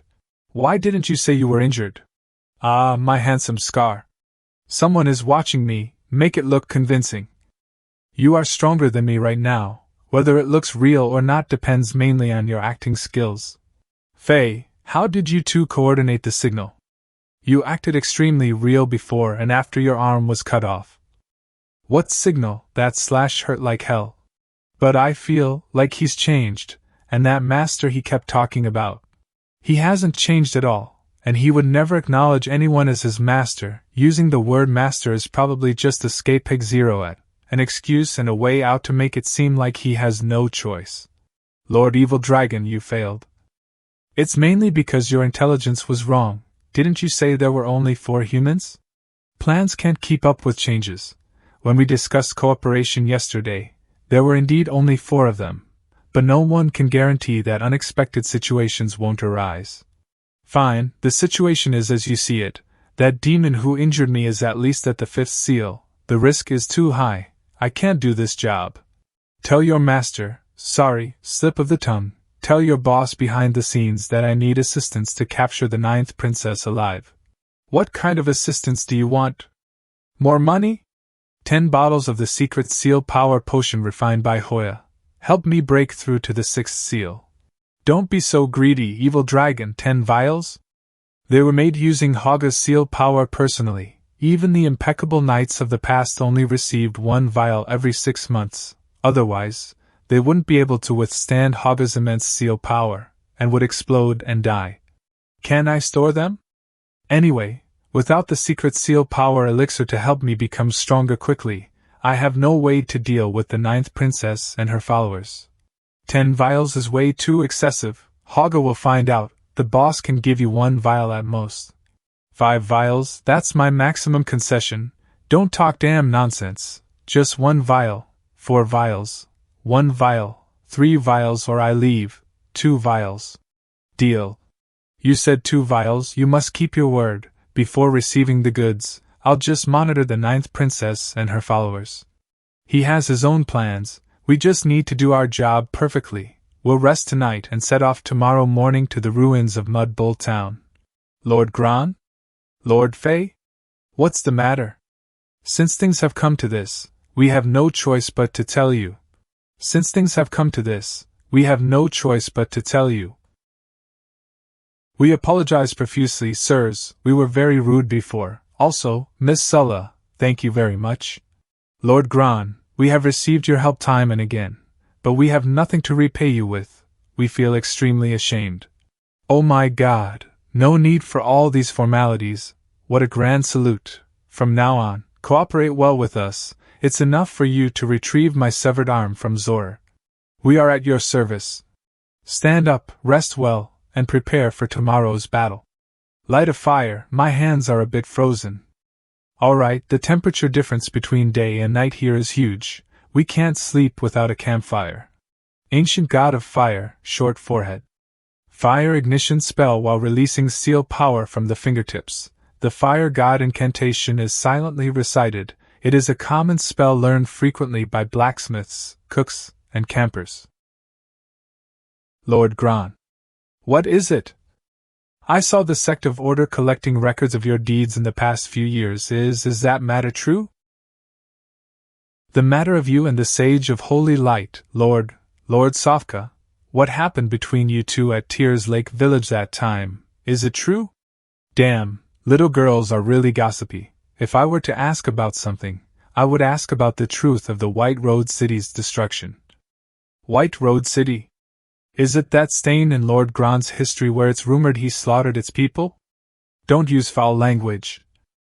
Why didn't you say you were injured? Ah, my handsome scar. Someone is watching me, make it look convincing. You are stronger than me right now. Whether it looks real or not depends mainly on your acting skills. Faye, how did you two coordinate the signal? You acted extremely real before and after your arm was cut off. What signal? That slash hurt like hell. But I feel like he's changed. And that master he kept talking about. He hasn't changed at all, and he would never acknowledge anyone as his master. Using the word master is probably just a Scapeg zero at, an excuse and a way out to make it seem like he has no choice. Lord Evil Dragon, you failed. It's mainly because your intelligence was wrong. Didn't you say there were only 4 humans? Plans can't keep up with changes. When we discussed cooperation yesterday, there were indeed only 4 of them, but no one can guarantee that unexpected situations won't arise. Fine, the situation is as you see it. That demon who injured me is at least at the 5th seal. The risk is too high. I can't do this job. Tell your master, sorry, slip of the tongue, tell your boss behind the scenes that I need assistance to capture the 9th princess alive. What kind of assistance do you want? More money? 10 bottles of the secret seal power potion refined by Hoya. Help me break through to the 6th seal. Don't be so greedy, evil dragon. 10 vials? They were made using Haga's seal power personally. Even the impeccable knights of the past only received 1 vial every 6 months. Otherwise, they wouldn't be able to withstand Haga's immense seal power, and would explode and die. Can I store them? Anyway, without the secret seal power elixir to help me become stronger quickly, I have no way to deal with the 9th princess and her followers. 10 vials is way too excessive. Haga will find out. The boss can give you 1 vial at most. 5 vials, that's my maximum concession. Don't talk damn nonsense. Just 1 vial, 4 vials, 1 vial, 3 vials or I leave. 2 vials. Deal. You said 2 vials, you must keep your word. Before receiving the goods, I'll just monitor the 9th princess and her followers. He has his own plans, we just need to do our job perfectly. We'll rest tonight and set off tomorrow morning to the ruins of Mud Bull Town. Lord Gron? Lord Fei? What's the matter? Since things have come to this, we have no choice but to tell you. Since things have come to this, we have no choice but to tell you. We apologize profusely, sirs, we were very rude before. Also, Miss Sulla, thank you very much. Lord Gron, we have received your help time and again, but we have nothing to repay you with. We feel extremely ashamed. Oh my God, no need for all these formalities. What a grand salute. From now on, cooperate well with us. It's enough for you to retrieve my severed arm from Zor. We are at your service. Stand up, rest well, and prepare for tomorrow's battle. Light a fire, my hands are a bit frozen. Alright, the temperature difference between day and night here is huge. We can't sleep without a campfire. Ancient god of fire, short forehead. Fire ignition spell while releasing seal power from the fingertips. The fire god incantation is silently recited. It is a common spell learned frequently by blacksmiths, cooks, and campers. Lord Gron. What is it? I saw the sect of order collecting records of your deeds in the past few years. Is that matter true? The matter of you and the Sage of Holy Light, Lord Sofka. What happened between you two at Tears Lake Village that time, is it true? Damn, little girls are really gossipy. If I were to ask about something, I would ask about the truth of the White Road City's destruction. White Road City? Is it that stain in Lord Gron's history where it's rumored he slaughtered its people? Don't use foul language.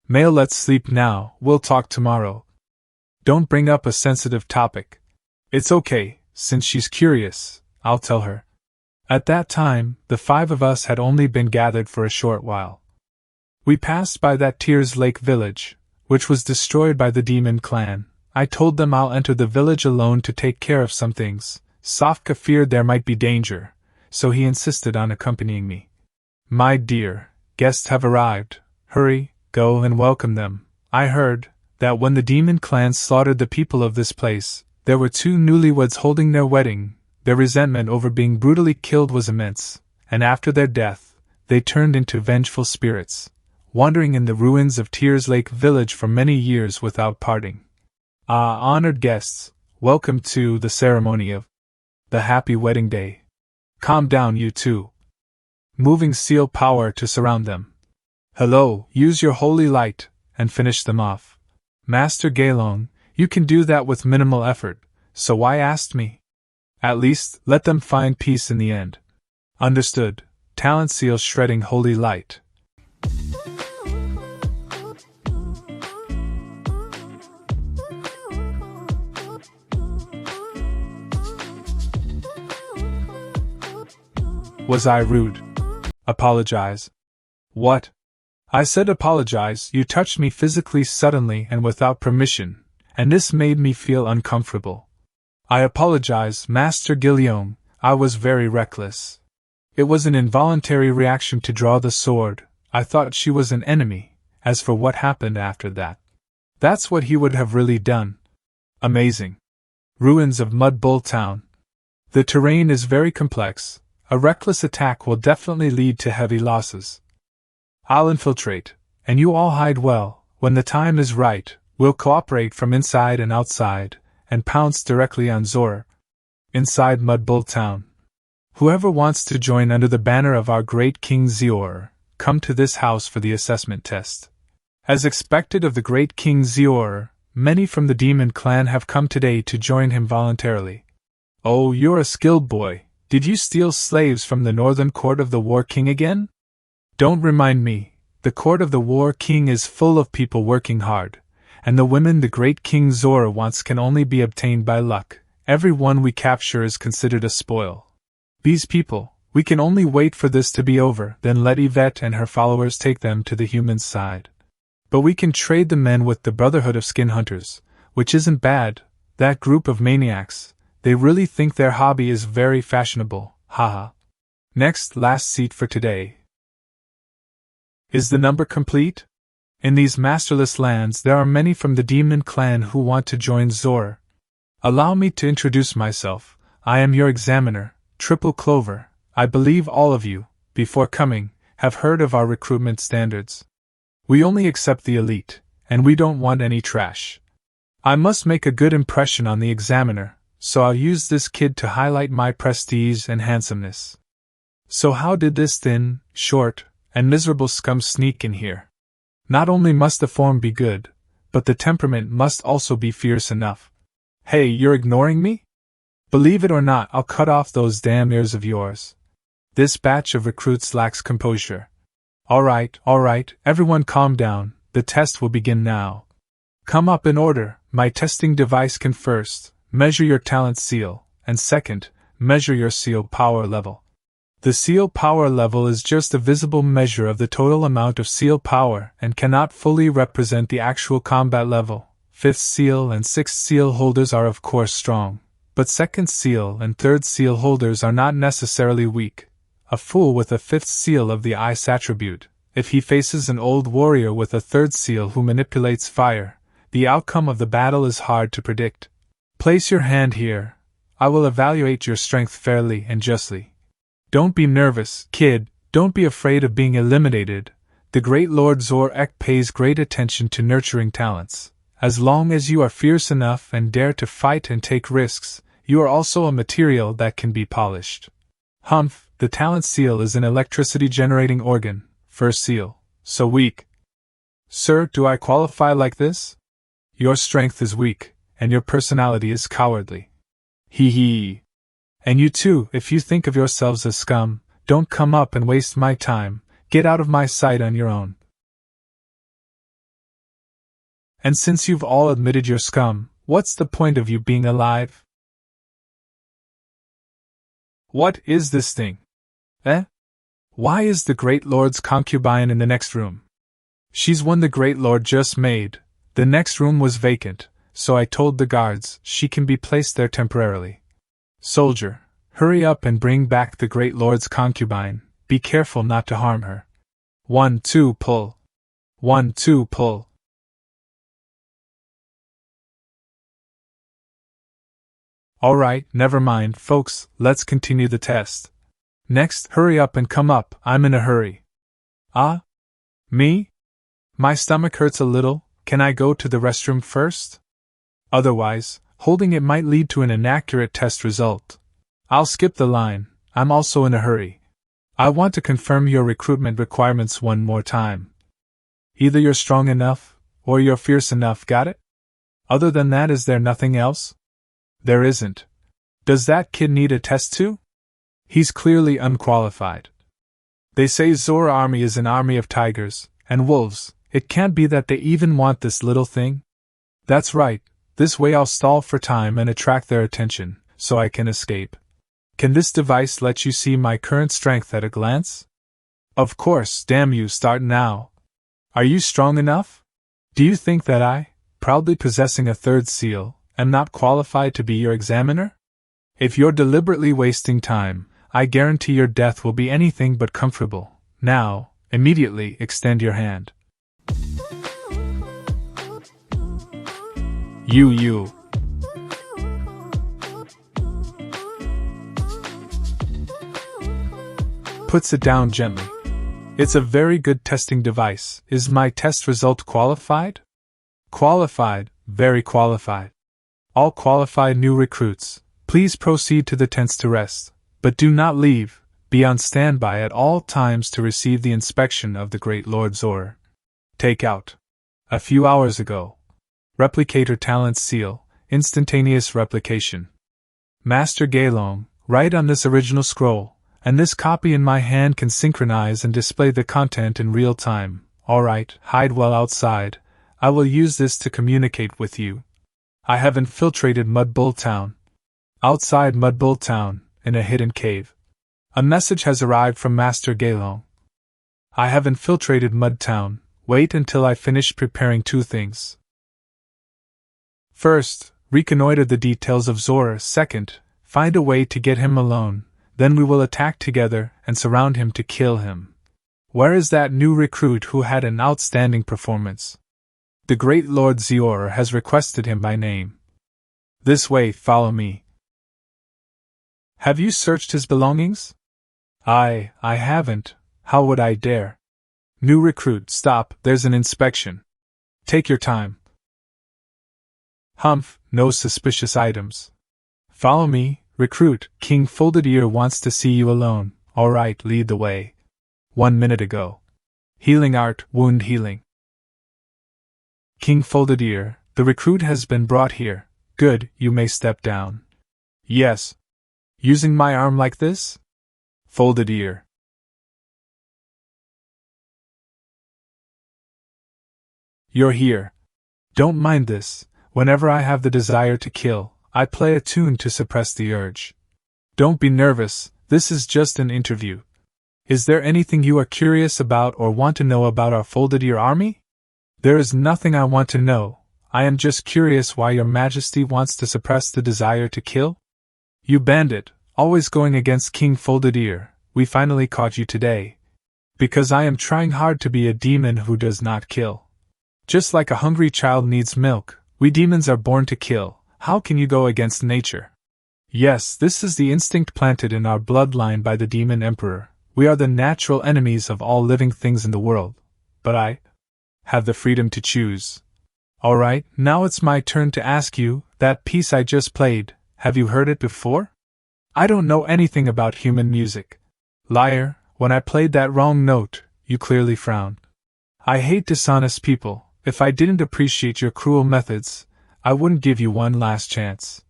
Male, let's sleep now, we'll talk tomorrow. Don't bring up a sensitive topic. It's okay, since she's curious, I'll tell her. At that time, the 5 of us had only been gathered for a short while. We passed by that Tears Lake village, which was destroyed by the demon clan. I told them I'll enter the village alone to take care of some things. Sofka feared there might be danger, so he insisted on accompanying me. My dear, guests have arrived. Hurry, go and welcome them. I heard that when the demon clan slaughtered the people of this place, there were 2 newlyweds holding their wedding. Their resentment over being brutally killed was immense, and after their death, they turned into vengeful spirits, wandering in the ruins of Tears Lake Village for many years without parting. Ah, honored guests, welcome to the ceremony of the happy wedding day. Calm down, you two. Moving seal power to surround them. Hello, use your holy light, and finish them off. Master GeLong, you can do that with minimal effort, so why ask me? At least, let them find peace in the end. Understood. Talent seal shredding holy light. Was I rude? Apologize. What? I said apologize. You touched me physically suddenly and without permission, and this made me feel uncomfortable. I apologize, Master GeLong, I was very reckless. It was an involuntary reaction to draw the sword. I thought she was an enemy. As for what happened after that, that's what he would have really done. Amazing. Ruins of Mud Bull Town. The terrain is very complex. A reckless attack will definitely lead to heavy losses. I'll infiltrate, and you all hide well. When the time is right, we'll cooperate from inside and outside, and pounce directly on Zora. Inside Mud Bull Town. Whoever wants to join under the banner of our great King Zior, come to this house for the assessment test. As expected of the great King Zior, many from the demon clan have come today to join him voluntarily. Oh, you're a skilled boy. Did you steal slaves from the northern court of the War King again? Don't remind me. The court of the War King is full of people working hard, and the women the great King Zora wants can only be obtained by luck. Every one we capture is considered a spoil. These people, we can only wait for this to be over, then let Yvette and her followers take them to the human side. But we can trade the men with the Brotherhood of Skin Hunters, which isn't bad. That group of maniacs, they really think their hobby is very fashionable, haha. Next, last seat for today. Is the number complete? In these masterless lands there are many from the demon clan who want to join Zora. Allow me to introduce myself. I am your examiner, Triple Clover. I believe all of you, before coming, have heard of our recruitment standards. We only accept the elite, and we don't want any trash. I must make a good impression on the examiner, so I'll use this kid to highlight my prestige and handsomeness. So how did this thin, short, and miserable scum sneak in here? Not only must the form be good, but the temperament must also be fierce enough. Hey, you're ignoring me? Believe it or not, I'll cut off those damn ears of yours. This batch of recruits lacks composure. All right, everyone calm down, the test will begin now. Come up in order. My testing device can first measure your talent seal, and second, measure your seal power level. The seal power level is just a visible measure of the total amount of seal power and cannot fully represent the actual combat level. 5th seal and 6th seal holders are of course strong, but 2nd seal and 3rd seal holders are not necessarily weak. A fool with a 5th seal of the ice attribute, if he faces an old warrior with a 3rd seal who manipulates fire, the outcome of the battle is hard to predict. Place your hand here. I will evaluate your strength fairly and justly. Don't be nervous, kid, don't be afraid of being eliminated. The great Lord Zor-Ek pays great attention to nurturing talents. As long as you are fierce enough and dare to fight and take risks, you are also a material that can be polished. Humph, the talent seal is an electricity-generating organ, 1st seal, so weak. Sir, do I qualify like this? Your strength is weak, and your personality is cowardly. Hee hee. And you too, if you think of yourselves as scum, don't come up and waste my time, get out of my sight on your own. And since you've all admitted you're scum, what's the point of you being alive? What is this thing? Why is the Great Lord's concubine in the next room? She's one the Great Lord just made. The next room was vacant, so I told the guards she can be placed there temporarily. Soldier, hurry up and bring back the Great Lord's concubine. Be careful not to harm her. 1, 2, pull. 1, 2, pull. Alright, never mind, folks, let's continue the test. Next, hurry up and come up, I'm in a hurry. Ah? Me? My stomach hurts a little, can I go to the restroom first? Otherwise, holding it might lead to an inaccurate test result. I'll skip the line, I'm also in a hurry. I want to confirm your recruitment requirements one more time. Either you're strong enough, or you're fierce enough, got it? Other than that, is there nothing else? There isn't. Does that kid need a test too? He's clearly unqualified. They say Zora army is an army of tigers and wolves. It can't be that they even want this little thing? That's right, this way I'll stall for time and attract their attention, so I can escape. Can this device let you see my current strength at a glance? Of course, damn you, start now. Are you strong enough? Do you think that I, proudly possessing a third seal, am not qualified to be your examiner? If you're deliberately wasting time, I guarantee your death will be anything but comfortable. Now, immediately extend your hand. You. Puts it down gently. It's a very good testing device. Is my test result qualified? Qualified, very qualified. All qualified new recruits, please proceed to the tents to rest, but do not leave. Be on standby at all times to receive the inspection of the great Lord Zor. Take out. A few hours ago. Replicator talent seal, instantaneous replication. Master GeLong, write on this original scroll, and this copy in my hand can synchronize and display the content in real time. Alright, hide well outside. I will use this to communicate with you. I have infiltrated Mudbull Town. Outside Mudbull Town, in a hidden cave. A message has arrived from Master GeLong. I have infiltrated Mud Town. Wait until I finish preparing two things. First, reconnoiter the details of Zora. Second, find a way to get him alone. Then we will attack together and surround him to kill him. Where is that new recruit who had an outstanding performance? The great Lord Zior has requested him by name. This way, follow me. Have you searched his belongings? I haven't. How would I dare? New recruit, stop, there's an inspection. Take your time. Humph, no suspicious items. Follow me, recruit. King Folded Ear wants to see you alone. Alright, lead the way. 1 minute ago. Healing art, wound healing. King Folded Ear, the recruit has been brought here. Good, you may step down. Yes. Using my arm like this? Folded Ear. You're here. Don't mind this. Whenever I have the desire to kill, I play a tune to suppress the urge. Don't be nervous, this is just an interview. Is there anything you are curious about or want to know about our Folded Ear army? There is nothing I want to know. I am just curious why your majesty wants to suppress the desire to kill? You bandit, always going against King Folded Ear, we finally caught you today. Because I am trying hard to be a demon who does not kill. Just like a hungry child needs milk, we demons are born to kill. How can you go against nature? Yes, this is the instinct planted in our bloodline by the Demon Emperor. We are the natural enemies of all living things in the world. But I have the freedom to choose. Alright, now it's my turn to ask you, that piece I just played, have you heard it before? I don't know anything about human music. Liar, when I played that wrong note, you clearly frowned. I hate dishonest people. If I didn't appreciate your cruel methods, I wouldn't give you one last chance.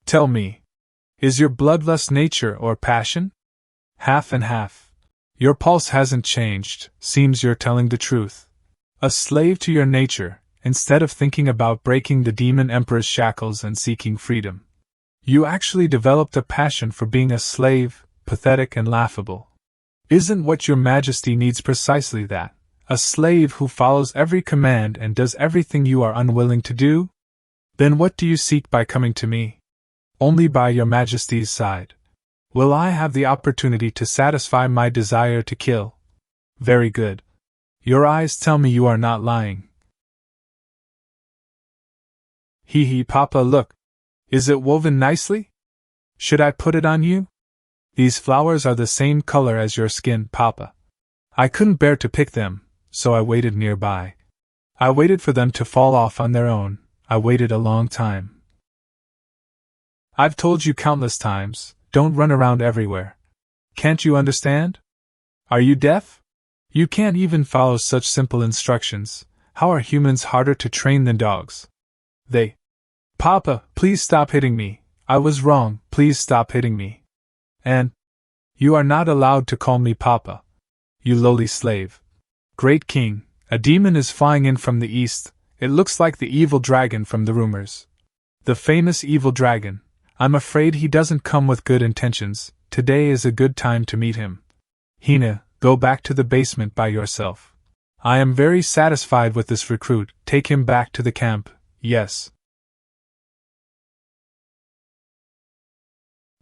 Tell me, is your bloodlust nature or passion? Half and half. Your pulse hasn't changed, seems you're telling the truth. A slave to your nature, instead of thinking about breaking the Demon Emperor's shackles and seeking freedom. You actually developed a passion for being a slave, pathetic and laughable. Isn't what your majesty needs precisely that? A slave who follows every command and does everything you are unwilling to do? Then what do you seek by coming to me? Only by your majesty's side. Will I have the opportunity to satisfy my desire to kill? Very good. Your eyes tell me you are not lying. Hee hee, Papa, look. Is it woven nicely? Should I put it on you? These flowers are the same color as your skin, Papa. I couldn't bear to pick them, so I waited nearby. I waited for them to fall off on their own. I waited a long time. I've told you countless times, don't run around everywhere. Can't you understand? Are you deaf? You can't even follow such simple instructions. How are humans harder to train than dogs? Papa, please stop hitting me. I was wrong, please stop hitting me. And you are not allowed to call me Papa. You lowly slave. Great King, a demon is flying in from the east. It looks like the evil dragon from the rumors. The famous evil dragon. I'm afraid he doesn't come with good intentions. Today is a good time to meet him. Hina, go back to the basement by yourself. I am very satisfied with this recruit. Take him back to the camp. Yes.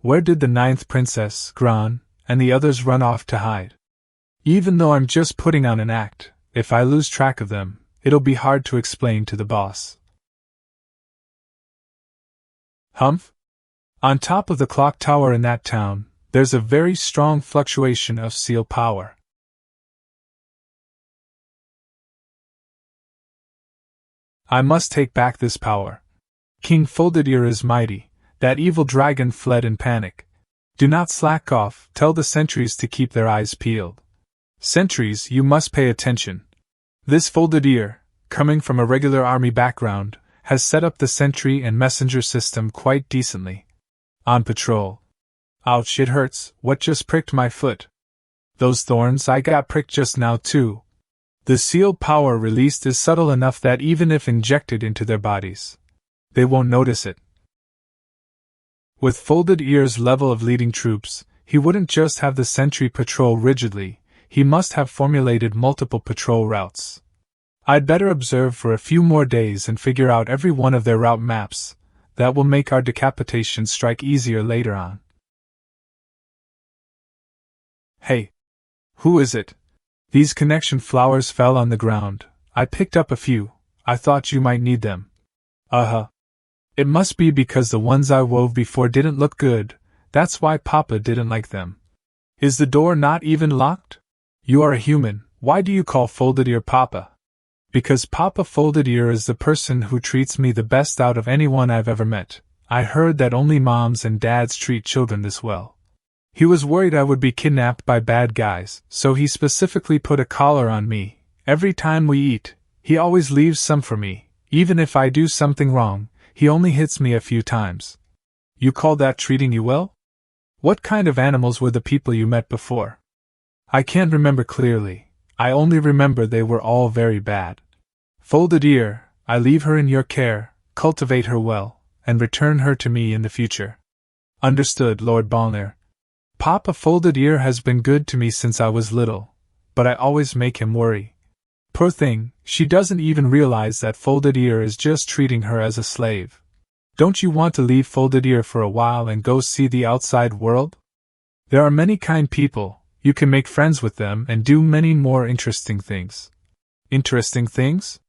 Where did the 9th princess, Gron, and the others run off to hide? Even though I'm just putting on an act, if I lose track of them, it'll be hard to explain to the boss. Humph? On top of the clock tower in that town, there's a very strong fluctuation of seal power. I must take back this power. King Folded Ear is mighty. That evil dragon fled in panic. Do not slack off, tell the sentries to keep their eyes peeled. Sentries, you must pay attention. This Folded Ear, coming from a regular army background, has set up the sentry and messenger system quite decently. On patrol. Ouch, it hurts, what just pricked my foot? Those thorns, I got pricked just now too. The seal power released is subtle enough that even if injected into their bodies, they won't notice it. With Folded Ear's level of leading troops, he wouldn't just have the sentry patrol rigidly, he must have formulated multiple patrol routes. I'd better observe for a few more days and figure out every one of their route maps. That will make our decapitation strike easier later on. Hey! Who is it? These connection flowers fell on the ground. I picked up a few. I thought you might need them. It must be because the ones I wove before didn't look good, that's why Papa didn't like them. Is the door not even locked? You are a human, why do you call Folded Ear Papa? Because Papa Folded Ear is the person who treats me the best out of anyone I've ever met. I heard that only moms and dads treat children this well. He was worried I would be kidnapped by bad guys, so he specifically put a collar on me. Every time we eat, he always leaves some for me. Even if I do something wrong, he only hits me a few times. You call that treating you well? What kind of animals were the people you met before? I can't remember clearly. I only remember they were all very bad. Folded Ear, I leave her in your care, cultivate her well, and return her to me in the future. Understood, Lord Balner. Papa Folded Ear has been good to me since I was little, but I always make him worry. Poor thing, she doesn't even realize that Folded Ear is just treating her as a slave. Don't you want to leave Folded Ear for a while and go see the outside world? There are many kind people, you can make friends with them and do many more interesting things. Interesting things?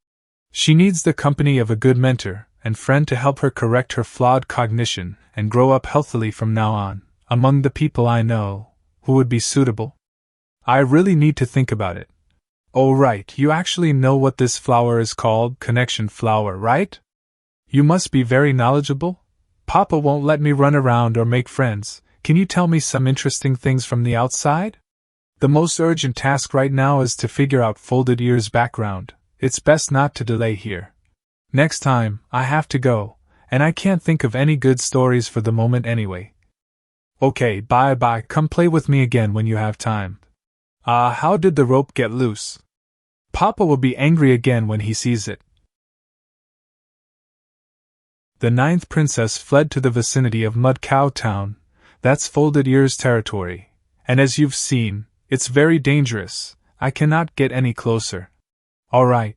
She needs the company of a good mentor and friend to help her correct her flawed cognition and grow up healthily from now on. Among the people I know, who would be suitable? I really need to think about it. Oh right, you actually know what this flower is called, connection flower, right? You must be very knowledgeable? Papa won't let me run around or make friends. Can you tell me some interesting things from the outside? The most urgent task right now is to figure out Folded Ear's background. It's best not to delay here. Next time, I have to go, and I can't think of any good stories for the moment anyway. Okay, bye-bye, come play with me again when you have time. How did the rope get loose? Papa will be angry again when he sees it. The 9th princess fled to the vicinity of Mud Cow Town. That's Folded Ear's territory, and as you've seen, it's very dangerous. I cannot get any closer. Alright,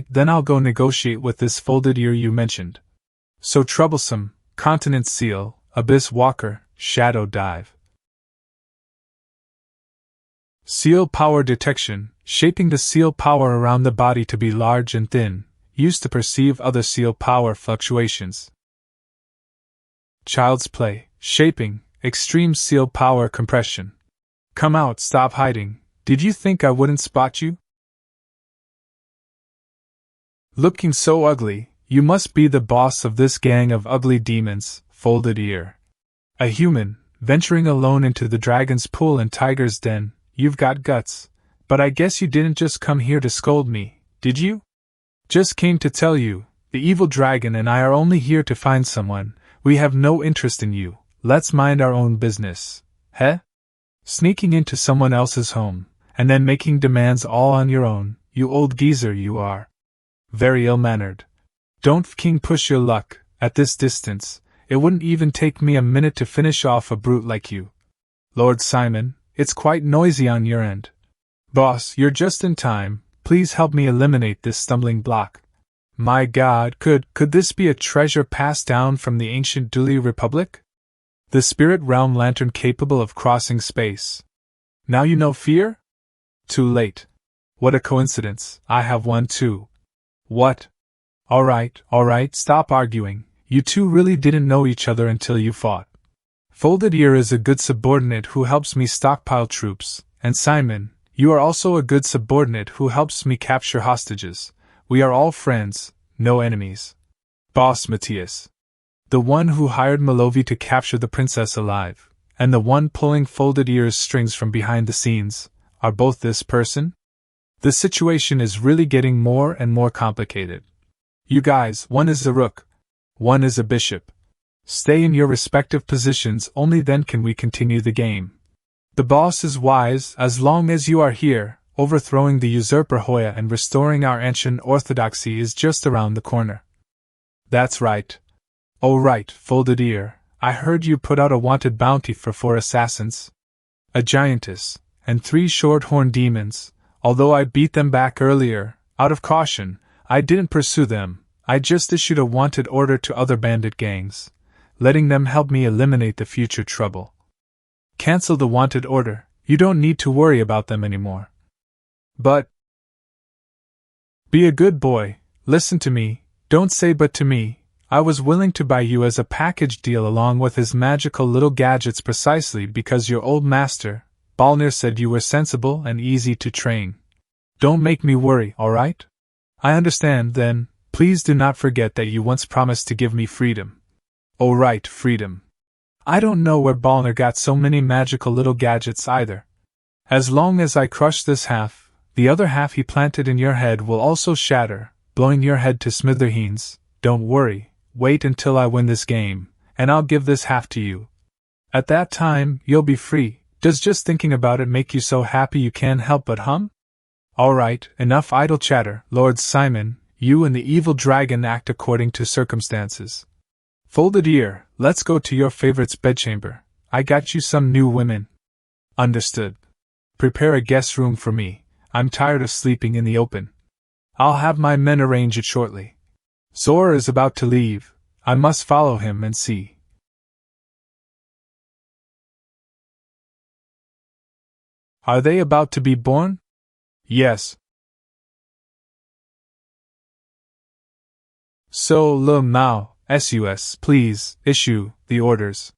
then I'll go negotiate with this Folded Ear you mentioned. So troublesome, continent seal, abyss walker, shadow dive. Seal power detection, shaping the seal power around the body to be large and thin, used to perceive other seal power fluctuations. Child's play, shaping, extreme seal power compression. Come out, stop hiding. Did you think I wouldn't spot you? Looking so ugly, you must be the boss of this gang of ugly demons, Folded Ear. A human, venturing alone into the dragon's pool and tiger's den. You've got guts, but I guess you didn't just come here to scold me, did you? Just came to tell you, the evil dragon and I are only here to find someone. We have no interest in you. Let's mind our own business. Heh? Sneaking into someone else's home, and then making demands all on your own, you old geezer you are. Very ill-mannered. Don't f***ing push your luck. At this distance, it wouldn't even take me a minute to finish off a brute like you. Lord Simon, it's quite noisy on your end. Boss, you're just in time. Please help me eliminate this stumbling block. My god, could this be a treasure passed down from the ancient Duli Republic? The spirit realm lantern capable of crossing space. Now you know fear? Too late. What a coincidence, I have one too. What? Alright, stop arguing. You two really didn't know each other until you fought. Folded Ear is a good subordinate who helps me stockpile troops, and Simon, you are also a good subordinate who helps me capture hostages. We are all friends, no enemies. Boss Matthias. The one who hired Malovi to capture the princess alive, and the one pulling Folded Ear's strings from behind the scenes, are both this person? The situation is really getting more and more complicated. You guys, one is a rook. One is a bishop. Stay in your respective positions, only then can we continue the game. The boss is wise as long as you are here. Overthrowing the usurper Hoya and restoring our ancient orthodoxy is just around the corner. That's right. Oh right, Folded Ear, I heard you put out a wanted bounty for 4 assassins. A giantess, and 3 short-horned demons. Although I beat them back earlier, out of caution, I didn't pursue them. I just issued a wanted order to other bandit gangs, letting them help me eliminate the future trouble. Cancel the wanted order, you don't need to worry about them anymore. But be a good boy, listen to me, don't say but to me. I was willing to buy you as a package deal along with his magical little gadgets precisely because your old master, Balnir, said you were sensible and easy to train. Don't make me worry, alright? I understand, then. Please do not forget that you once promised to give me freedom. Oh right, freedom. I don't know where Balnir got so many magical little gadgets either. As long as I crush this half, the other half he planted in your head will also shatter, blowing your head to smithereens. Don't worry, wait until I win this game, and I'll give this half to you. At that time, you'll be free. Does just thinking about it make you so happy you can't help but hum? Alright, enough idle chatter, Lord Simon. You and the evil dragon act according to circumstances. Folded Ear, let's go to your favorite's bedchamber. I got you some new women. Understood. Prepare a guest room for me. I'm tired of sleeping in the open. I'll have my men arrange it shortly. Zora is about to leave. I must follow him and see. Are they about to be born? Yes. So, Le Mao, SUS, please, issue the orders.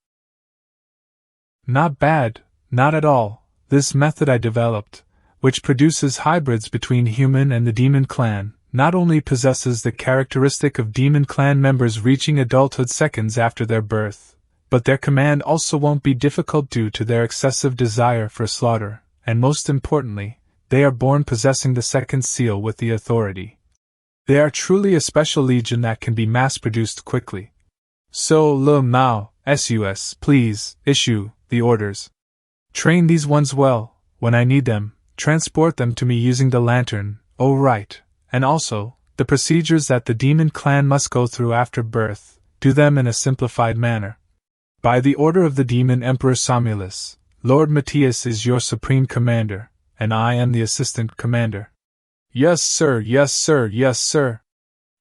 Not bad, not at all. This method I developed, which produces hybrids between human and the demon clan, not only possesses the characteristic of demon clan members reaching adulthood seconds after their birth, but their command also won't be difficult due to their excessive desire for slaughter, and most importantly, they are born possessing the second seal with the authority. They are truly a special legion that can be mass-produced quickly. So, Le Mao, SUS, please, issue the orders. Train these ones well. When I need them, transport them to me using the lantern, oh right, and also, the procedures that the demon clan must go through after birth, do them in a simplified manner. By the order of the demon Emperor Somulus, Lord Matthias is your supreme commander, and I am the assistant commander. Yes sir, yes sir, yes sir.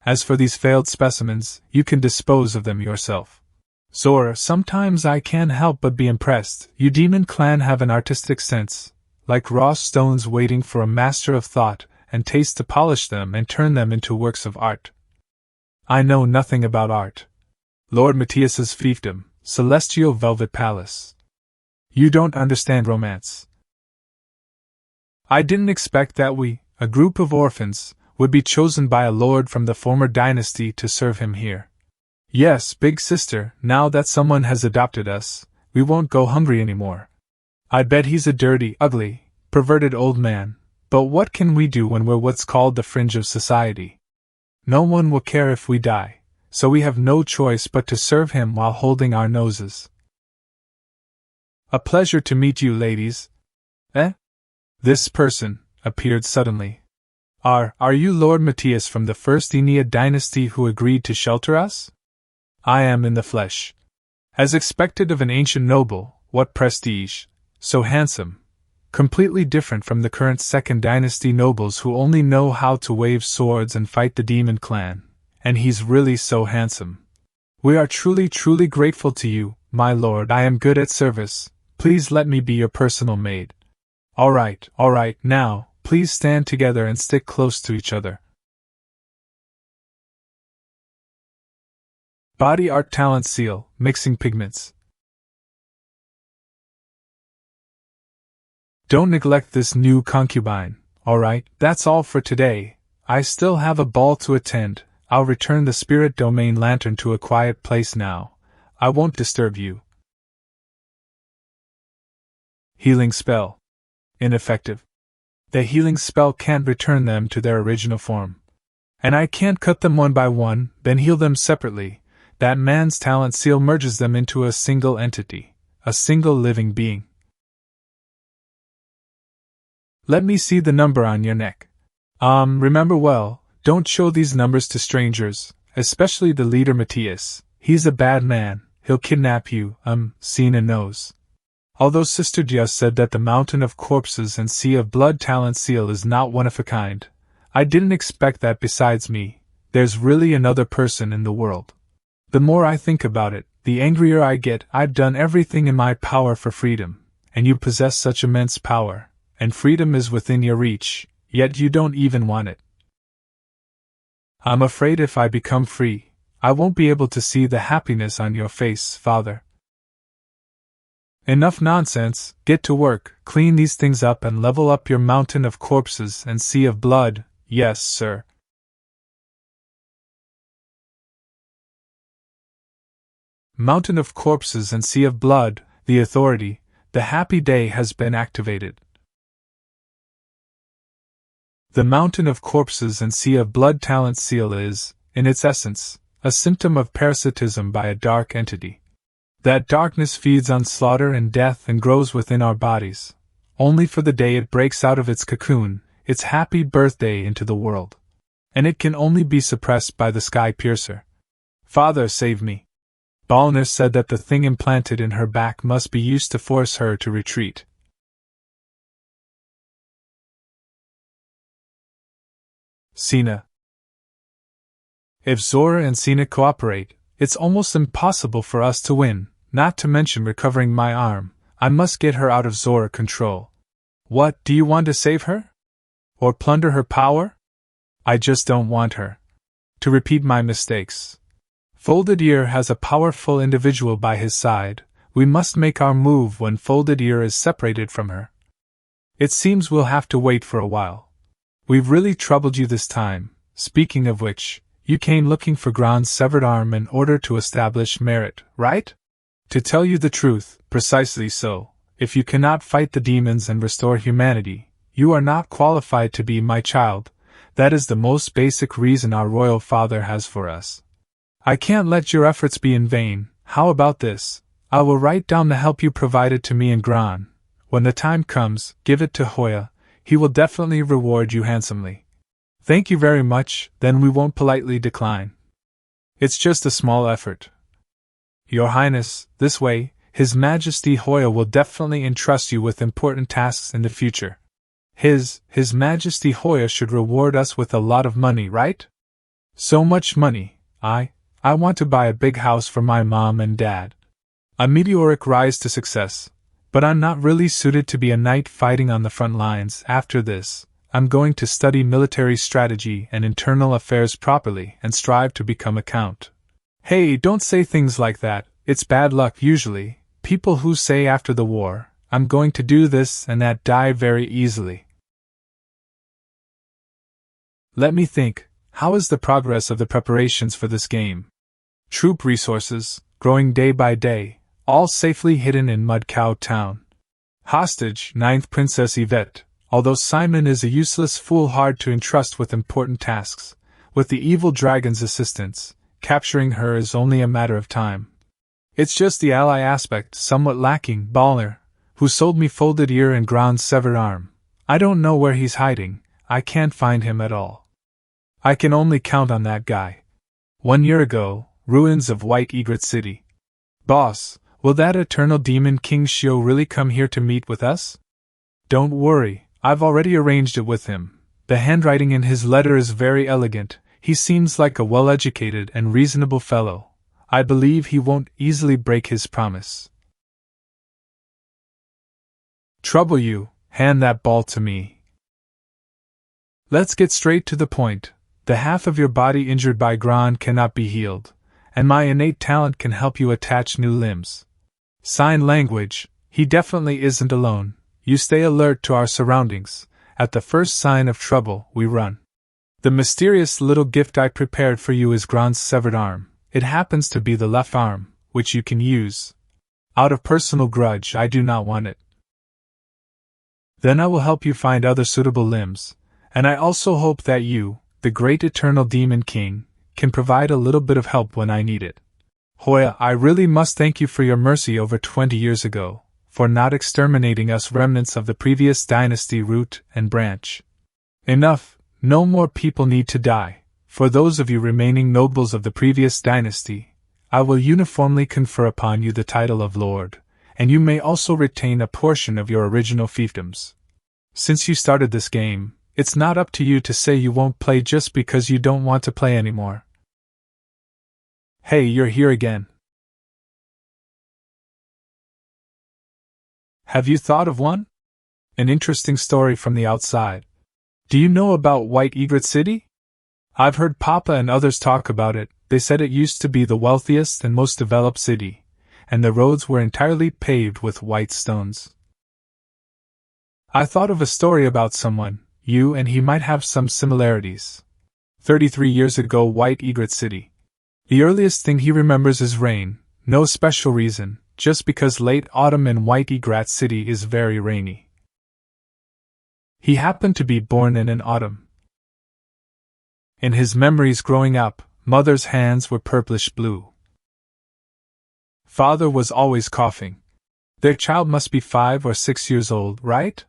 As for these failed specimens, you can dispose of them yourself. Zora, sometimes I can't help but be impressed. You demon clan have an artistic sense, like raw stones waiting for a master of thought and taste to polish them and turn them into works of art. I know nothing about art. Lord Matthias's fiefdom, Celestial Velvet Palace. You don't understand romance. I didn't expect that we, a group of orphans, would be chosen by a lord from the former dynasty to serve him here. Yes, big sister, now that someone has adopted us, we won't go hungry anymore. I bet he's a dirty, ugly, perverted old man, but what can we do when we're what's called the fringe of society? No one will care if we die, so we have no choice but to serve him while holding our noses. A pleasure to meet you, ladies. Eh? This person appeared suddenly. Are you Lord Matthias from the first Enea dynasty who agreed to shelter us? I am in the flesh. As expected of an ancient noble, what prestige, so handsome, completely different from the current second dynasty nobles who only know how to wave swords and fight the demon clan. and he's really so handsome. We are truly grateful to you, my lord. I am good at service. Please let me be your personal maid. Alright, now, please stand together and stick close to each other. Body art talent seal, mixing pigments. Don't neglect this new concubine, alright? That's all for today. I still have a ball to attend. I'll return the spirit domain lantern to a quiet place now. I won't disturb you. Healing spell. Ineffective. The healing spell can't return them to their original form. And I can't cut them one by one, then heal them separately. That man's talent seal merges them into a single entity, a single living being. Let me see the number on your neck. Remember well, don't show these numbers to strangers, especially the leader Matthias. He's a bad man, he'll kidnap you, Sina knows. Although Sister Dia said that the Mountain of Corpses and Sea of Blood talent seal is not one of a kind, I didn't expect that besides me, there's really another person in the world. The more I think about it, the angrier I get. I've done everything in my power for freedom, and you possess such immense power, and freedom is within your reach, yet you don't even want it. I'm afraid if I become free, I won't be able to see the happiness on your face, Father. Enough nonsense, get to work, clean these things up and level up your Mountain of Corpses and Sea of Blood. Yes, sir. Mountain of Corpses and Sea of Blood, the authority, the happy day has been activated. The Mountain of Corpses and Sea of Blood talent seal is, in its essence, a symptom of parasitism by a dark entity. That darkness feeds on slaughter and death and grows within our bodies, only for the day it breaks out of its cocoon, its happy birthday into the world. And it can only be suppressed by the Sky Piercer. Father, save me. Balner said that the thing implanted in her back must be used to force her to retreat. Sina. If Zora and Sina cooperate, it's almost impossible for us to win, not to mention recovering my arm. I must get her out of Zora control. What, do you want to save her? Or plunder her power? I just don't want her to repeat my mistakes. Folded Ear has a powerful individual by his side. We must make our move when Folded Ear is separated from her. It seems we'll have to wait for a while. We've really troubled you this time. Speaking of which, you came looking for Gron's severed arm in order to establish merit, right? To tell you the truth, precisely so. If you cannot fight the demons and restore humanity, you are not qualified to be my child. That is the most basic reason our royal father has for us. I can't let your efforts be in vain. How about this? I will write down the help you provided to me and Gron. When the time comes, give it to Hoya. He will definitely reward you handsomely. Thank you very much, then we won't politely decline. It's just a small effort. Your Highness, this way, His Majesty Hoya will definitely entrust you with important tasks in the future. His Majesty Hoya should reward us with a lot of money, right? So much money. I want to buy a big house for my mom and dad. A meteoric rise to success. But I'm not really suited to be a knight fighting on the front lines. After this, I'm going to study military strategy and internal affairs properly and strive to become a count. Hey, don't say things like that. It's bad luck usually. People who say after the war, I'm going to do this and that die very easily. Let me think. How is the progress of the preparations for this game? Troop resources, growing day by day, all safely hidden in Mud Cow Town. Hostage, 9th Princess Yvette. Although Simon is a useless fool hard to entrust with important tasks, with the evil dragon's assistance, capturing her is only a matter of time. It's just the ally aspect somewhat lacking. Balner, who sold me Folded Ear and Gron's severed arm. I don't know where he's hiding. I can't find him at all. I can only count on that guy. 1 year ago, ruins of White Egret City. Boss, will that eternal demon King Shio really come here to meet with us? Don't worry, I've already arranged it with him. The handwriting in his letter is very elegant. He seems like a well-educated and reasonable fellow. I believe he won't easily break his promise. Trouble you, hand that ball to me. Let's get straight to the point. The half of your body injured by Gron cannot be healed, and my innate talent can help you attach new limbs. Sign language, he definitely isn't alone. You stay alert to our surroundings. At the first sign of trouble, we run. The mysterious little gift I prepared for you is Gron's severed arm. It happens to be the left arm, which you can use. Out of personal grudge, I do not want it. Then I will help you find other suitable limbs, and I also hope that you, the great eternal demon king, can provide a little bit of help when I need it. Hoya, I really must thank you for your mercy over 20 years ago, for not exterminating us remnants of the previous dynasty root and branch. Enough, no more people need to die. For those of you remaining nobles of the previous dynasty, I will uniformly confer upon you the title of Lord, and you may also retain a portion of your original fiefdoms. Since you started this game, it's not up to you to say you won't play just because you don't want to play anymore. Hey, you're here again. Have you thought of one? An interesting story from the outside. Do you know about White Egret City? I've heard Papa and others talk about it. They said it used to be the wealthiest and most developed city, and the roads were entirely paved with white stones. I thought of a story about someone. You and he might have some similarities. 33 years ago, White Egret City. The earliest thing he remembers is rain, no special reason, just because late autumn in White Egret City is very rainy. He happened to be born in an autumn. In his memories growing up, mother's hands were purplish blue. Father was always coughing. Their child must be 5 or 6 years old, right?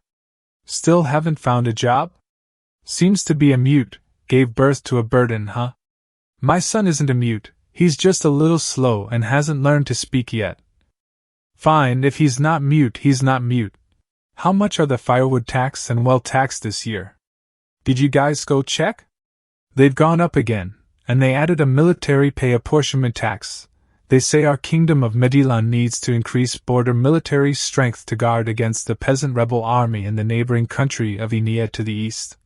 Still haven't found a job? Seems to be a mute, gave birth to a burden, huh? My son isn't a mute, he's just a little slow and hasn't learned to speak yet. Fine, if he's not mute, he's not mute. How much are the firewood tax and well tax this year? Did you guys go check? They've gone up again, and they added a military pay apportionment tax. They say our kingdom of Medilan needs to increase border military strength to guard against the peasant rebel army in the neighboring country of Inia to the east.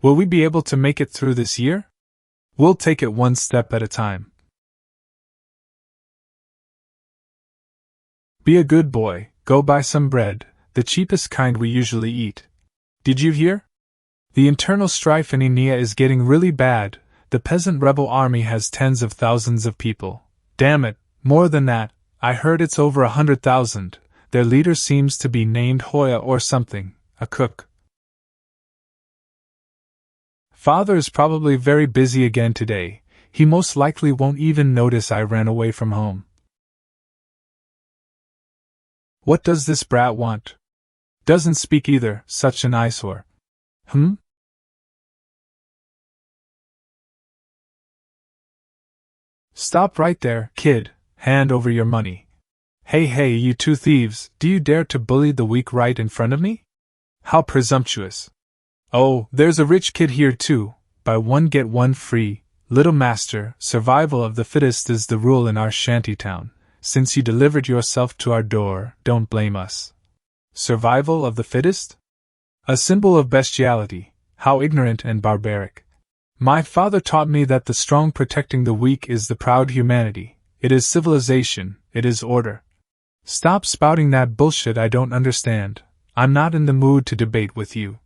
Will we be able to make it through this year? We'll take it one step at a time. Be a good boy, go buy some bread, the cheapest kind we usually eat. Did you hear? The internal strife in Inia is getting really bad. The peasant rebel army has tens of thousands of people. Damn it, more than that, I heard it's over 100,000. Their leader seems to be named Hoya or something, a cook. Father is probably very busy again today. He most likely won't even notice I ran away from home. What does this brat want? Doesn't speak either, such an eyesore. Stop right there, kid. Hand over your money. Hey, you two thieves, do you dare to bully the weak right in front of me? How presumptuous. Oh, there's a rich kid here too. Buy one get one free. Little master, survival of the fittest is the rule in our shantytown. Since you delivered yourself to our door, don't blame us. Survival of the fittest? A symbol of bestiality. How ignorant and barbaric. My father taught me that the strong protecting the weak is the proud humanity. It is civilization, it is order. Stop spouting that bullshit I don't understand. I'm not in the mood to debate with you.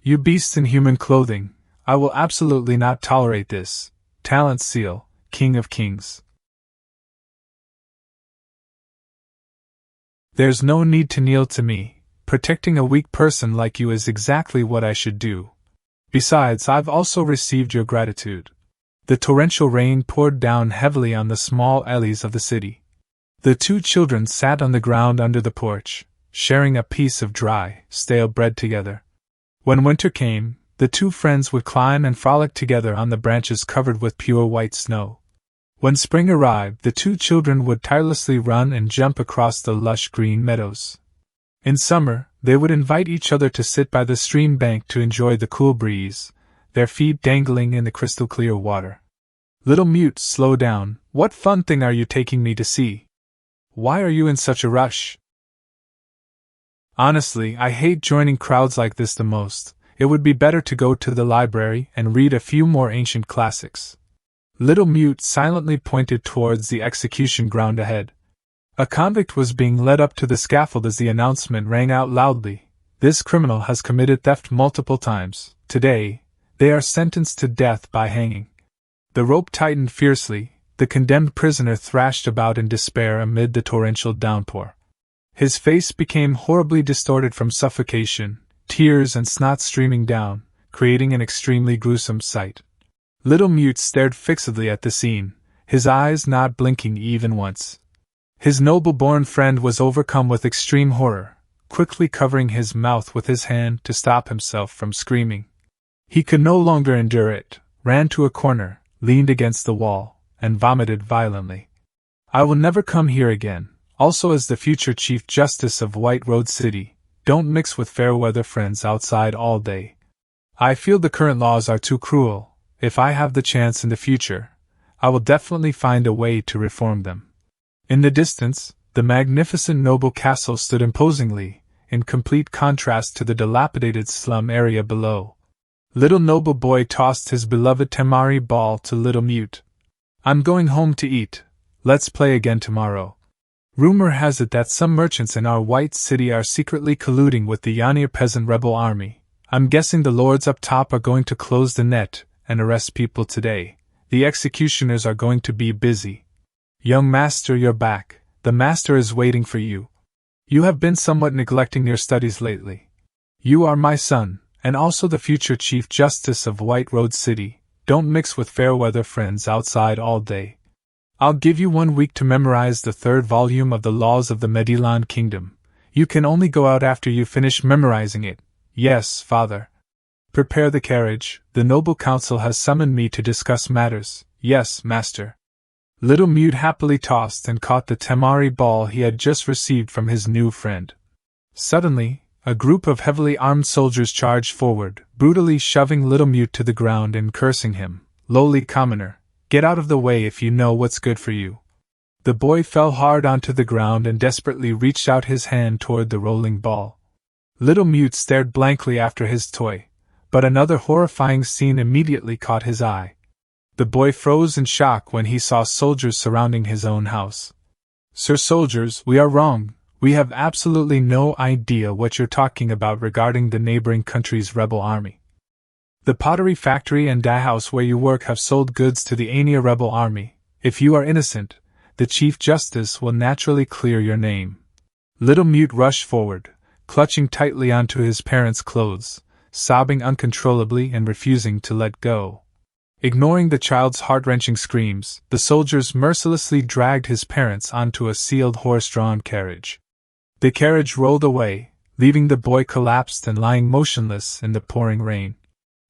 You beasts in human clothing. I will absolutely not tolerate this. Talent seal, King of Kings. There's no need to kneel to me. Protecting a weak person like you is exactly what I should do. Besides, I've also received your gratitude. The torrential rain poured down heavily on the small alleys of the city. The two children sat on the ground under the porch, sharing a piece of dry, stale bread together. When winter came, the two friends would climb and frolic together on the branches covered with pure white snow. When spring arrived, the two children would tirelessly run and jump across the lush green meadows. In summer, they would invite each other to sit by the stream bank to enjoy the cool breeze. their feet dangling in the crystal-clear water. Little Mute, slow down. What fun thing are you taking me to see? Why are you in such a rush? Honestly, I hate joining crowds like this the most. It would be better to go to the library and read a few more ancient classics. Little Mute silently pointed towards the execution ground ahead. A convict was being led up to the scaffold as the announcement rang out loudly. This criminal has committed theft multiple times. Today, they are sentenced to death by hanging. The rope tightened fiercely. The condemned prisoner thrashed about in despair amid the torrential downpour. His face became horribly distorted from suffocation, tears and snot streaming down, creating an extremely gruesome sight. Little Mute stared fixedly at the scene, his eyes not blinking even once. His noble-born friend was overcome with extreme horror, quickly covering his mouth with his hand to stop himself from screaming. He could no longer endure it, ran to a corner, leaned against the wall, and vomited violently. I will never come here again. Also, as the future Chief Justice of White Road City, don't mix with fair-weather friends outside all day. I feel the current laws are too cruel. If I have the chance in the future, I will definitely find a way to reform them. In the distance, the magnificent noble castle stood imposingly, in complete contrast to the dilapidated slum area below. Little Noble Boy tossed his beloved Temari ball to Little Mute. I'm going home to eat. Let's play again tomorrow. Rumor has it that some merchants in our white city are secretly colluding with the Yanir peasant rebel army. I'm guessing the lords up top are going to close the net and arrest people today. The executioners are going to be busy. Young master, you're back. The master is waiting for you. You have been somewhat neglecting your studies lately. You are my son, and also the future Chief Justice of White Road City. Don't mix with fair-weather friends outside all day. I'll give you 1 week to memorize the 3rd volume of the Laws of the Medilan Kingdom. You can only go out after you finish memorizing it. Yes, father. Prepare the carriage. The noble council has summoned me to discuss matters. Yes, master. Little Mute happily tossed and caught the Temari ball he had just received from his new friend. Suddenly, a group of heavily armed soldiers charged forward, brutally shoving Little Mute to the ground and cursing him. Lowly commoner, get out of the way if you know what's good for you. The boy fell hard onto the ground and desperately reached out his hand toward the rolling ball. Little Mute stared blankly after his toy, but another horrifying scene immediately caught his eye. The boy froze in shock when he saw soldiers surrounding his own house. Sir Soldiers, we are wrong. We have absolutely no idea what you're talking about regarding the neighboring country's rebel army. The pottery factory and dye house where you work have sold goods to the Ania rebel army. If you are innocent, the Chief Justice will naturally clear your name. Little Mute rushed forward, clutching tightly onto his parents' clothes, sobbing uncontrollably and refusing to let go. Ignoring the child's heart-wrenching screams, the soldiers mercilessly dragged his parents onto a sealed horse-drawn carriage. The carriage rolled away, leaving the boy collapsed and lying motionless in the pouring rain.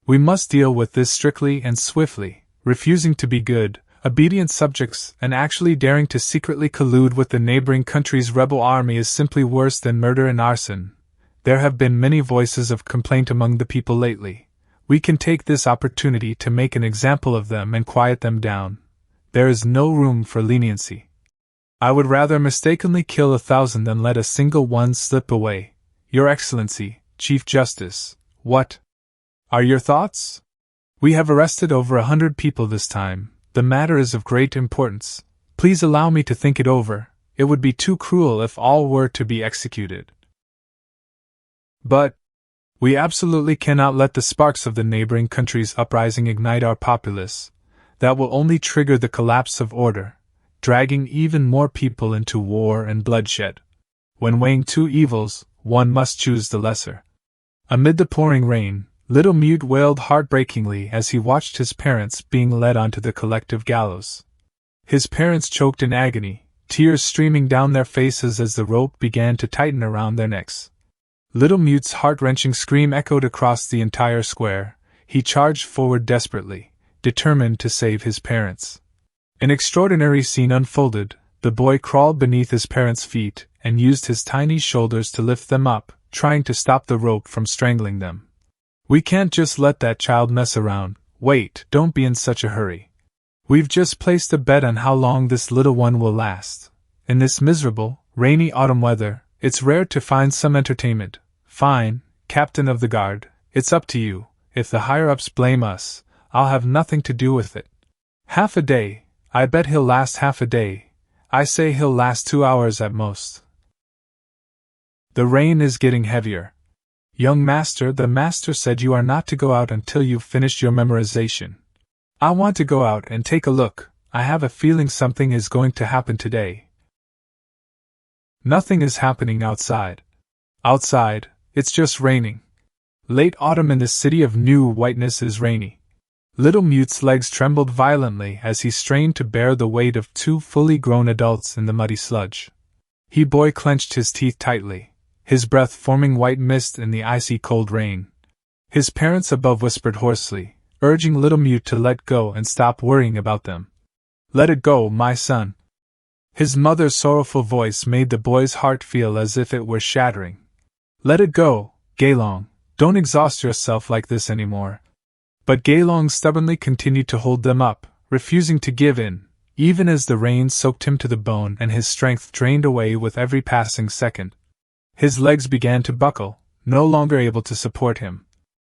We must deal with this strictly and swiftly. Refusing to be good, obedient subjects and actually daring to secretly collude with the neighboring country's rebel army is simply worse than murder and arson. There have been many voices of complaint among the people lately. We can take this opportunity to make an example of them and quiet them down. There is no room for leniency. I would rather mistakenly kill 1,000 than let a single one slip away. Your Excellency, Chief Justice, what are your thoughts? We have arrested over 100 people this time. The matter is of great importance. Please allow me to think it over. It would be too cruel if all were to be executed. But we absolutely cannot let the sparks of the neighboring country's uprising ignite our populace. That will only trigger the collapse of order, dragging even more people into war and bloodshed. When weighing 2 evils, one must choose the lesser. Amid the pouring rain, Little Mute wailed heartbreakingly as he watched his parents being led onto the collective gallows. His parents choked in agony, tears streaming down their faces as the rope began to tighten around their necks. Little Mute's heart-wrenching scream echoed across the entire square. He charged forward desperately, determined to save his parents. An extraordinary scene unfolded. The boy crawled beneath his parents' feet and used his tiny shoulders to lift them up, trying to stop the rope from strangling them. We can't just let that child mess around. Wait, don't be in such a hurry. We've just placed a bet on how long this little one will last. In this miserable, rainy autumn weather, it's rare to find some entertainment. Fine, Captain of the Guard, it's up to you. If the higher-ups blame us, I'll have nothing to do with it. Half a day, I bet he'll last half a day. I say he'll last 2 hours at most. The rain is getting heavier. Young master, the master said you are not to go out until you've finished your memorization. I want to go out and take a look. I have a feeling something is going to happen today. Nothing is happening outside. Outside, it's just raining. Late autumn in the city of New Whiteness is rainy. Little Mute's legs trembled violently as he strained to bear the weight of 2 fully grown adults in the muddy sludge. Boy clenched his teeth tightly, his breath forming white mist in the icy cold rain. His parents above whispered hoarsely, urging little Mute to let go and stop worrying about them. Let it go, my son. His mother's sorrowful voice made the boy's heart feel as if it were shattering. Let it go, GeLong. Don't exhaust yourself like this anymore. But GeLong stubbornly continued to hold them up, refusing to give in, even as the rain soaked him to the bone and his strength drained away with every passing second. His legs began to buckle, no longer able to support him.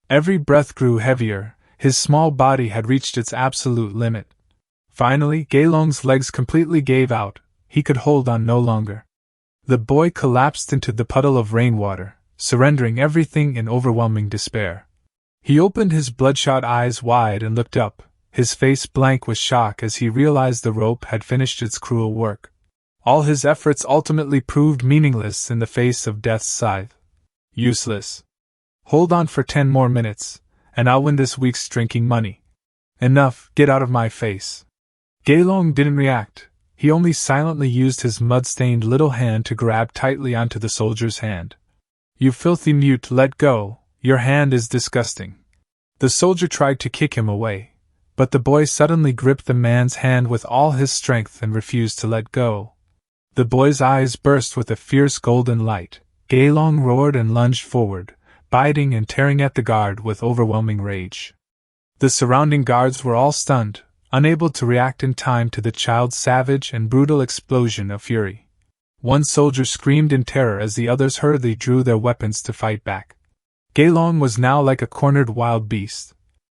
Every breath grew heavier, his small body had reached its absolute limit. Finally, GeLong's legs completely gave out, he could hold on no longer. The boy collapsed into the puddle of rainwater, surrendering everything in overwhelming despair. He opened his bloodshot eyes wide and looked up, his face blank with shock as he realized the rope had finished its cruel work. All his efforts ultimately proved meaningless in the face of death's scythe. Useless. Hold on for 10 more minutes, and I'll win this week's drinking money. Enough, get out of my face. GeLong didn't react, he only silently used his mud-stained little hand to grab tightly onto the soldier's hand. You filthy mute, let go, your hand is disgusting. The soldier tried to kick him away, but the boy suddenly gripped the man's hand with all his strength and refused to let go. The boy's eyes burst with a fierce golden light. GeLong roared and lunged forward, biting and tearing at the guard with overwhelming rage. The surrounding guards were all stunned, unable to react in time to the child's savage and brutal explosion of fury. One soldier screamed in terror as the others hurriedly drew their weapons to fight back. GeLong was now like a cornered wild beast.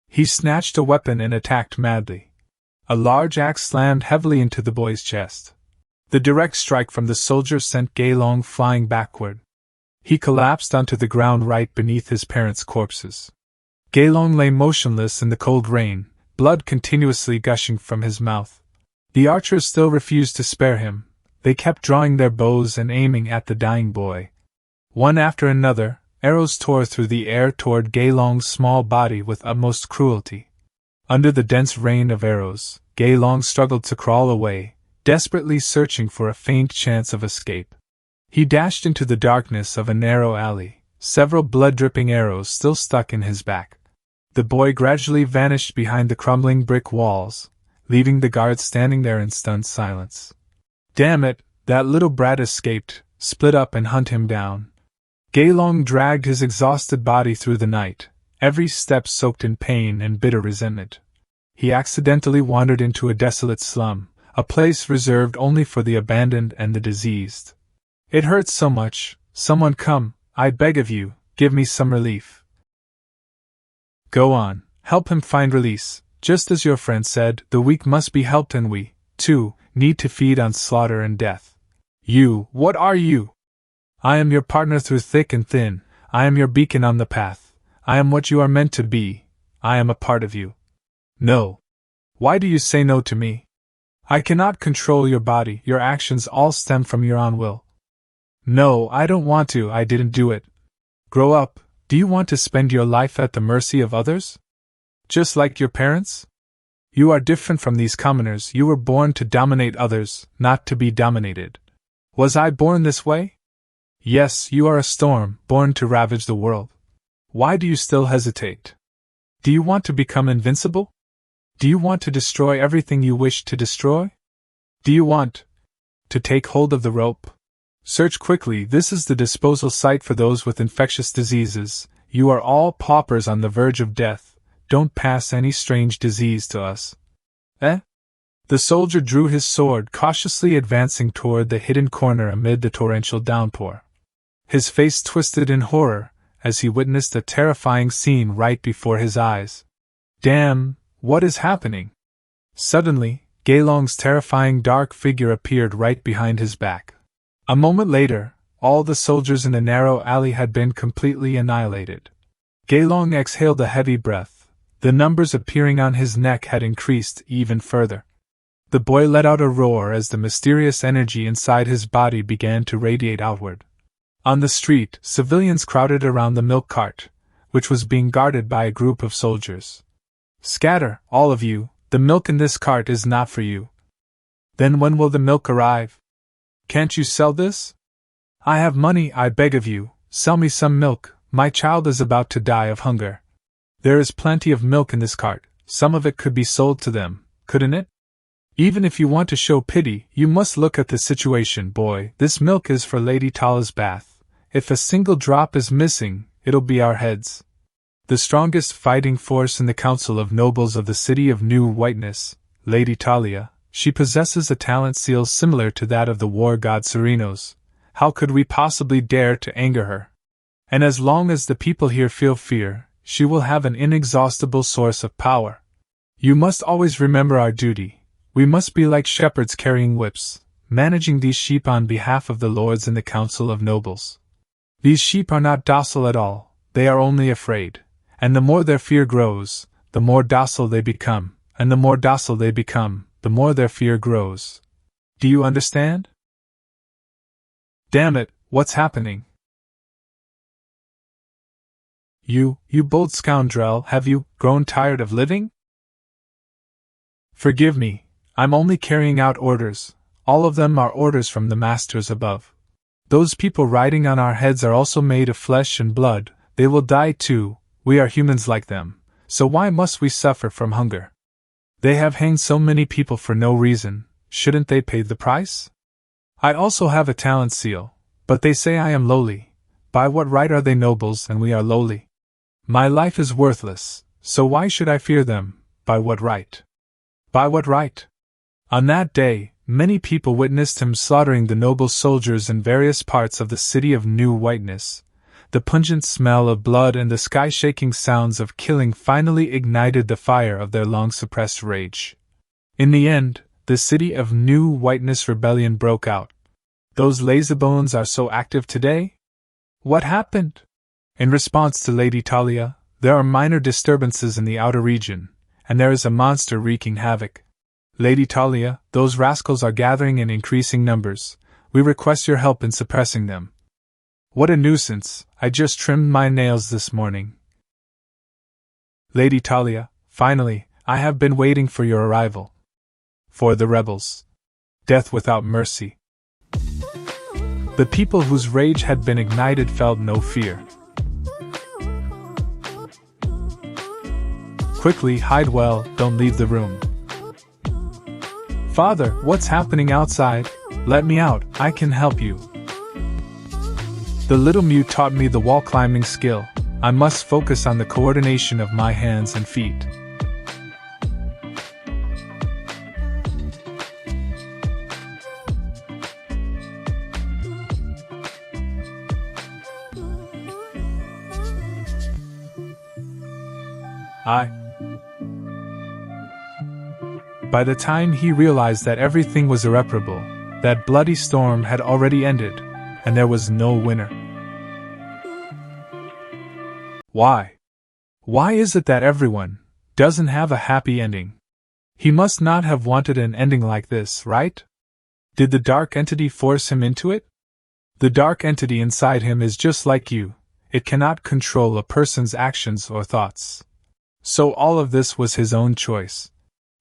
He snatched a weapon and attacked madly. A large axe slammed heavily into the boy's chest. The direct strike from the soldier sent GeLong flying backward. He collapsed onto the ground right beneath his parents' corpses. GeLong lay motionless in the cold rain, blood continuously gushing from his mouth. The archers still refused to spare him. They kept drawing their bows and aiming at the dying boy. One after another, arrows tore through the air toward GeLong's small body with utmost cruelty. Under the dense rain of arrows, GeLong struggled to crawl away, desperately searching for a faint chance of escape. He dashed into the darkness of a narrow alley, several blood-dripping arrows still stuck in his back. The boy gradually vanished behind the crumbling brick walls, leaving the guards standing there in stunned silence. Damn it, that little brat escaped, split up and hunt him down. GeLong dragged his exhausted body through the night, every step soaked in pain and bitter resentment. He accidentally wandered into a desolate slum, a place reserved only for the abandoned and the diseased. It hurts so much, someone come, I beg of you, give me some relief. Go on, help him find release. Just as your friend said, the weak must be helped and we, too, need to feed on slaughter and death. You, what are you? I am your partner through thick and thin, I am your beacon on the path, I am what you are meant to be, I am a part of you. No. Why do you say no to me? I cannot control your body, your actions all stem from your own will. No, I don't want to, I didn't do it. Grow up, do you want to spend your life at the mercy of others? Just like your parents? You are different from these commoners, you were born to dominate others, not to be dominated. Was I born this way? Yes, you are a storm, born to ravage the world. Why do you still hesitate? Do you want to become invincible? Do you want to destroy everything you wish to destroy? Do you want to take hold of the rope? Search quickly, this is the disposal site for those with infectious diseases. you are all paupers on the verge of death, don't pass any strange disease to us. Eh? The soldier drew his sword, cautiously advancing toward the hidden corner amid the torrential downpour. His face twisted in horror as he witnessed a terrifying scene right before his eyes. Damn, what is happening? Suddenly, GeLong's terrifying dark figure appeared right behind his back. A moment later, all the soldiers in the narrow alley had been completely annihilated. GeLong exhaled a heavy breath. The numbers appearing on his neck had increased even further. The boy let out a roar as the mysterious energy inside his body began to radiate outward. On the street, civilians crowded around the milk cart, which was being guarded by a group of soldiers. Scatter, all of you, the milk in this cart is not for you. Then when will the milk arrive? Can't you sell this? I have money, I beg of you, sell me some milk, my child is about to die of hunger. There is plenty of milk in this cart, some of it could be sold to them, couldn't it? Even if you want to show pity, you must look at the situation, boy. This milk is for Lady Tala's bath. If a single drop is missing, it'll be our heads. The strongest fighting force in the Council of Nobles of the City of New Whiteness, Lady Talia, she possesses a talent seal similar to that of the war god Serenos. How could we possibly dare to anger her? And as long as the people here feel fear, she will have an inexhaustible source of power. You must always remember our duty. We must be like shepherds carrying whips, managing these sheep on behalf of the lords in the Council of Nobles. These sheep are not docile at all, they are only afraid, and the more their fear grows, the more docile they become, and the more docile they become, the more their fear grows. Do you understand? Damn it, what's happening? You bold scoundrel, have you grown tired of living? Forgive me. I'm only carrying out orders. All of them are orders from the masters above. Those people riding on our heads are also made of flesh and blood. They will die too. We are humans like them. So why must we suffer from hunger? They have hanged so many people for no reason. Shouldn't they pay the price? I also have a talent seal, but they say I am lowly. By what right are they nobles and we are lowly? My life is worthless, so why should I fear them? By what right? By what right? On that day, many people witnessed him slaughtering the noble soldiers in various parts of the City of New Whiteness. The pungent smell of blood and the sky-shaking sounds of killing finally ignited the fire of their long-suppressed rage. In the end, the City of New Whiteness rebellion broke out. Those lazybones are so active today? What happened? In response to Lady Talia, there are minor disturbances in the outer region, and there is a monster wreaking havoc. Lady Talia, those rascals are gathering in increasing numbers. We request your help in suppressing them. What a nuisance, I just trimmed my nails this morning. Lady Talia, finally, I have been waiting for your arrival. For the rebels. Death without mercy. The people whose rage had been ignited felt no fear. Quickly, hide well, don't leave the room. Father, what's happening outside? Let me out, I can help you. The little mute taught me the wall climbing skill. I must focus on the coordination of my hands and feet. By the time he realized that everything was irreparable, that bloody storm had already ended, and there was no winner. Why? Why is it that everyone doesn't have a happy ending? He must not have wanted an ending like this, right? Did the dark entity force him into it? The dark entity inside him is just like you. It cannot control a person's actions or thoughts. So all of this was his own choice.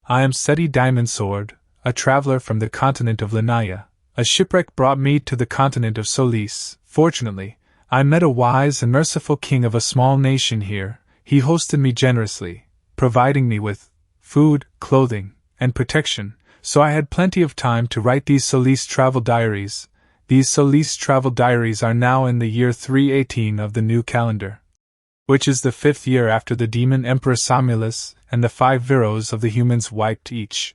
I am Seti Diamond Sword, a traveler from the continent of Lanaya. A shipwreck brought me to the continent of Solis. Fortunately, I met a wise and merciful king of a small nation here. He hosted me generously, providing me with food, clothing, and protection, so I had plenty of time to write these Solis travel diaries. These Solis travel diaries are now in the year 318 of the new calendar. which is the 5th year after the demon Emperor Somulus and the 5 Viros of the humans wiped each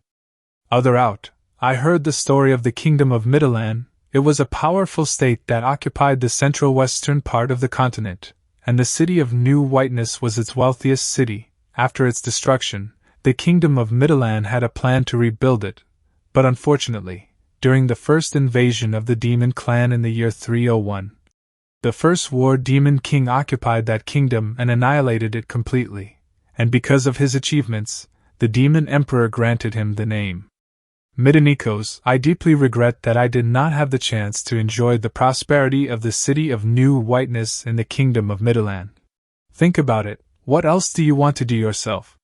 other out. I heard the story of the Kingdom of Middleland. It was a powerful state that occupied the central western part of the continent, and the city of New Whiteness was its wealthiest city. After its destruction, the Kingdom of Middleland had a plan to rebuild it, but unfortunately, during the first invasion of the Demon Clan in the year 301, the first War Demon King occupied that kingdom and annihilated it completely, and because of his achievements, the Demon Emperor granted him the name Midenikos. I deeply regret that I did not have the chance to enjoy the prosperity of the city of New Whiteness in the Kingdom of Middleland. Think about it, what else do you want to do yourself?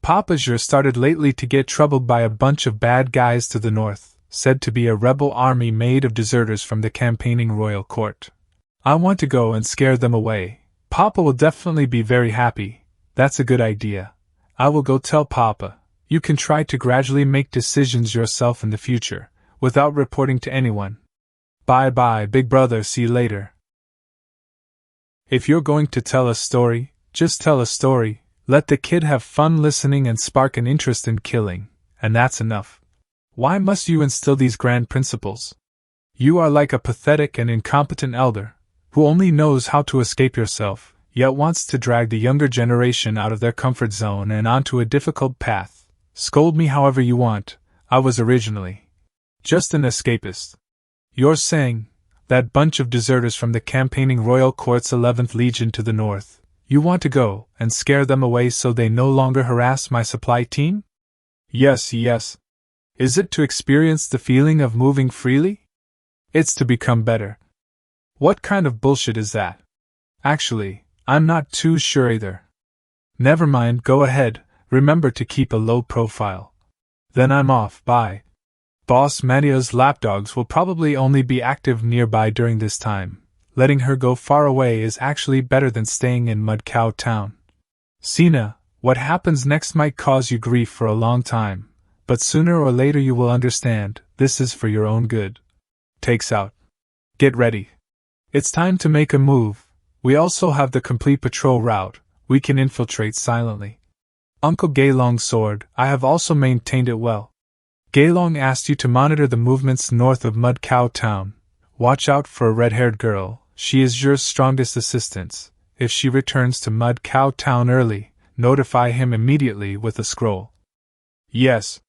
Papa Jur started lately to get troubled by a bunch of bad guys to the north, said to be a rebel army made of deserters from the campaigning royal court. I want to go and scare them away. Papa will definitely be very happy. That's a good idea. I will go tell Papa. You can try to gradually make decisions yourself in the future, without reporting to anyone. Bye-bye, big brother, see you later. If you're going to tell a story, just tell a story. Let the kid have fun listening and spark an interest in killing, and that's enough. Why must you instill these grand principles? You are like a pathetic and incompetent elder, who only knows how to escape yourself, yet wants to drag the younger generation out of their comfort zone and onto a difficult path. Scold me however you want, I was originally just an escapist. You're saying, that bunch of deserters from the campaigning royal court's 11th Legion to the north, you want to go and scare them away so they no longer harass my supply team? Yes. Is it to experience the feeling of moving freely? It's to become better. What kind of bullshit is that? Actually, I'm not too sure either. Never mind, go ahead, remember to keep a low profile. Then I'm off, bye. Boss Mania's lapdogs will probably only be active nearby during this time. Letting her go far away is actually better than staying in Mud Cow Town. Sina, what happens next might cause you grief for a long time, but sooner or later you will understand, this is for your own good. Takes out. Get ready. It's time to make a move. We also have the complete patrol route. We can infiltrate silently. Uncle GeLong's sword, I have also maintained it well. GeLong asked you to monitor the movements north of Mud Cow Town. Watch out for a red-haired girl, she is your strongest assistance. If she returns to Mud Cow Town early, notify him immediately with a scroll. Yes.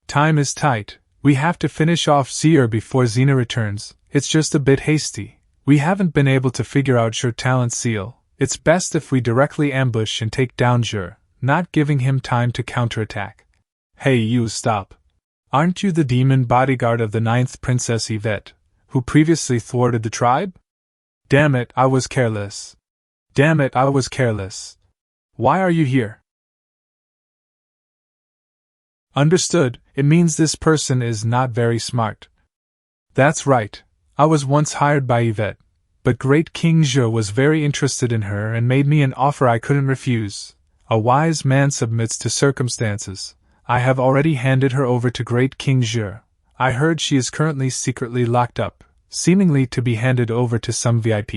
Time is tight, we have to finish off Seer before Xena returns. It's just a bit hasty. We haven't been able to figure out your talent seal. It's best if we directly ambush and take down Jur, not giving him time to counterattack. Hey you, stop. Aren't you the demon bodyguard of the 9th Princess Yvette, who previously thwarted the tribe? Damn it, I was careless. Why are you here? Understood, it means this person is not very smart. That's right, I was once hired by Yvette, but Great King Zhe was very interested in her and made me an offer I couldn't refuse. A wise man submits to circumstances. I have already handed her over to Great King Zhe. I heard she is currently secretly locked up, seemingly to be handed over to some VIP.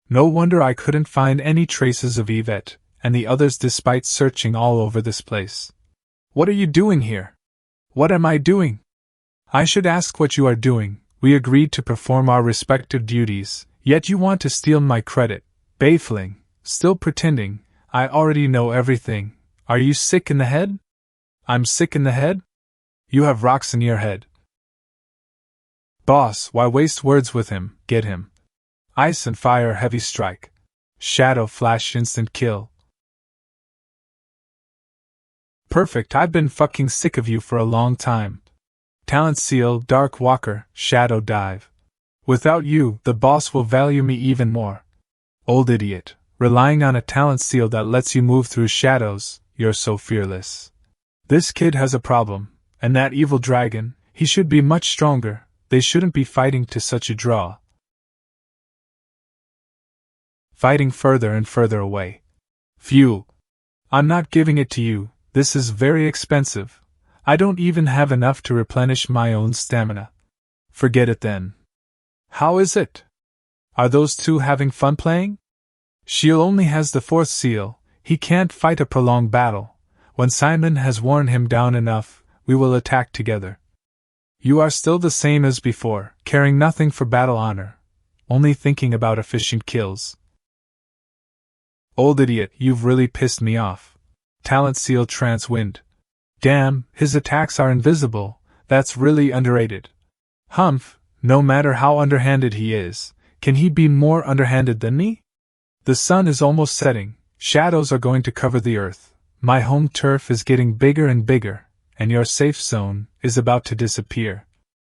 No wonder I couldn't find any traces of Yvette and the others despite searching all over this place. What are you doing here? What am I doing? I should ask what you are doing. We agreed to perform our respective duties, yet you want to steal my credit. Baffling. Still pretending. I already know everything. Are you sick in the head? I'm sick in the head? You have rocks in your head. Boss, why waste words with him? Get him. Ice and fire heavy strike. Shadow flash instant kill. Perfect, I've been fucking sick of you for a long time. Talent seal, Dark Walker, Shadow Dive. Without you, the boss will value me even more. Old idiot, relying on a talent seal that lets you move through shadows, you're so fearless. This kid has a problem, and that evil dragon, he should be much stronger, they shouldn't be fighting to such a draw. Fighting further and further away. Phew. I'm not giving it to you, this is very expensive. I don't even have enough to replenish my own stamina. Forget it then. How is it? Are those two having fun playing? Sheol only has the 4th seal, he can't fight a prolonged battle. When Simon has worn him down enough, we will attack together. You are still the same as before, caring nothing for battle honor, only thinking about efficient kills. Old idiot, you've really pissed me off. Talent seal trance wind. Damn, his attacks are invisible, that's really underrated. Humph, no matter how underhanded he is, can he be more underhanded than me? The sun is almost setting, shadows are going to cover the earth, my home turf is getting bigger and bigger, and your safe zone is about to disappear.